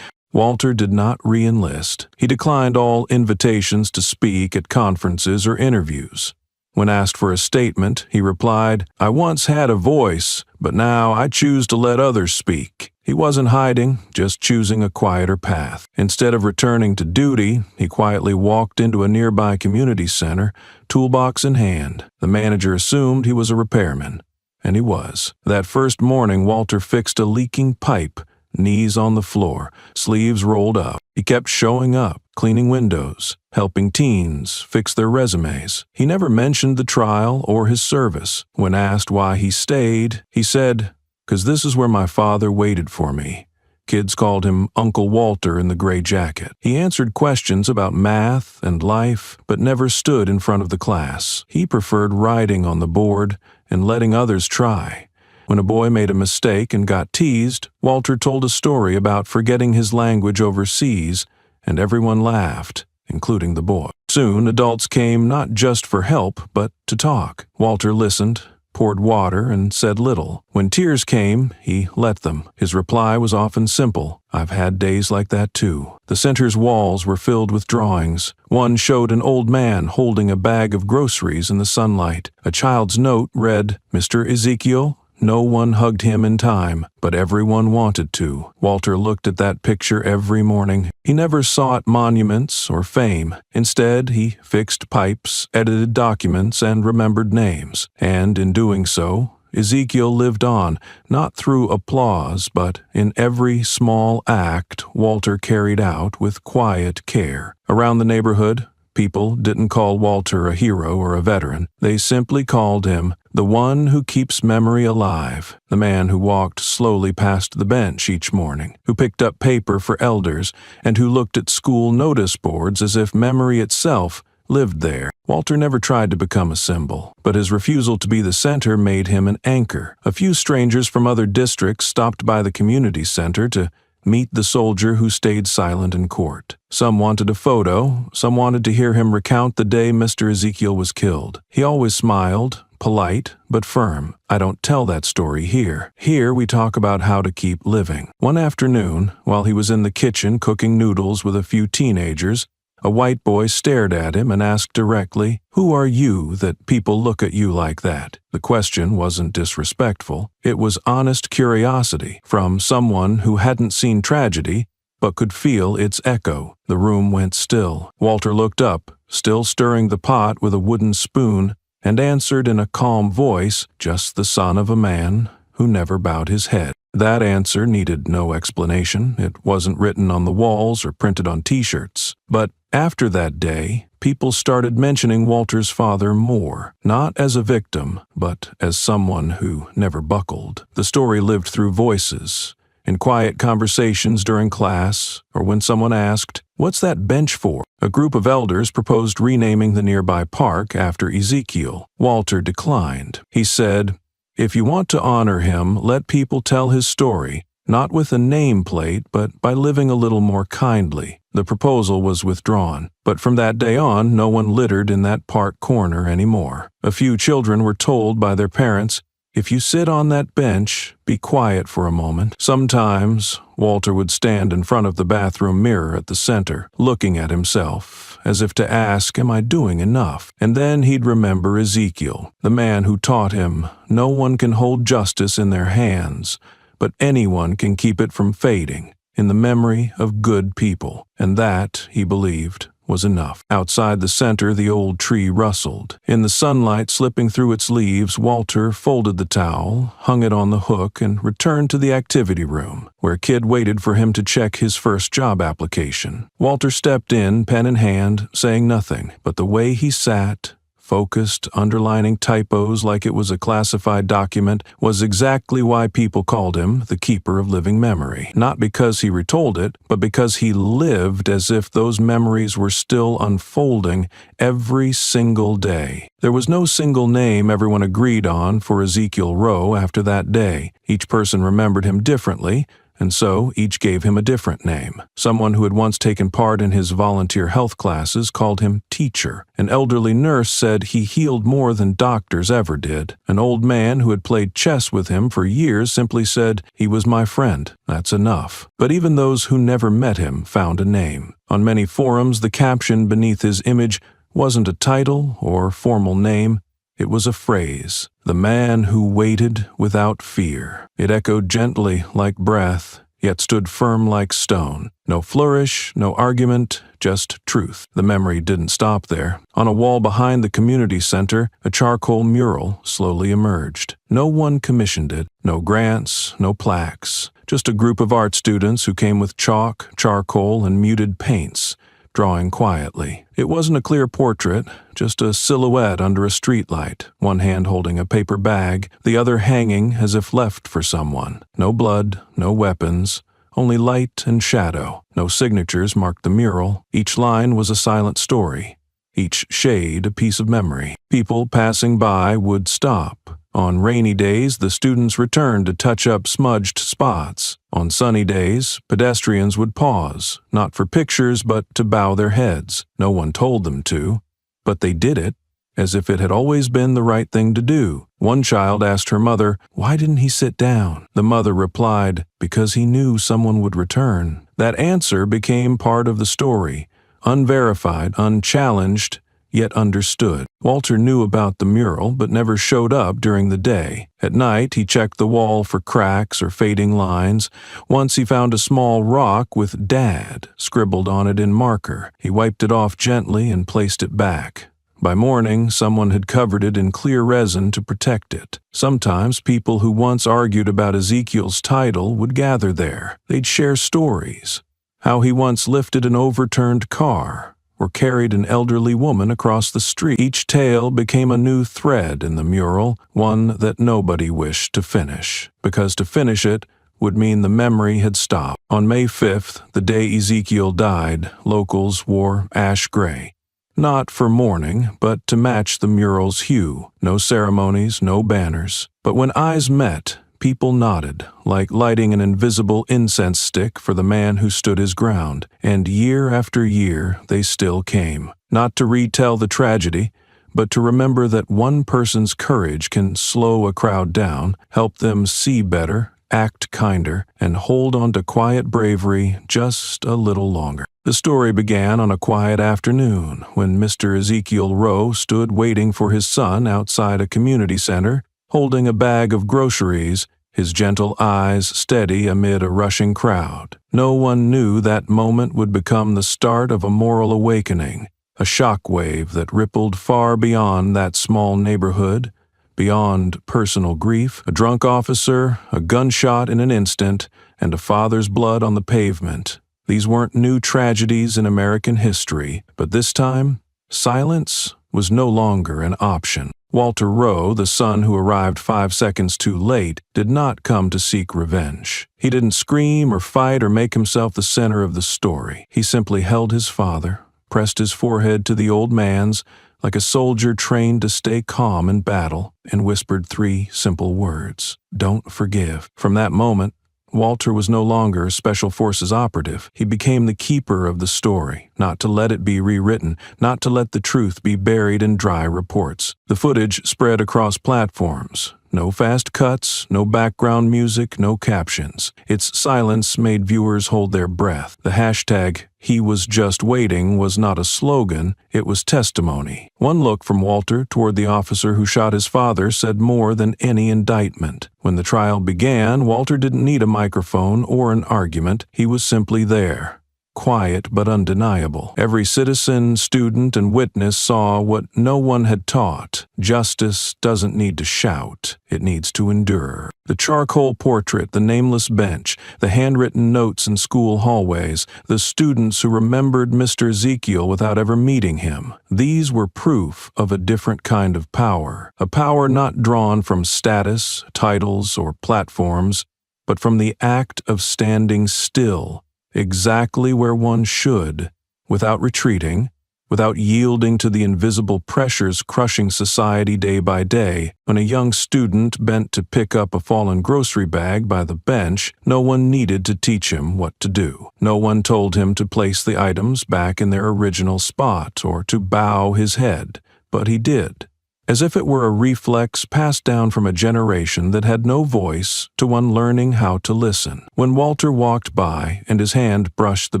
Walter did not re-enlist. He declined all invitations to speak at conferences or interviews. When asked for a statement, he replied, "I once had a voice, but now I choose to let others speak." He wasn't hiding, just choosing a quieter path. Instead of returning to duty, he quietly walked into a nearby community center, toolbox in hand. The manager assumed he was a repairman, and he was. That first morning, Walter fixed a leaking pipe, knees on the floor, sleeves rolled up. He kept showing up, cleaning windows, helping teens fix their resumes. He never mentioned the trial or his service. When asked why he stayed, he said, "'Cause this is where my father waited for me." Kids called him Uncle Walter in the gray jacket. He answered questions about math and life, but never stood in front of the class. He preferred writing on the board and letting others try. When a boy made a mistake and got teased, Walter told a story about forgetting his language overseas, and everyone laughed, including the boy. Soon, adults came not just for help, but to talk. Walter listened, poured water and said little. When tears came, he let them. His reply was often simple. I've had days like that too. The center's walls were filled with drawings. One showed an old man holding a bag of groceries in the sunlight. A child's note read, Mr. Ezekiel, no one hugged him in time, but everyone wanted to. Walter looked at that picture every morning. He never sought monuments or fame. Instead, he fixed pipes, edited documents, and remembered names. And in doing so, Ezekiel lived on, not through applause, but in every small act Walter carried out with quiet care. Around the neighborhood, people didn't call Walter a hero or a veteran. They simply called him the one who keeps memory alive, the man who walked slowly past the bench each morning, who picked up paper for elders, and who looked at school notice boards as if memory itself lived there. Walter never tried to become a symbol, but his refusal to be the center made him an anchor. A few strangers from other districts stopped by the community center to meet the soldier who stayed silent in court. Some wanted a photo, some wanted to hear him recount the day Mr. Ezekiel was killed. He always smiled, polite but firm. I don't tell that story here. Here we talk about how to keep living. One afternoon, while he was in the kitchen cooking noodles with a few teenagers, a white boy stared at him and asked directly, "Who are you that people look at you like that?" The question wasn't disrespectful. It was honest curiosity from someone who hadn't seen tragedy but could feel its echo. The room went still. Walter looked up, still stirring the pot with a wooden spoon, and answered in a calm voice, "Just the son of a man who never bowed his head." That answer needed no explanation. It wasn't written on the walls or printed on t-shirts. But after that day, people started mentioning Walter's father more, not as a victim, but as someone who never buckled. The story lived through voices, in quiet conversations during class, or when someone asked, "What's that bench for?" A group of elders proposed renaming the nearby park after Ezekiel. Walter declined. He said, "If you want to honor him, let people tell his story, not with a nameplate, but by living a little more kindly." The proposal was withdrawn, but from that day on, no one littered in that park corner anymore. A few children were told by their parents, "If you sit on that bench, be quiet for a moment." Sometimes, Walter would stand in front of the bathroom mirror at the center, looking at himself, as if to ask, "Am I doing enough?" And then he'd remember Ezekiel, the man who taught him, no one can hold justice in their hands, but anyone can keep it from fading in the memory of good people. And that, he believed, was enough. Outside the center, the old tree rustled. In the sunlight slipping through its leaves, Walter folded the towel, hung it on the hook, and returned to the activity room, where a kid waited for him to check his first job application. Walter stepped in, pen in hand, saying nothing, but the way he sat, focused, underlining typos like it was a classified document, was exactly why people called him the keeper of living memory. Not because he retold it, but because he lived as if those memories were still unfolding every single day. There was no single name everyone agreed on for Ezekiel Rowe after that day. Each person remembered him differently, and so each gave him a different name. Someone who had once taken part in his volunteer health classes called him Teacher. An elderly nurse said he healed more than doctors ever did. An old man who had played chess with him for years simply said, "He was my friend. That's enough." But even those who never met him found a name. On many forums, the caption beneath his image wasn't a title or formal name. It was a phrase, "The man who waited without fear." It echoed gently like breath, yet stood firm like stone. No flourish, no argument, just truth. The memory didn't stop there. On a wall behind the community center, a charcoal mural slowly emerged. No one commissioned it, no grants, no plaques, just a group of art students who came with chalk, charcoal, and muted paints, drawing quietly. It wasn't a clear portrait, just a silhouette under a streetlight, one hand holding a paper bag, the other hanging as if left for someone. No blood, no weapons, only light and shadow. No signatures marked the mural. Each line was a silent story, each shade a piece of memory. People passing by would stop. On rainy days, the students returned to touch up smudged spots. On sunny days, pedestrians would pause, not for pictures but to bow their heads. No one told them to, but they did it, as if it had always been the right thing to do. One child asked her mother, "Why didn't he sit down?" The mother replied, "Because he knew someone would return." That answer became part of the story, unverified, unchallenged, yet understood. Walter knew about the mural but never showed up during the day. At night, he checked the wall for cracks or fading lines. Once he found a small rock with "Dad" scribbled on it in marker. He wiped it off gently and placed it back. By morning, someone had covered it in clear resin to protect it. Sometimes people who once argued about Ezekiel's title would gather there. They'd share stories. How he once lifted an overturned car, or carried an elderly woman across the street. Each tale became a new thread in the mural, one that nobody wished to finish, because to finish it would mean the memory had stopped. On May 5th, the day Ezekiel died, locals wore ash gray. Not for mourning, but to match the mural's hue. No ceremonies, no banners. But when eyes met, people nodded, like lighting an invisible incense stick for the man who stood his ground. And year after year, they still came. Not to retell the tragedy, but to remember that one person's courage can slow a crowd down, help them see better, act kinder, and hold on to quiet bravery just a little longer. The story began on a quiet afternoon when Mr. Ezekiel Rowe stood waiting for his son outside a community center, holding a bag of groceries, his gentle eyes steady amid a rushing crowd. No one knew that moment would become the start of a moral awakening, a shockwave that rippled far beyond that small neighborhood, beyond personal grief, a drunk officer, a gunshot in an instant, and a father's blood on the pavement. These weren't new tragedies in American history, but this time, silence was no longer an option. Walter Rowe, the son who arrived 5 seconds too late, did not come to seek revenge. He didn't scream or fight or make himself the center of the story. He simply held his father, pressed his forehead to the old man's, like a soldier trained to stay calm in battle, and whispered 3 simple words: "Don't forgive." From that moment, Walter was no longer a Special Forces operative. He became the keeper of the story, not to let it be rewritten, not to let the truth be buried in dry reports. The footage spread across platforms. No fast cuts, no background music, no captions. Its silence made viewers hold their breath. The hashtag #HeWasJustWaiting was not a slogan, it was testimony. One look from Walter toward the officer who shot his father said more than any indictment. When the trial began, Walter didn't need a microphone or an argument. He was simply there. Quiet but undeniable. Every citizen, student, and witness saw what no one had taught. Justice doesn't need to shout, it needs to endure. The charcoal portrait, the nameless bench, the handwritten notes in school hallways, the students who remembered Mr. Ezekiel without ever meeting him. These were proof of a different kind of power. A power not drawn from status, titles, or platforms, but from the act of standing still, exactly where one should, without retreating, without yielding to the invisible pressures crushing society day by day. When a young student bent to pick up a fallen grocery bag by the bench, no one needed to teach him what to do. No one told him to place the items back in their original spot or to bow his head, but he did, as if it were a reflex passed down from a generation that had no voice to one learning how to listen. When Walter walked by and his hand brushed the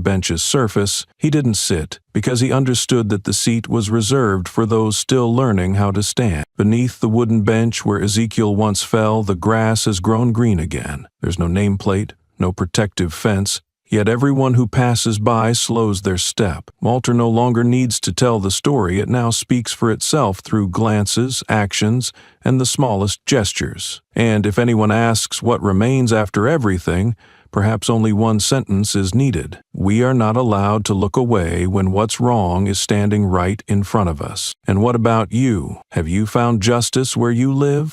bench's surface, he didn't sit, because he understood that the seat was reserved for those still learning how to stand. Beneath the wooden bench where Ezekiel once fell, the grass has grown green again. There's no nameplate, no protective fence, yet everyone who passes by slows their step. Walter no longer needs to tell the story. It now speaks for itself through glances, actions, and the smallest gestures. And if anyone asks what remains after everything, perhaps only one sentence is needed. We are not allowed to look away when what's wrong is standing right in front of us. And what about you? Have you found justice where you live?